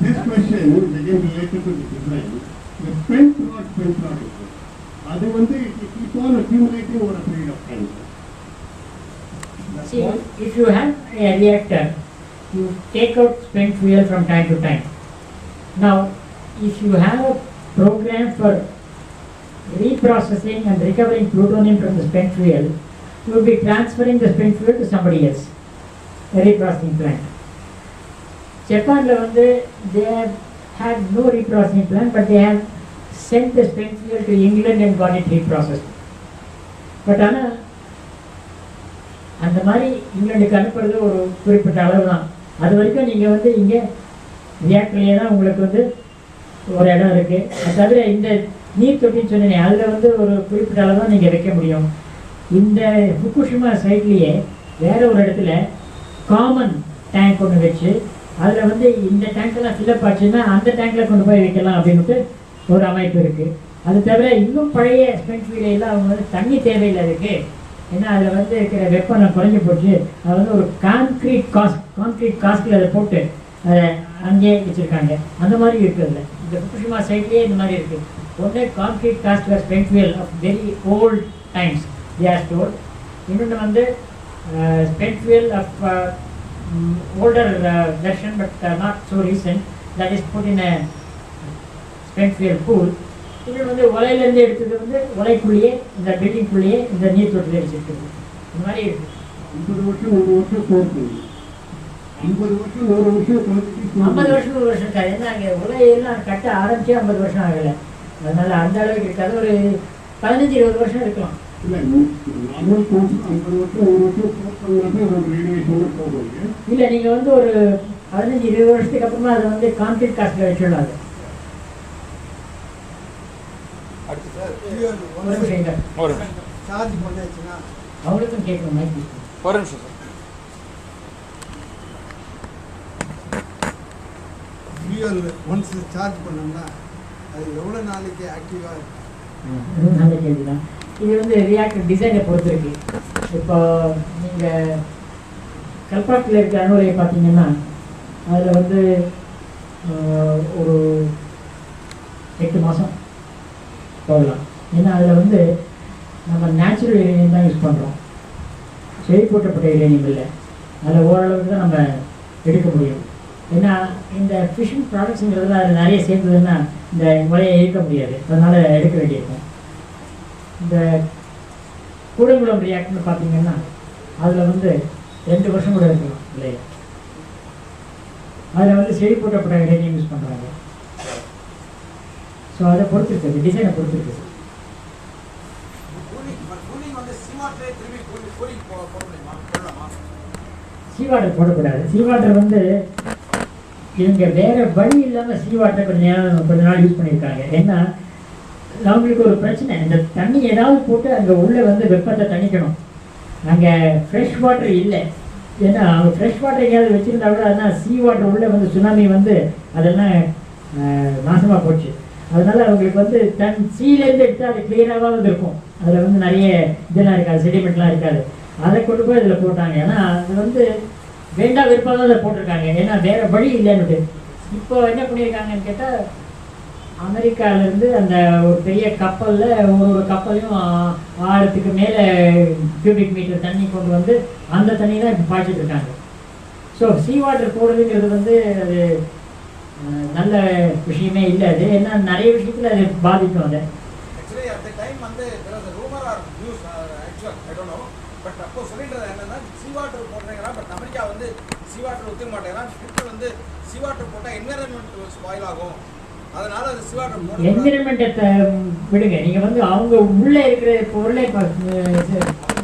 This question is again related to the design. The spent rod அது வந்து it keep on accumulating over a period of time. See, if you have a reactor, you take out spent fuel from time to time. Now, if you have a program for reprocessing and recovering plutonium from the spent fuel, you will be transferring the spent fuel to somebody else, a reprocessing plant. Japan வந்து they have had no reprocessing plant, but they have sent the spent fuel to England and got it reprocessed. But ஆனால் அந்த மாதிரி இங்கிலாந்துக்கு அனுப்புறது ஒரு குறிப்பிட்ட அளவு தான். அது வரைக்கும் நீங்கள் வந்து இங்கே ரியாக்டர்லேயே தான் உங்களுக்கு வந்து ஒரு இடம் இருக்குது. அது தவிர இந்த நீர் தொட்டின்னு சொன்னேன், அதில் வந்து ஒரு குறிப்பிட்ட அளவு தான் நீங்கள் வைக்க முடியும். இந்த ஃபுகுஷிமா சைட்லேயே வேற ஒரு இடத்துல காமன் டேங்க் ஒன்று வச்சு அதில் வந்து இந்த டேங்க்கெல்லாம் ஃபில்லப் ஆச்சுன்னா அந்த டேங்க்கில் கொண்டு போய் வைக்கலாம் அப்படின்ட்டு ஒரு அமைப்பு இருக்குது. அது தவிர இன்னும் பழைய ஸ்பென்ட்ஃபீல்டெல்லாம் அவங்க வந்து தண்ணி தேவையில்லை இருக்குது. ஏன்னா அதில் வந்து இருக்கிற வெப்பம் குறைஞ்சி போச்சு. அது வந்து ஒரு கான்க்ரீட் காஸ்டில் அதை போட்டு அதை அங்கேயே வச்சுருக்காங்க. அந்த மாதிரி இருக்குதுல்ல இந்த ஃபுகுஷிமா சைட்லேயே இந்த மாதிரி இருக்குது. ஒன்று concrete cast spent fuel of very old times they are stored. இன்னொன்று வந்து spent fuel of older version but not so recent, that is put in a spent fuel pool. இன்னொன்று வந்து உலையிலேருந்து எடுத்தது வந்து உலைக்குள்ளேயே இந்த பில்டிங்குள்ளேயே இந்த நீர் தொட்டில் வச்சுருக்குது. இந்த மாதிரி இருக்குது. 50 வருஷம் 100 வருஷம் போகுது. 50 வருஷம் 100 வருஷம் 50 வருஷம் 100 வருஷம் இருக்காது. ஏன்னா அங்கே உலையெல்லாம் கட்ட ஆரம்பிச்சே 50 வருஷம் ஆகலை. அதனால அந்த அளவுக்கு இருக்காது. ஒரு 15-20 வருஷம் இருக்கலாம். இல்லை நார்மல் கோர்ஸ் 50 வருஷம் 100 வருஷம் போகிறதுனால ஒரு ரேடியேஷன் போகுது. இல்லை நீங்கள் வந்து ஒரு 15-20 வருஷத்துக்கு அப்புறமா அதை வந்து கான்க்ரீட் காஸ்ட்டில் வச்சுடலாம். சார்ஜ் பண்ணாச்சுன்னா அவங்களுக்கும் கேட்கணும் மைக். ஒரு நிமிஷம் சார். ஃபியூயல் ஒன்ஸ் சார்ஜ் பண்ணோம்னா அது எவ்வளோ நாளைக்கு ஆக்டிவாக இருக்கும்? நல்ல கேள்வி தான். இது வந்து ரியாக்டர் டிசைனை பொறுத்து இருக்கு. இப்போ நீங்கள் கல்பாட்டில் இருக்கிற அணுகுலையை பார்த்தீங்கன்னா அதில் வந்து ஒரு 8 மாதம் போகலாம். ஏன்னா அதில் வந்து நம்ம நேச்சுரல் யுரேனியம் தான் யூஸ் பண்ணுறோம். செழிப்பூட்டப்பட்ட யுரேனியம் இல்லை. அதில் ஓரளவுக்கு தான் நம்ம எடுக்க முடியும். ஏன்னா இந்த ஃபிஷிங் ப்ராடக்ட்ஸுங்கிறதுல அதில் நிறைய சேர்ந்ததுன்னா இந்த முறையை இயக்க முடியாது. அதனால் எடுக்க வேண்டியிருக்கும். இந்த கூடங்குளம் ரியாக்டர்னு பார்த்தீங்கன்னா அதில் வந்து 2 வருஷம் கூட இருக்கலாம் இல்லையா. அதில் வந்து செழிப்பூட்டப்பட்ட யுரேனியம் யூஸ் பண்ணுறாங்க. ஸோ அதை பொறுத்து இருக்குது, டிசைனை பொறுத்து இருக்குது. சீ வாட்டர் போடக்கூடாது. சீ வாட்டர் வந்து இவங்க வேறு வழி இல்லாமல் சீ வாட்டரை கொஞ்ச நாள் யூஸ் பண்ணியிருக்காங்க. ஏன்னா அவங்களுக்கு ஒரு பிரச்சனை, இந்த தண்ணி ஏதாவது போட்டு அங்கே உள்ளே வந்து வெப்பத்தை தணிக்கணும். அங்கே ஃப்ரெஷ் வாட்டர் இல்லை. ஏன்னா அவங்க ஃப்ரெஷ் வாட்டர் எங்கேயாவது வச்சுருந்தா கூட அதனால் சீ வாட்டர் உள்ளே வந்து சுனாமி வந்து அதெல்லாம் நாசமாக போச்சு. அதனால் அவங்களுக்கு வந்து சீலேருந்து எடுத்து அது கிளியராக வந்து இருக்கும். அதில் வந்து நிறைய இதெல்லாம் இருக்காது, செடிமெண்ட்லாம் இருக்காது. அதை கொண்டு போய் இதில் போட்டாங்க. ஏன்னா அது வந்து வேண்டாம் விருப்பம் தான் அதை போட்டிருக்காங்க. ஏன்னா வேறு வழி இல்லைன்னுட்டு. இப்போ என்ன பண்ணியிருக்காங்கன்னு கேட்டால் அமெரிக்காவிலேருந்து அந்த ஒரு பெரிய கப்பலில் ஒரு கப்பலையும் 1000க்கு மேலே கியூபிக் மீட்டர் தண்ணி கொண்டு வந்து அந்த தண்ணி தான் இப்போ பாய்ச்சிட்டு இருக்காங்க. ஸோ சீ வாட்டர் போடுறதுங்கிறது வந்து அது நல்ல விஷயமே இல்லை. அது ஏன்னா நிறைய விஷயத்தில் அது பாதிக்கும். அதை ஆக்சுவலி அந்த டைம் வந்து rumour or news actual I don't know. But அப்போ சொல்லிடுறது என்னன்னா சீ வாட்டர் போடுறீங்கன்னா பட் அமெரிக்கா வந்து சீ வாட்டர் ஒத்துக்க மாட்டேங்கிறான். ஸ்கிரிப்ட் வந்து சீ வாட்டர் போட்டால் என்விரான்மெண்ட் ஸ்பாயில் ஆகும். அதனால அது சீ வாட்டர் போட என்விரான்மெண்ட்டை விடுங்க. நீங்கள் வந்து அவங்க உள்ளே இருக்கிற பொருளை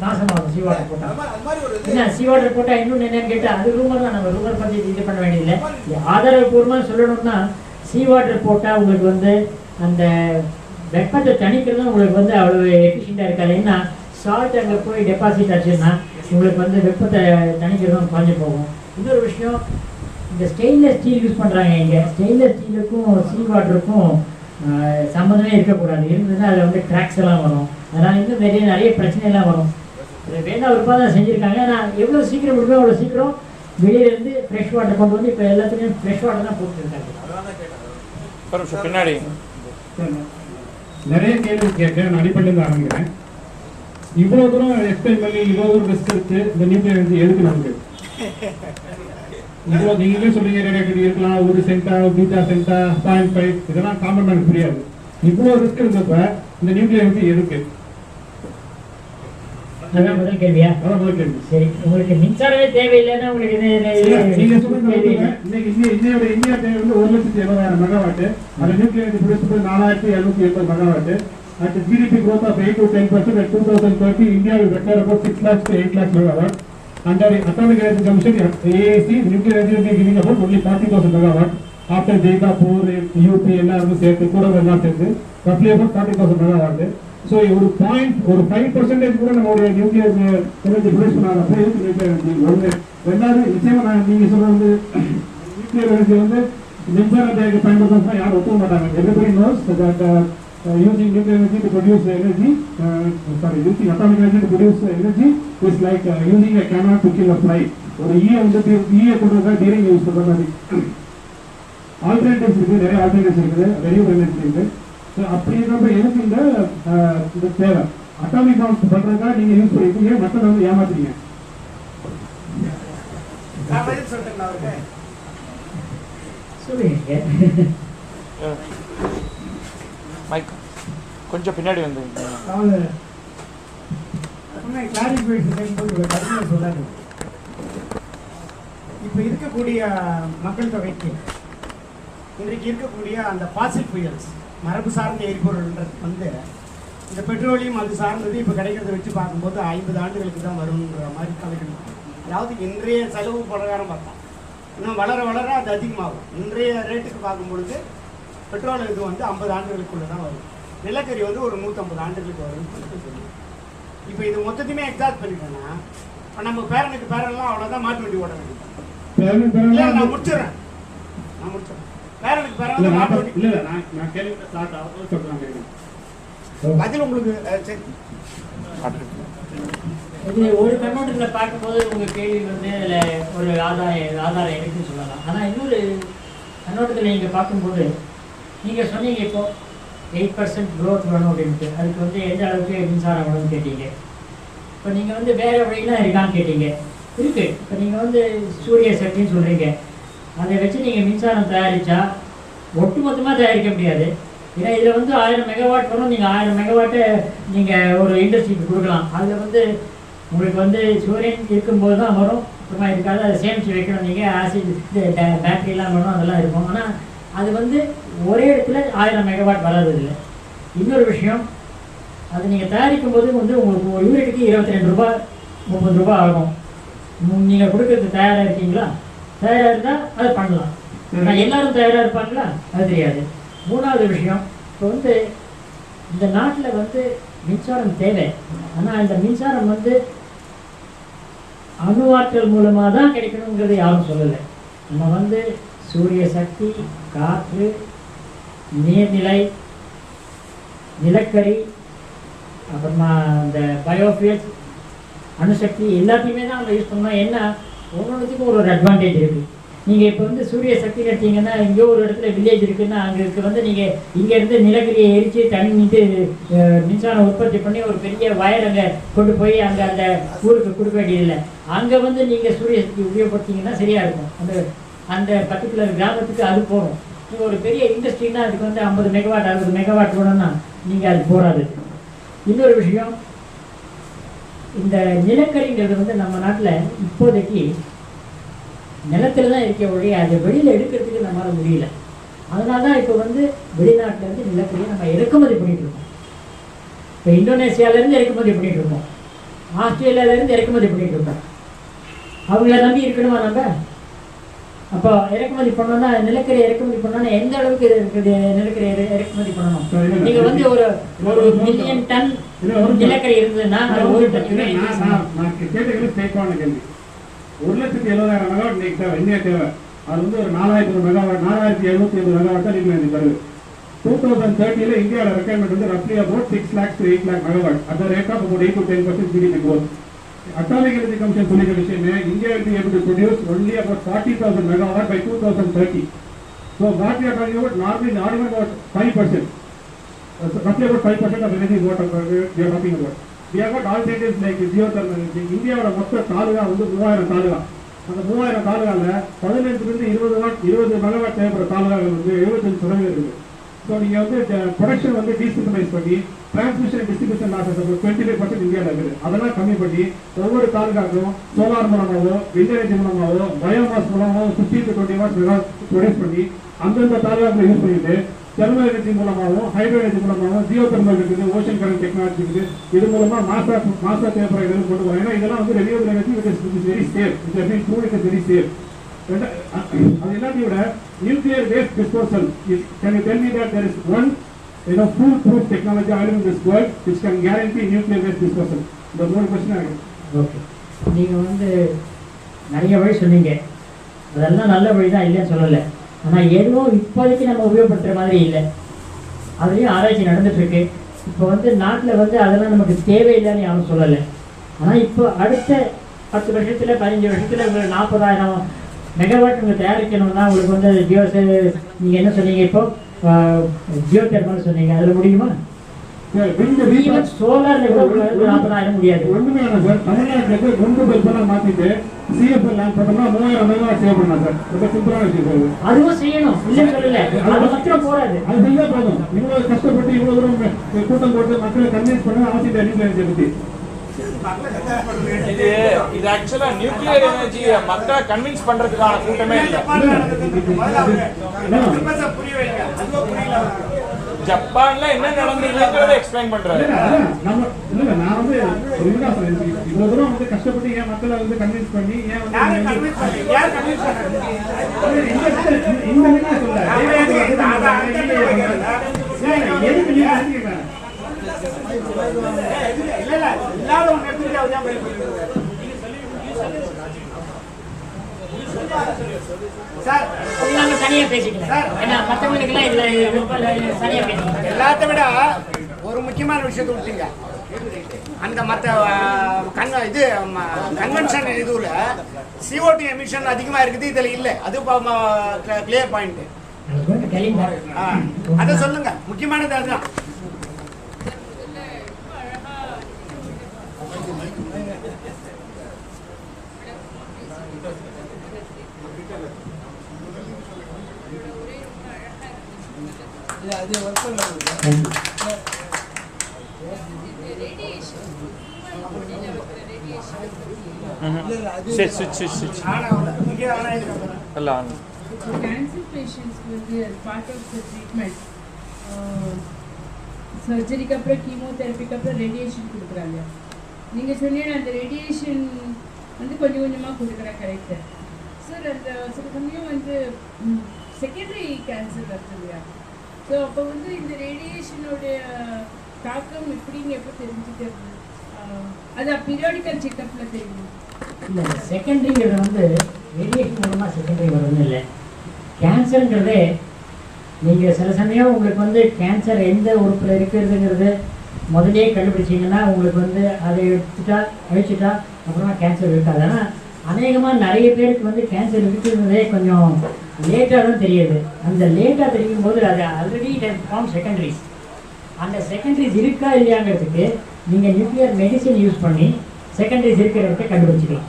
நாசமாகும் சீ வாட்டர் போட்டால். அது மாதிரி ஒரு ஏன்னா சீ வாட்டர் போட்டால் இன்னொன்று என்னன்னு கேட்டால் அது ரூமர் தான். நம்ம ரூமர் பற்றி இது பண்ண வேண்டியதில்லை. ஆதாரப்பூர்வமாக சொல்லணும்னா சீ வாட்டர் போட்டால் உங்களுக்கு வந்து அந்த வெப்பத்தை தணிக்கிறதும் உங்களுக்கு வந்து அவ்வளோ எஃபிஷியண்ட்டாக இருக்காது. ஏன்னா சால்ட் அங்கே போய் டெபாசிட் ஆச்சுன்னா உங்களுக்கு வந்து வெப்பத்தை தணிக்கிறதும் குறைஞ்சி போகும். இன்னொரு விஷயம், இந்த ஸ்டெயின்லெஸ் ஸ்டீல் யூஸ் பண்ணுறாங்க. இங்கே ஸ்டெயின்லெஸ் ஸ்டீலுக்கும் சீ வாட்டருக்கும் சம்மந்தமே இருக்கக்கூடாது. இருந்ததுன்னா அதில் வந்து கிராக்ஸ் எல்லாம் வரும். அதனால் இன்னும் நிறைய பிரச்சனைலாம் வரும். வேண்டாம் விருப்பம் தான் செஞ்சுருக்காங்க. ஆனால் எவ்வளோ சீக்கிரம் முடியுமோ அவ்வளோ சீக்கிரம் வெளியிலேருந்து ஃப்ரெஷ் வாட்டர் கொண்டு வந்து இப்போ எல்லாத்துலேயும் ஃப்ரெஷ் வாட்டர் தான் போட்டுருக்காங்க. பின்னாடி நிறைய கேள்வி கேட்க அடிப்படையில் ஆரம்பிக்கிறேன். இவ்வளோ தூரம் எக்ஸ்பிளைன் பண்ணி இவ்வளோ தூரம் ரிஸ்க் எடுத்து இந்த நியூக்ளியர் எனர்ஜி எதுக்கு நமக்கு இவ்வளோ நீங்களே சொல்றீங்க ரேடியேட்டிவ் இருக்கலாம், ஒரு சென்டா பீட்டா சென்டா 0.5 இதெல்லாம் காமன் மேனுக்கு புரியாது. இவ்வளோ ரிஸ்க் இருந்தப்ப இந்த நியூக்ளியர் எனர்ஜி எதுக்கு? அதான் முதல் கேள்வியா? முதல் கேள்வி. சரி, உங்களுக்கு மின்சாரமே தேவையில்லைன்னா உங்களுக்கு நீங்க சொல்லுங்க. இன்னைக்கு இந்தியா தேவை வந்து 1,70,000 மெகாவாட். அந்த nuclear energy produce 4,780 megawatt. At GDP growth of 8 to 10% at 2030, India will require about 6 lakhs to 8 lakhs megawatt. Under the Atomic Energy Commission, AEC, nuclear energy will be giving about only 40,000 megawatt. After Jaitapur UP எல்லாருமே சேர்த்து கூட எல்லாம் சேர்த்து ரஃப்லி about 40,000 megawatt. So ஒரு 5% கூட நம்மளுடைய nuclear energy produce பண்ணாத இருக்கு நியூக்ளியர் எனர்ஜி. ஒன்று. ரெண்டாவது நிச்சயமா நான் நீங்க சொல்ற வந்து நியூக்ளியர் எனர்ஜி வந்து மின்சாரத்தை பயன்படுத்தணும் யாரும் ஒத்துக்க மாட்டாங்க. Everybody knows that using nuclear energy to produce energy, using atomic energy to produce energy is like using a camera to kill a fly. ஒரு வந்து கொடுத்தா டீரிங் யூஸ் பண்ற மாதிரி. ஆல்டர்னேட்டிவ்ஸ் இருக்கு, நிறைய ஆல்டர்னேட்டிவ்ஸ் இருக்குது, ரெனியூவபிள் எனர்ஜி இருக்கு. ஸோ அப்படி இருக்கிறப்ப எனக்கு இந்த தேவை அட்டாமிக் பாம்ஸ் பண்றதுக்கா நீங்க யூஸ் பண்ணிருக்கீங்க, மக்களை வந்து ஏமாத்துறீங்க. சொல்லுங்க. மைக் கொஞ்சம் பின்னாடி வந்து கிளாரிஃபிகேஷன் ஒரு கருத்து சொல்லாது. இப்போ இருக்கக்கூடிய மக்கள் தொகைக்கு இன்றைக்கு இருக்கக்கூடிய அந்த பாசில் ஃபியூயல்ஸ் மரபு சார்ந்த எரிபொருள்ன்றது வந்து இந்த பெட்ரோலியம் அது சார்ந்தது இப்போ கிடைக்கிறத வச்சு பார்க்கும்போது 50 ஆண்டுகளுக்கு தான் வரும்ன்ற மாதிரி கணக்கு. அதாவது இன்றைய செலவு பிரகாரம் பார்த்தா இன்னும் வளர வளர அது அதிகமாகும். இன்றைய ரேட்டுக்கு பார்க்கும்பொழுது பெட்ரோல் இது வந்து 50 ஆண்டுகளுக்குள்ளே தான் வரும். நிலக்கரி வந்து ஒரு 150 ஆண்டுகளுக்கு வரும்னு சொல்லுவோம். இப்போ இது மொத்தத்தையுமே எக்ஸாக்ட் பண்ணிட்டோன்னா இப்போ நம்ம பேரனுக்கு பேரெல்லாம் அவ்வளோதான் மாட்டு வண்டி ஓட வேண்டியது. இல்லை நான் முடிச்சிடறேன் பேரனுக்கு பேரெல்லாம் மாட்டு வண்டி இல்லை நான் கேள்வி சொல்கிறேன் பதில் உங்களுக்கு சரி. இது ஒரு கண்ணோட்டத்தில் பார்க்கும்போது உங்கள் கேள்வி வந்து அதில் ஒரு ஆதாரம் இருக்குன்னு சொல்லலாம். ஆனால் இன்னொரு கண்ணோட்டத்தில் நீங்கள் பார்க்கும்போது நீங்கள் சொன்னீங்க இப்போ 8% க்ரோத் வேணும் அப்படின்ட்டு, அதுக்கு வந்து எந்த அளவுக்கு மின்சாரம் வேணும்னு கேட்டீங்க. இப்போ நீங்கள் வந்து வேறு வழியெலாம் இருக்கான்னு கேட்டீங்க. இருக்குது. இப்போ நீங்கள் வந்து சூரிய சக்தின்னு சொல்கிறீங்க, அதை வச்சு நீங்கள் மின்சாரம் தயாரித்தா ஒட்டுமொத்தமாக தயாரிக்க முடியாது. ஏன்னா இதில் வந்து 1000 மெகாவாட் வரும். நீங்கள் 1000 மெகாவாட்டை நீங்கள் ஒரு இண்டஸ்ட்ரிக்கு கொடுக்கலாம். அதில் வந்து உங்களுக்கு வந்து சூரியன் இருக்கும்போது தான் வரும், சும்மா இருக்காது. அதை சேமித்து வைக்கணும். நீங்கள் ஆசிட் பேட்டரிலாம் வேணும், அதெல்லாம் இருக்கும். ஆனால் அது வந்து ஒரே இடத்துல 1000 மெகாவாட் வராதில்லை. இன்னொரு விஷயம், அது நீங்கள் தயாரிக்கும் போது வந்து உங்களுக்கு ஒரு யூனிட்டுக்கு 22 ரூபா 30 ரூபா ஆகும். நீங்கள் கொடுக்கறதுக்கு தயாராக இருக்கீங்களா? தயாராக இருந்தால் அதை பண்ணலாம். ஆனால் எல்லாரும் தயாராக இருப்பாங்களா? அது தெரியாது. மூணாவது விஷயம், இப்போ வந்து இந்த நாட்டில் வந்து மின்சாரம் தேவை. ஆனால் இந்த மின்சாரம் வந்து அணு ஆற்றல் மூலமாக தான் கிடைக்கணுங்கிறது யாரும் சொல்லலை. நம்ம வந்து சூரிய சக்தி, காற்று, நீர்நிலை, நிலக்கரி, அப்புறமா இந்த பயோஃபியல்ஸ், அணுசக்தி எல்லாத்தையுமே தான் நம்ம யூஸ் பண்ணோம். என்ன ஒவ்வொன்றுத்துக்கும் ஒரு அட்வான்டேஜ் இருக்குது. நீங்கள் இப்போ வந்து சூரிய சக்தி எடுத்தீங்கன்னா எங்கேயோ ஒரு இடத்துல வில்லேஜ் இருக்குன்னா அங்கே இருக்க வந்து நீங்கள் இங்கேருந்து நிலக்கரியை எரித்து தண்ணிட்டு மின்சாரம் உற்பத்தி பண்ணி ஒரு பெரிய வயர் அங்கே கொண்டு போய் அங்கே அந்த ஊருக்கு கொடுக்க வேண்டியதில்லை. அங்கே வந்து நீங்கள் சூரிய சக்தி உபயோகப்படுத்திங்கன்னா சரியாக இருக்கும். அந்த பர்டிகுலர் கிராமத்துக்கு அது போகும். நீங்கள் ஒரு பெரிய இண்டஸ்ட்ரின்னா அதுக்கு வந்து 50 மெகாவாட் 60 மெகாவாட் வேணும்னா நீங்கள் அது போகாது. இன்னொரு விஷயம், இந்த நிலக்கரிங்கிறது வந்து நம்ம நாட்டில் இப்போதைக்கு நிலத்தில் தான் இருக்க ஒழிய அதை வெளியில் எடுக்கிறதுக்கு நம்மளால் முடியல. அதனால தான் இப்போ வந்து வெளிநாட்டிலேருந்து நிலக்கரியை நம்ம இறக்குமதி பண்ணிகிட்டு இருக்கோம். இப்போ இந்தோனேசியாவிலேருந்து இறக்குமதி பண்ணிகிட்டு இருக்கோம், ஆஸ்திரேலியாவிலேருந்து இறக்குமதி பண்ணிகிட்டு இருக்கோம். அவங்கள நம்பி இருக்கணுமா நம்ம? அப்போ இறக்குமதி பண்ணோன்னா நிலக்கரி இறக்குமதி பண்ணோன்னா எந்த அளவுக்கு இருக்குது நிலக்கரி இறக்குமதி பண்ணணும்? நீங்கள் வந்து ஒரு மில்லியன் டன் நிலக்கரி இருந்ததுன்னா ஒரு நான் கேட்டது ஸ்ட்ரைட்டான கேள்வி. 1,70,000 மெகாவாட் இன்னைக்கு தேவை, இந்தியா தேவை. அது வந்து ஒரு 4,000 மெகாவாட் 4,750 மெகாவாட் தான் நீங்கள் வருது. 2030 இந்தியாவோட ரெக்யர்மெண்ட் வந்து ரஃப்லி about 6 lakhs to 8 lakh megawatt. At the rate of about 8 to 10% GDP growth. Atomic Energy Commission சொல்லிக்கிற விஷயமே India will be able to produce only about 40,000 megawatt by 2030. So what we are talking about normally not even about 5%. Roughly about 5% of energy is what we are talking about. We have got alternatives like geothermal energy. இந்தியாவோட மொத்த தாலுகா வந்து 3000 தாலுகா. அந்த 3000 தாலுகாவில் 15 20 megawatt தேவைப்படுற தாலுகாவில் வந்து 75% இருக்குது. So நீங்கள் வந்து ப்ரொடக்ஷன் வந்து டீசென்ட்ரலைஸ் பண்ணி டிரான்ஸ்மிஷன் டிஸ்ட்ரிபியூஷன் லாசஸ் 25% இந்தியாவில் இருக்குது. அதெல்லாம் கம்மி பண்ணி ஒவ்வொரு தாலுகாக்கும் சோலார் மூலமாகவோ விண்ட் எனர்ஜி மூலமாகவோ பயோமாஸ் மூலமாகவோ 15 to 20 வாட்ஸ் ப்ரொடியூஸ் பண்ணி அந்தந்த தாலுகாக்களை யூஸ் பண்ணிட்டு தெர்மல் எனர்ஜி மூலமாகவும் ஹைட்ரோ எனர்ஜி மூலமாகவும் ஜியோ தெர்மல் இருக்குது, ஓஷன் கரண்ட் டெக்னாலஜி இருக்குது. இது மூலமாக மாசா தேவைப்படுற கொண்டு வரோம். ஏன்னா இதெல்லாம் வந்து renewable energy which is very safe. It has been proved it is very safe. அது எல்லாத்தையும் விட nuclear waste disposal, can you tell me that there is one fool proof technology available in this world which can guarantee nuclear waste disposal? The more question I have. Okay, நீங்கள் வந்து நிறைய வழி சொன்னீங்க, அதெல்லாம் நல்ல வழி தான், இல்லைன்னு சொல்லலை. ஆனால் எதுவும் இப்போதைக்கு நம்ம உபயோகப்படுத்துகிற மாதிரி இல்லை. அதுலேயும் ஆராய்ச்சி நடந்துட்டுருக்கு. இப்போ வந்து நாட்டில் வந்து அதெல்லாம் நமக்கு தேவையில்லைன்னு யாரும் சொல்லலை. ஆனால் இப்போ அடுத்த 10 வருஷத்தில் 15 வருஷத்தில் உங்களுக்கு 40,000 மெகாவாட் நீங்கள் தயாரிக்கணும்னா உங்களுக்கு வந்து நீங்கள் என்ன சொன்னீங்க இப்போ ஜியோ தெர்மல் சொன்னீங்க, அதில் முடியுமா? சோலார்ல கூட 40,000 முடியாது. ஒன்றுமே வேணாம் சார், தமிழ்நாட்டில் குண்டு பல்பெல்லாம் மாற்றிட்டு சிஎஃப்எல் லேண்ட் போட்டோம்னா 3,000 மெகாவாட் சேவ் பண்ணலாம் சார். ரொம்ப சிம்பிளான விஷயம் சார். அதுவும் செய்யணும், இல்லைன்னு சொல்லல, அது மாத்திரம் போராது. அது செஞ்சா போதும். இவ்வளோ கஷ்டப்பட்டு இவ்வளோ தூரம் கூட்டம் போட்டு மக்களை கன்வின்ஸ் பண்ண அவசியம் நியூக்ளியர் பற்றி. இது ஆக்சுவலா நியூக்ளியர் எனர்ஜி மக்களை கன்வின்ஸ் பண்றதுக்கான கூட்டமே இல்லை. ஜப்பான்ல என்ன நடந்ததுங்கிறத எக்ஸ்பிளைன் பண்றாரு. நான் வந்து இவ்வளவு தூரம் வந்து கஷ்டப்பட்டு ஏன் மக்களை வந்து கன்வின்ஸ் பண்ணி ஏன் எல்லாத்த விட ஒரு முக்கியமான விஷயத்தை விட்டீங்க. அந்த மற்ற இது கன்வென்ஷன் இதுல CO2 எமிஷன் அதிகமா இருக்குது, இதுல இல்ல. அது கிளியர் பாயிண்ட். அதை சொல்லுங்க, முக்கியமானது அதுதான். Cancer patients will be as part of the treatment. சர்ஜரிக்கு அப்புறம் கீமோதெரபிக்கு அப்புறம் ரேடியேஷன் கொடுக்குறாங்க. நீங்கள் சொன்னீங்க அந்த ரேடியேஷன் வந்து கொஞ்சம் கொஞ்சமாக கொடுக்குறேன், கரெக்டு சார். அந்த சில சமயம் வந்து செகண்டரி கேன்சர் வருது இல்லையா? ஸோ அப்போ வந்து இந்த ரேடியேஷனுடைய தாக்கம் எப்படிங்க எப்போ தெரிஞ்சுக்கிறது? அது பீரியாடிக்கல் செக்கப்பில் தெரியும். இல்லை, செகண்டரிங்கிறது வந்து ரேடியேஷன் மூலமாக செகண்டரி வரும்னு இல்லை. கேன்சருங்கிறதே நீங்கள் சில சமயம் உங்களுக்கு வந்து கேன்சர் எந்த உறுப்பில் இருக்கிறதுங்கிறது முதலே கண்டுபிடிச்சிங்கன்னா உங்களுக்கு வந்து அதை அழிச்சிட்டா அப்புறமா கேன்சர் இருக்காது. ஆனால் அநேகமாக நிறைய பேருக்கு வந்து கேன்சர் இருக்கிறதே கொஞ்சம் லேட்டாக தான் தெரியுது. அந்த லேட்டாக தெரியும் போது அது ஆல்ரெடி ஃபார்ம் செகண்டரிஸ். அந்த செகண்டரிஸ் இருக்கா இல்லையாங்கிறதுக்கு நீங்கள் நியூக்ளியர் மெடிசன் யூஸ் பண்ணி செகண்டரிஸ் இருக்கிறத கண்டுபிடிச்சிக்கலாம்.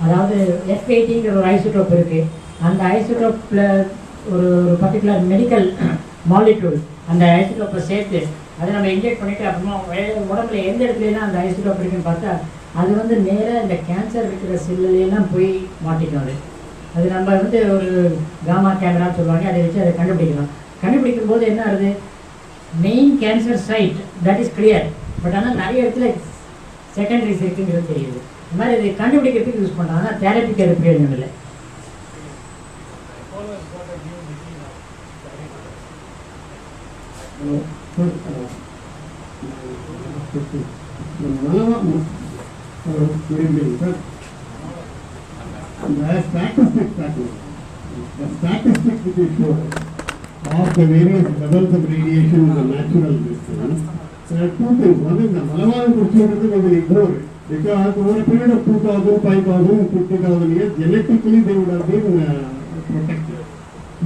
அதாவது F80ங்கிற ஒரு ஐசோடோப் இருக்குது. அந்த ஐசோடோப்பில் ஒரு பர்டிகுலர் மெடிக்கல் மாலிக்யூல் அந்த ஐசோடோப்பை சேர்த்து அதை நம்ம இன்ஜெக்ட் பண்ணிவிட்டு அப்புறமா உடம்புல எந்த இடத்துலலாம் அந்த ஐசோடோப் இருக்குன்னு பார்த்தா அது வந்து நேராக இந்த கேன்சர் இருக்கிற செல்லுலாம் போய் மாட்டிக்கும். அது நம்ம வந்து ஒரு காமா கேமரான்னு சொல்லுவாங்க, அதை வச்சு அதை கண்டுபிடிக்கலாம். கண்டுபிடிக்கும் போது என்ன ஆகுது, main cancer site that is clear. But ஆனால் நிறைய இடத்துல செகண்டரிஸ் இருக்குங்கிறது தெரியுது. இந்த மாதிரி இதை கண்டுபிடிக்கிறதுக்கு யூஸ் பண்ணுறாங்க. ஆனால் தெரப்பிக்கு அது பிரயோஜனம் இல்லை. statistics which is shown of the various levels of radiation in the natural distance, there are two things. One is the Malabar Kurchurati we will ignore it because over a period of 2,000, 5,000, 50,000 years, genetically they would have been protected.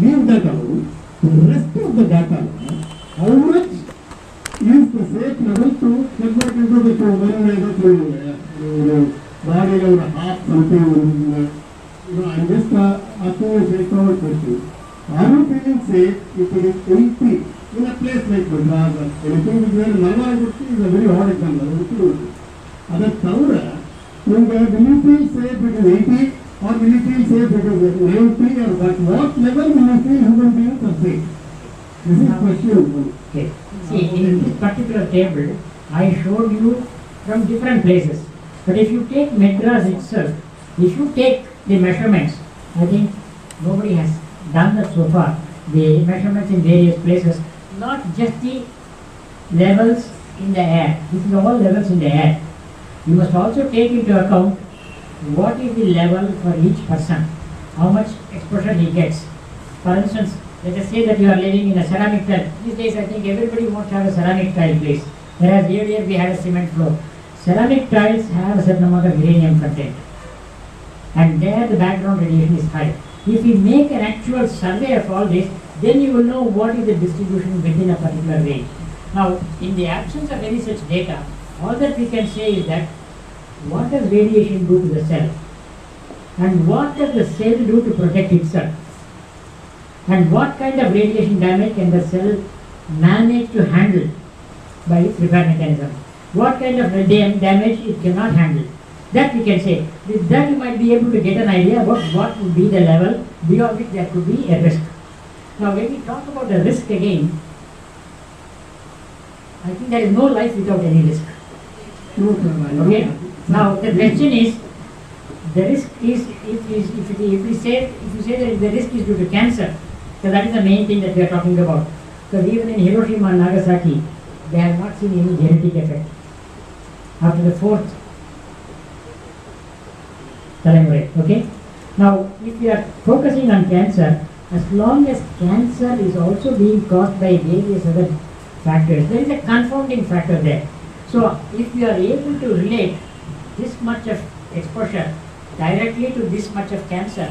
Leave that alone. The rest of the data, how much is the safe level to convert into the body of half something. I'm just asking a straightforward question. Are you feeling safe if it is empty in a place like Madras or anything which where Malabar Kurti is a very odd example. Other Taura, will you feel safe if it is 80 or will you feel safe if it is 90 or what level will you feel human beings are safe? This is question. Okay. See, in this particular table, I showed you from different places. But if you take Madras itself, if you take the measurements I think nobody has done that so far. The measurements in various places, not just the levels in the air. This is all levels in the air. You must also take into account what is the level for each person, how much exposure he gets. For instance, let us say that you are living in a ceramic tile. These days I think everybody wants to have a ceramic tile place, whereas earlier we had a cement floor. Ceramic tiles have a certain amount of uranium content, and there the background radiation is high. If we make an actual survey of all this, then you will know what is the distribution within a particular range. Now, in the absence of any such data, all that we can say is that what does radiation do to the cell? And what does the cell do to protect itself? And what kind of radiation damage can the cell manage to handle by its repair mechanism? What kind of damage it cannot handle? That we can say. With that you might be able to get an idea about what would be the level beyond which there could be a risk. Now when we talk about the risk again, I think there is no life without any risk. Okay? Now the question is, the risk is, if you say that the risk is due to cancer, so that is the main thing that we are talking about. Because even in Hiroshima and Nagasaki, they have not seen any genetic effect. After the fourth telomerase, okay? Now, if we are focusing on cancer, as long as cancer is also being caused by various other factors, there is a confounding factor there. So, if we are able to relate this much of exposure directly to this much of cancer,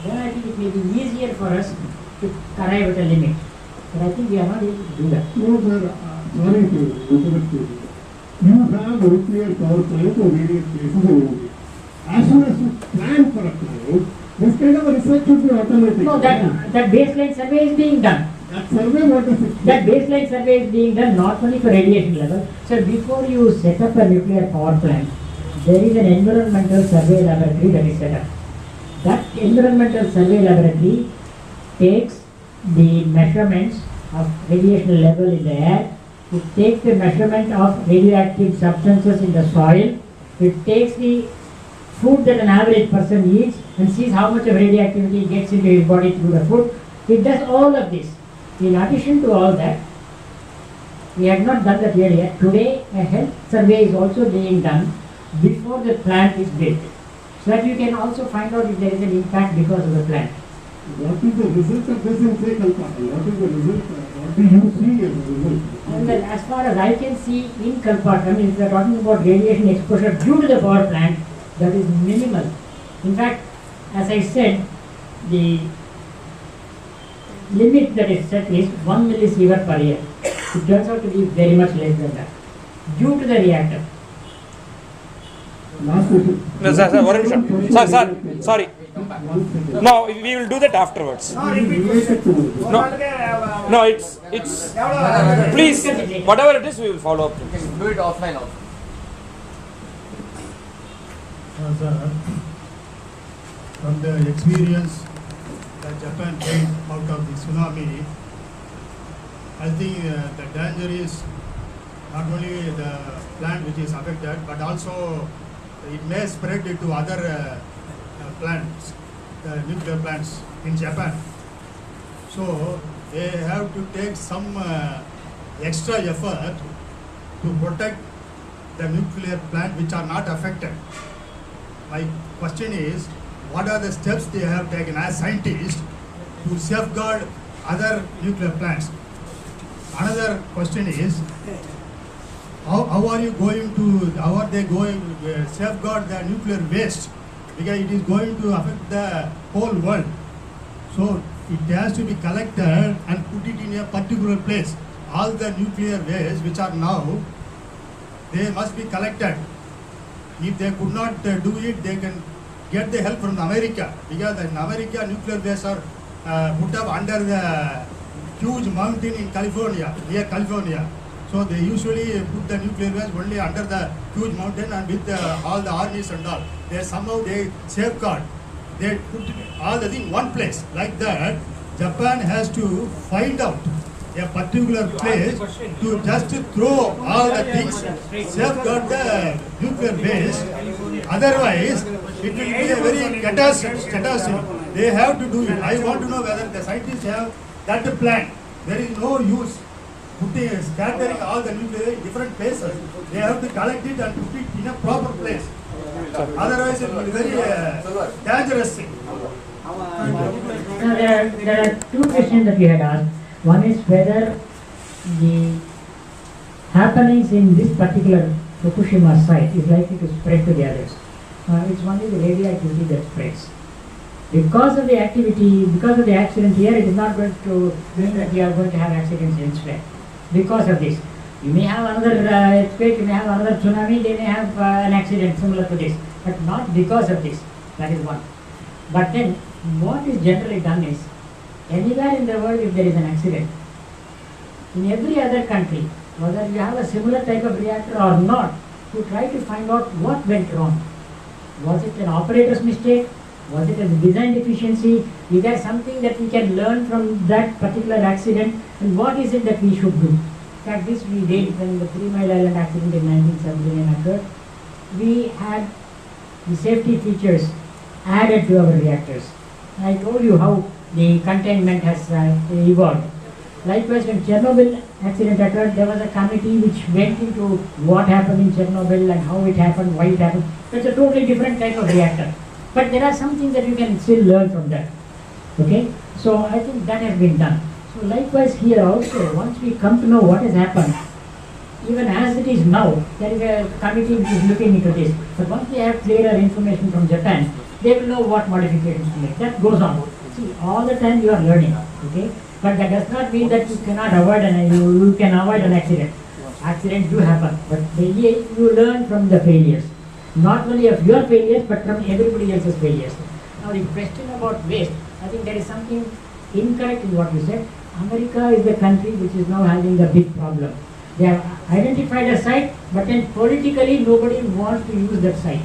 then I think it may be easier for us to arrive at a limit. But I think we are not able to do that. No, sir. Sorry to interrupt you. You have a nuclear power plant or various places in India. As soon as you plan for a plant, this kind of a research should be automatic. No, that baseline survey is being done. That survey, what is it? That baseline survey is being done not only for radiation level. So before you set up a nuclear power plant, there is an environmental survey laboratory that is set up. That environmental survey laboratory takes the measurements of radiation level in the air. It takes the measurement of radioactive substances in the soil. It takes the food that an average person eats and sees how much of radioactivity gets into his body through the food. It does all of this. In addition to all that, we had not done that earlier. Today, a health survey is also being done before the plant is built, so that you can also find out if there is an impact because of the plant. What is the result of this in say Kalpata? What is the result? What do you see as a result? And then as far as I can see in Kalpata, I mean, if we are talking about radiation exposure due to the power plant, that is minimal. In fact, as I said, the limit that is set is 1 millisievert per year. It turns out to be very much less than that due to the reactor. Last question. No, sir, one minute. Sir, sorry. No, we will do that afterwards. Related to this. No, it's please, whatever it is, we will follow up. Do it offline also. Sir, from the experience that Japan gained out of the tsunami, I think the danger is not only the plant which is affected, but also it may spread to other plants, the nuclear plants in Japan. So they have to take some extra effort to protect the nuclear plant which are not affected. My question is, what are the steps they have taken as scientists to safeguard other nuclear plants? Another question is, how are they going to safeguard the nuclear waste? Because it is going to affect the whole world. So it has to be collected and put it in a particular place. All the nuclear waste which are now, they must be collected. If they could not do it, they can get the help from America. Because in America, nuclear waste are put up under the huge mountain in California, near California. So they usually put the nuclear waste only under the huge mountain and with all the armies and all. They somehow safeguard. They put all the thing in one place. Like that, Japan has to find out a particular place to just throw all the things, safeguard the nuclear waste. Otherwise, it will be a very catastrophe. They have to do it. I want to know whether the scientists have that plan. There is no use putting, scattering all the nuclei in different places. They have to collect it and put it in a proper place. Otherwise, it will be very dangerous thing. Now, there are two questions that you had asked. One is whether the happenings in this particular Fukushima site is likely to spread to the others. It's only the radioactivity that spreads. Because of the activity, because of the accident here, it is not going to mean that we are going to have accidents elsewhere. Because of this, you may have another earthquake, you may have another tsunami, they may have an accident similar to this, but not because of this. That is one. But then, what is generally done is, anywhere in the world if there is an accident, in every other country, whether you have a similar type of reactor or not, you try to find out what went wrong. Was it an operator's mistake? Was it a design deficiency? Is there something that we can learn from that particular accident? And what is it that we should do? In fact, this we did when the 3 Mile Island accident in 1979 occurred. We had the safety features added to our reactors. I told you how the containment has evolved. Likewise, when Chernobyl accident occurred, there was a committee which went into what happened in Chernobyl and how it happened, why it happened. It's a totally different type of reactor. But there are some things that you can still learn from that. Okay? So I think that has been done. So likewise here also, once we come to know what has happened, even as it is now, there is a committee which is looking into this. But once they have clearer information from Japan, they will know what modifications to make. That goes on. See, all the time you are learning. Okay? But that does not mean that you cannot avoid you can avoid an accident. Accidents do happen, but you learn from the failures. Not only of your failures, but from everybody else's failures. Now the question about waste, I think there is something incorrect in what you said. America is the country which is now having a big problem. They have identified a site, but then politically nobody wants to use that site.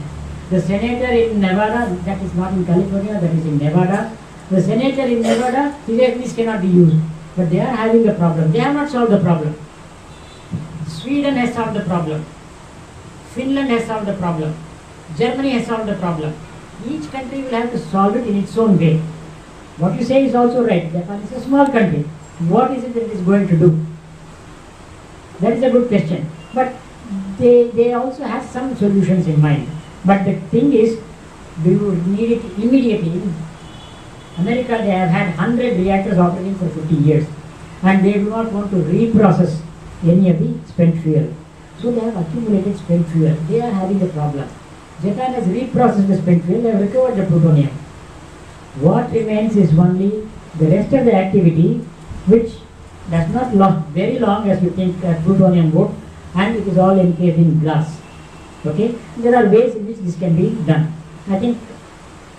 The senator in Nevada, that is not in California, that is in Nevada. The senator in Nevada, he said this cannot be used. But they are having a problem. They have not solved the problem. Sweden has solved the problem. Finland has solved the problem. Germany has solved the problem. Each country will have to solve it in its own way. What you say is also right. Japan is a small country. What is it that it is going to do? That is a good question. But they also have some solutions in mind. But the thing is, we would need it immediately. In America, they have had 100 reactors operating for 50 years. And they do not want to reprocess any of the spent fuel. So they have accumulated spent fuel. They are having a problem. Japan has reprocessed the spent fuel. They have recovered the plutonium. What remains is only the rest of the activity, which does not last very long as we think plutonium would, and it is all encased in glass. Okay? There are ways in which this can be done. I think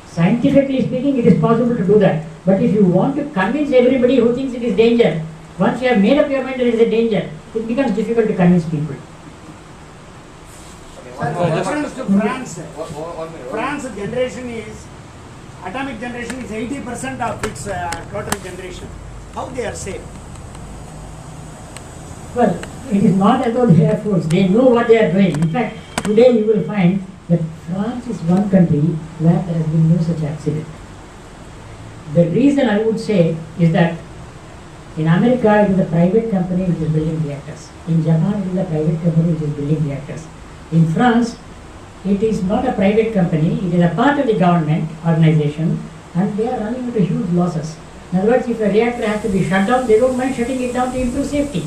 scientifically speaking, it is possible to do that. But if you want to convince everybody who thinks it is danger, once you have made up your mind there is a danger, it becomes difficult to convince people. Reference to France. France generation is, atomic generation is 80% of its total generation. How they are safe? Well, it is not as though they are fools. They know what they are doing. In fact, today you will find that France is one country where there has been no such accident. The reason I would say is that in America it is a private company which is building reactors. In Japan it is a private company which is building reactors. In France, it is not a private company, it is a part of the government organization, and they are running into huge losses. In other words, if a reactor has to be shut down, they don't mind shutting it down to improve safety.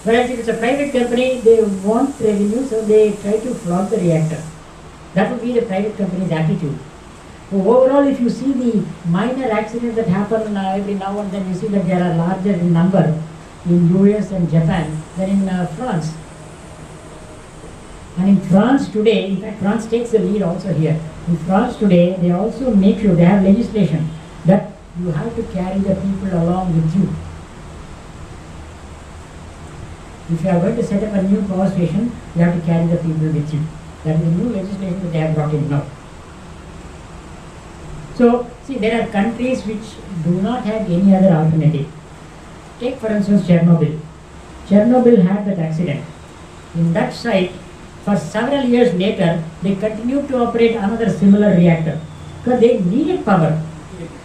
Whereas if it's a private company, they want revenue, so they try to flog the reactor. That would be the private company's attitude. So overall, if you see the minor accidents that happen every now and then, you see that there are larger in number in US and Japan than in France. And in France today, in fact France takes the lead also here. In France today, they also make sure, they have legislation that you have to carry the people along with you. If you are going to set up a new power station, you have to carry the people with you. That is a new legislation that they have brought in now. So, see, there are countries which do not have any other alternative. Take for instance Chernobyl. Chernobyl had that accident. In that site, for several years later, they continued to operate another similar reactor. because they needed power.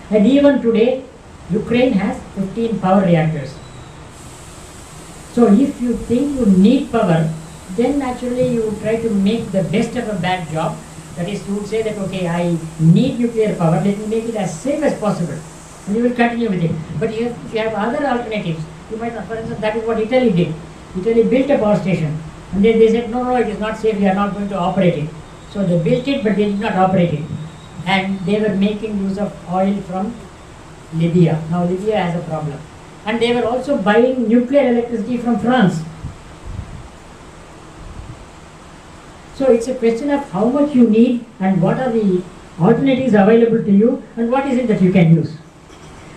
And even today, Ukraine has 15 power reactors. So if you think you need power, then naturally you try to make the best of a bad job. That is, you would say that, okay, I need nuclear power, let me make it as safe as possible. And you will continue with it. But if you have other alternatives, you might not. For instance, that is what Italy did. Italy built a power station. And then they said, no, it is not safe, we are not going to operate it. So they built it, but they did not operate it. And they were making use of oil from Libya. Now Libya has a problem. And they were also buying nuclear electricity from France. So it's a question of how much you need and what are the alternatives available to you and what is it that you can use.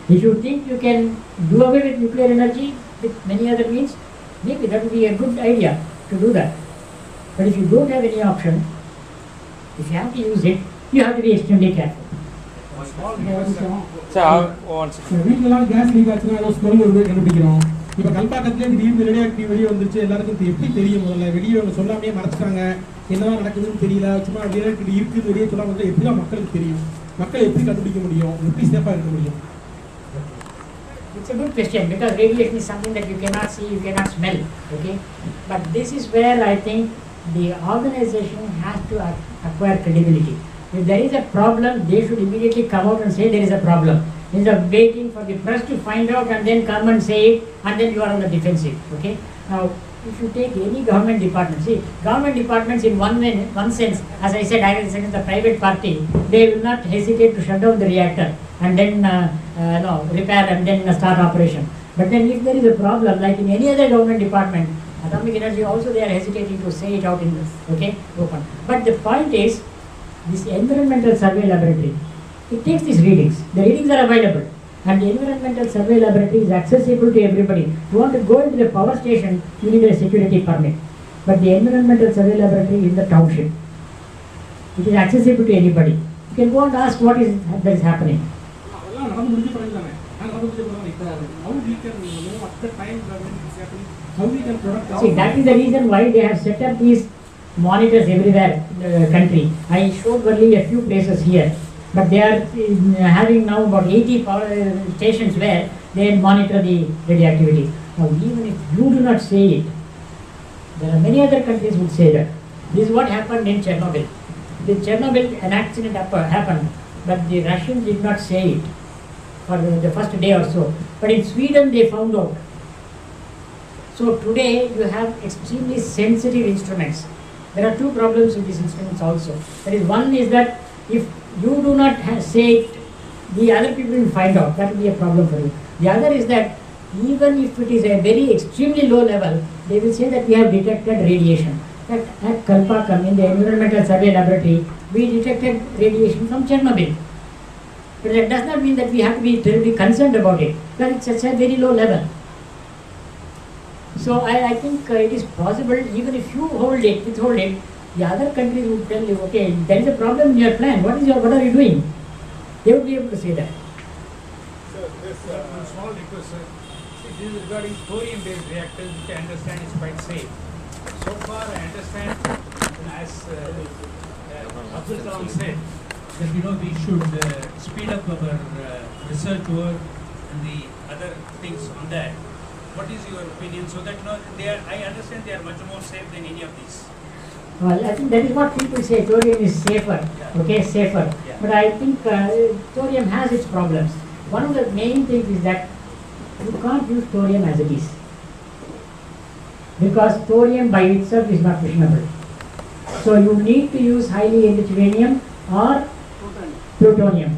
If you think you can do away with nuclear energy with many other means, maybe that would be a good idea to do that. But if you don't have any option, if you have to use it, you have to be extremely careful. வீட்டிலலாம் gas leak ஆச்சுன்னா ஏதோ smell வந்து கண்டுபிடிக்கிறோம். இப்போ கல்பாக்கத்துலேயே திடீர்னு radio active வெளியே வந்துருச்சு. எல்லாருக்கும் எப்படி தெரியும்? முதல்ல வெளியே அவங்க சொல்லாமே மறைச்சிட்டாங்க. என்னதான் நடக்குதுன்னு தெரியல. சும்மா ரேடியோ இருக்குது வெளியே சொல்லாம வந்து எப்படி மக்களுக்கு தெரியும்? மக்கள் எப்படி கண்டுபிடிக்க முடியும்? எப்படி சேஃபாக இருக்க முடியும்? It's a good question because radiation is something that you cannot see, you cannot smell. Okay, but this is where I think the organization has to acquire credibility. If there is a problem, they should immediately come out and say there is a problem, instead of waiting for the press to find out and then come and say it, and then you are on the defensive. Okay, now if you take any government department, see, government departments in one sense, as I said, the private party, they will not hesitate to shut down the reactor and then repair and then start operation. But then if there is a problem, like in any other government department, atomic energy also they are hesitating to say it out in this, okay, open. But the point is, this environmental survey laboratory, it takes these readings. The readings are available. And the environmental survey laboratory is accessible to everybody. If you want to go into the power station, you need a security permit. But the environmental survey laboratory is in the township. It is accessible to anybody. You can go and ask what is that is happening. How we can know at the time when it is happening, how we can product. See, that is the reason why they have set up these monitors everywhere in the country. I showed only a few places here, but they are having now about 80 power stations where they monitor the radioactivity. Now, even if you do not say it, there are many other countries who would say that. This is what happened in Chernobyl. In Chernobyl, an accident happened, but the Russians did not say it for the first day or so. But in Sweden, they found out. So today, you have extremely sensitive instruments. There are two problems with these instruments also. That is, one is that if you do not say it, the other people will find out. That will be a problem for you. The other is that even if it is a very extremely low level, they will say that we have detected radiation. At Kalpakam, in the environmental survey laboratory, we detected radiation from Chernobyl. But that does not mean that we have to be terribly concerned about it, because it's at a very low level. So I think it is possible, even if you withhold it, the other countries would tell you, okay, there is a problem in your plan. What are you doing? They would be able to say that. So this one small request, sir. This is regarding thorium-based reactors, which I understand is quite safe. So far, I understand, as Abdul Kalam said, that we should speed up our research work and the other things on that. What is your opinion? So that I understand they are much more safe than any of these. Well, I think that is what people say. Thorium is safer. Yeah. Okay, safer. Yeah. But I think thorium has its problems. One of the main things is that you can't use thorium as it is, because thorium by itself is not fissionable. So you need to use highly enriched uranium or plutonium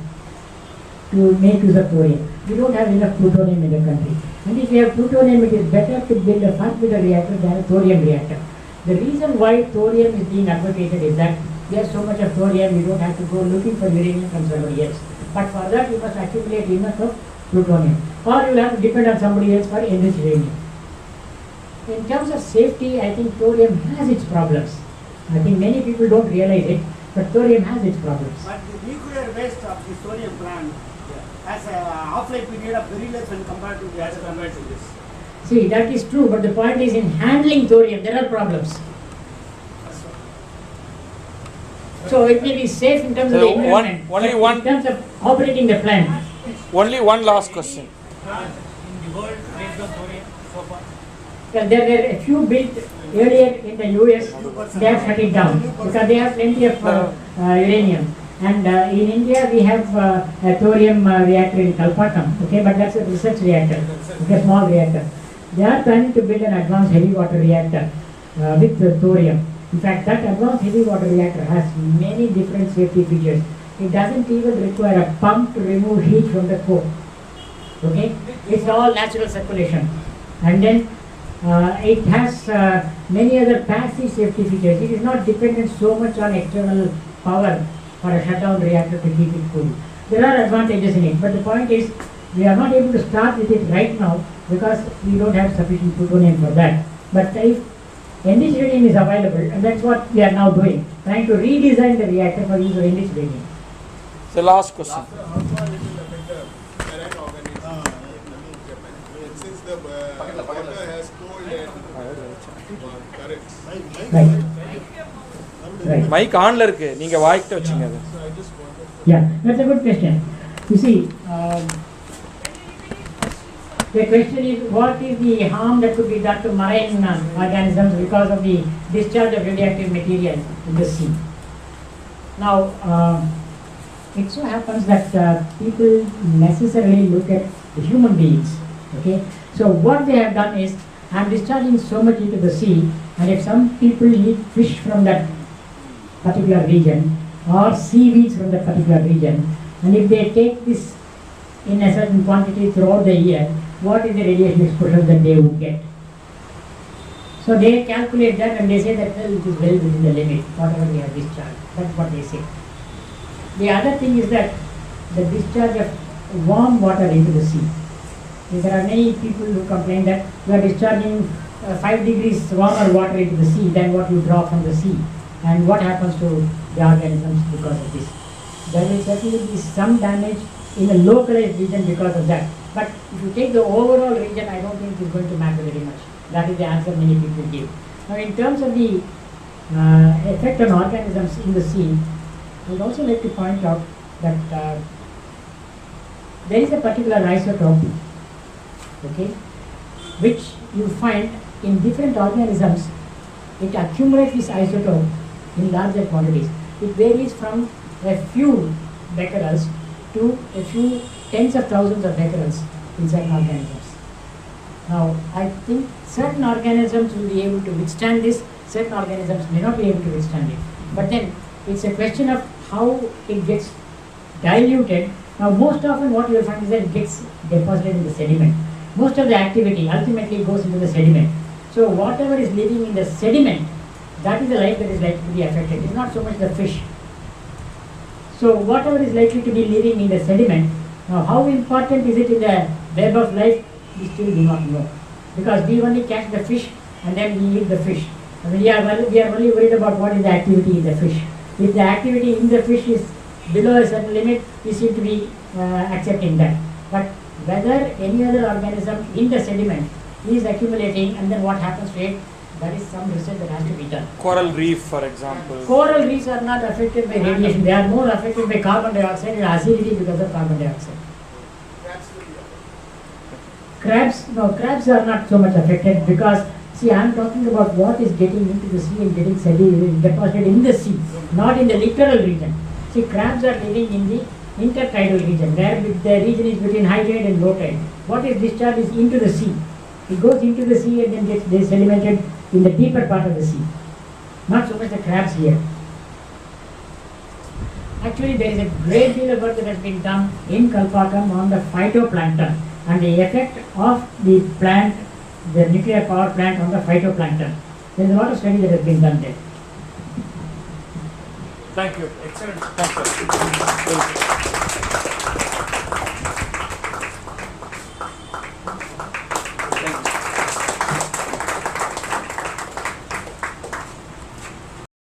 to make use of thorium. We don't have enough plutonium in the country. And if you have plutonium, it is better to build a fast breeder reactor than a thorium reactor. The reason why thorium is being advocated is that there is so much of thorium, you don't have to go looking for uranium from somebody else. But for that, you must accumulate enough of plutonium. Or you will have to depend on somebody else for enriched uranium. In terms of safety, I think thorium has its problems. I think many people don't realize it, but thorium has its problems. But the nuclear waste of the thorium plant has a half-life period of very less when compared to this. See, that is true, but the point is in handling thorium, there are problems. So it may be safe in terms of the So environment. only but one- In terms of operating the plant. Only one last question. In the world, based on thorium so far? Well, there were a few built earlier in the US. They have shut it down because they have plenty of uranium. And in India, we have a thorium reactor in Kalpakkam. Okay, but that's a research reactor. Okay, a small reactor. They are planning to build an advanced heavy water reactor with thorium. In fact, that advanced heavy water reactor has many different safety features. It doesn't even require a pump to remove heat from the core. Okay, it's all natural circulation. And then it has many other passive safety features. It is not dependent so much on external power for a shutdown reactor to keep it cool. There are advantages in it, but the point is we are not able to start with it right now because we don't have sufficient plutonium for that. But if enriched uranium is available, and that's what we are now doing, trying to redesign the reactor for use of enriched uranium. The last question. Since the water has cold and currents. Right. Right. Mic ஆன்ல இருக்கு, நீங்க வாய்க்கிட்ட வச்சுங்க அது. Yeah, that's a good question. You see, the question is what is the harm that could be done to marine organisms because of the discharge of radioactive material in the sea. Now, it so happens that people necessarily look at the human beings. Okay, so what they have done is, I am discharging so much into the sea, and if some people eat fish from that particular region or seaweeds from that particular region, and if they take this in a certain quantity throughout the year, what is the radiation exposure that they would get? So they calculate that and they say that well, it is well within the limit, whatever we have discharged. That's what they say. The other thing is that the discharge of warm water into the sea. There are many people who complain that you are discharging 5 degrees warmer water into the sea than what you draw from the sea. And what happens to the organisms because of this? There will certainly be some damage in a localized region because of that. But if you take the overall region, I don't think it is going to matter very much. That is the answer many people give. Now, in terms of the effect on organisms in the sea, I would also like to point out that there is a particular isotope, okay, which you find in different organisms. It accumulates this isotope in larger quantities. It varies from a few becquerels to a few tens of thousands of becquerels in certain organisms. Now, I think certain organisms will be able to withstand this, certain organisms may not be able to withstand it. But then, it's a question of how it gets diluted. Now, most often what you will find is that it gets deposited in the sediment. Most of the activity ultimately goes into the sediment. So, whatever is living in the sediment, that is the life that is likely to be affected. It's not so much the fish. So, whatever is likely to be living in the sediment, now how important is it in the web of life, we still do not know. Because we only catch the fish and then we eat the fish. We are only worried about what is the activity in the fish. If the activity in the fish is below a certain limit, we seem to be accepting that. But whether any other organism in the sediment is accumulating and then what happens to it, that is some research that has to be done. Coral reef, for example. Coral reefs are not affected by radiation. They are more affected by carbon dioxide and acidity because of carbon dioxide. Crabs are not so much affected because, see, I am talking about what is getting into the sea and getting deposited in the sea, not in the littoral region. See, crabs are living in the intertidal region, where the region is between high tide and low tide. What is discharged is into the sea. It goes into the sea and then gets sedimented in the deeper part of the sea. Not so much the crabs here. Actually, there is a great deal of work that has been done in Kalpakkam on the phytoplankton and the effect of the plant, the nuclear power plant on the phytoplankton. There is a lot of study that has been done there. Thank you. Excellent. Thank you.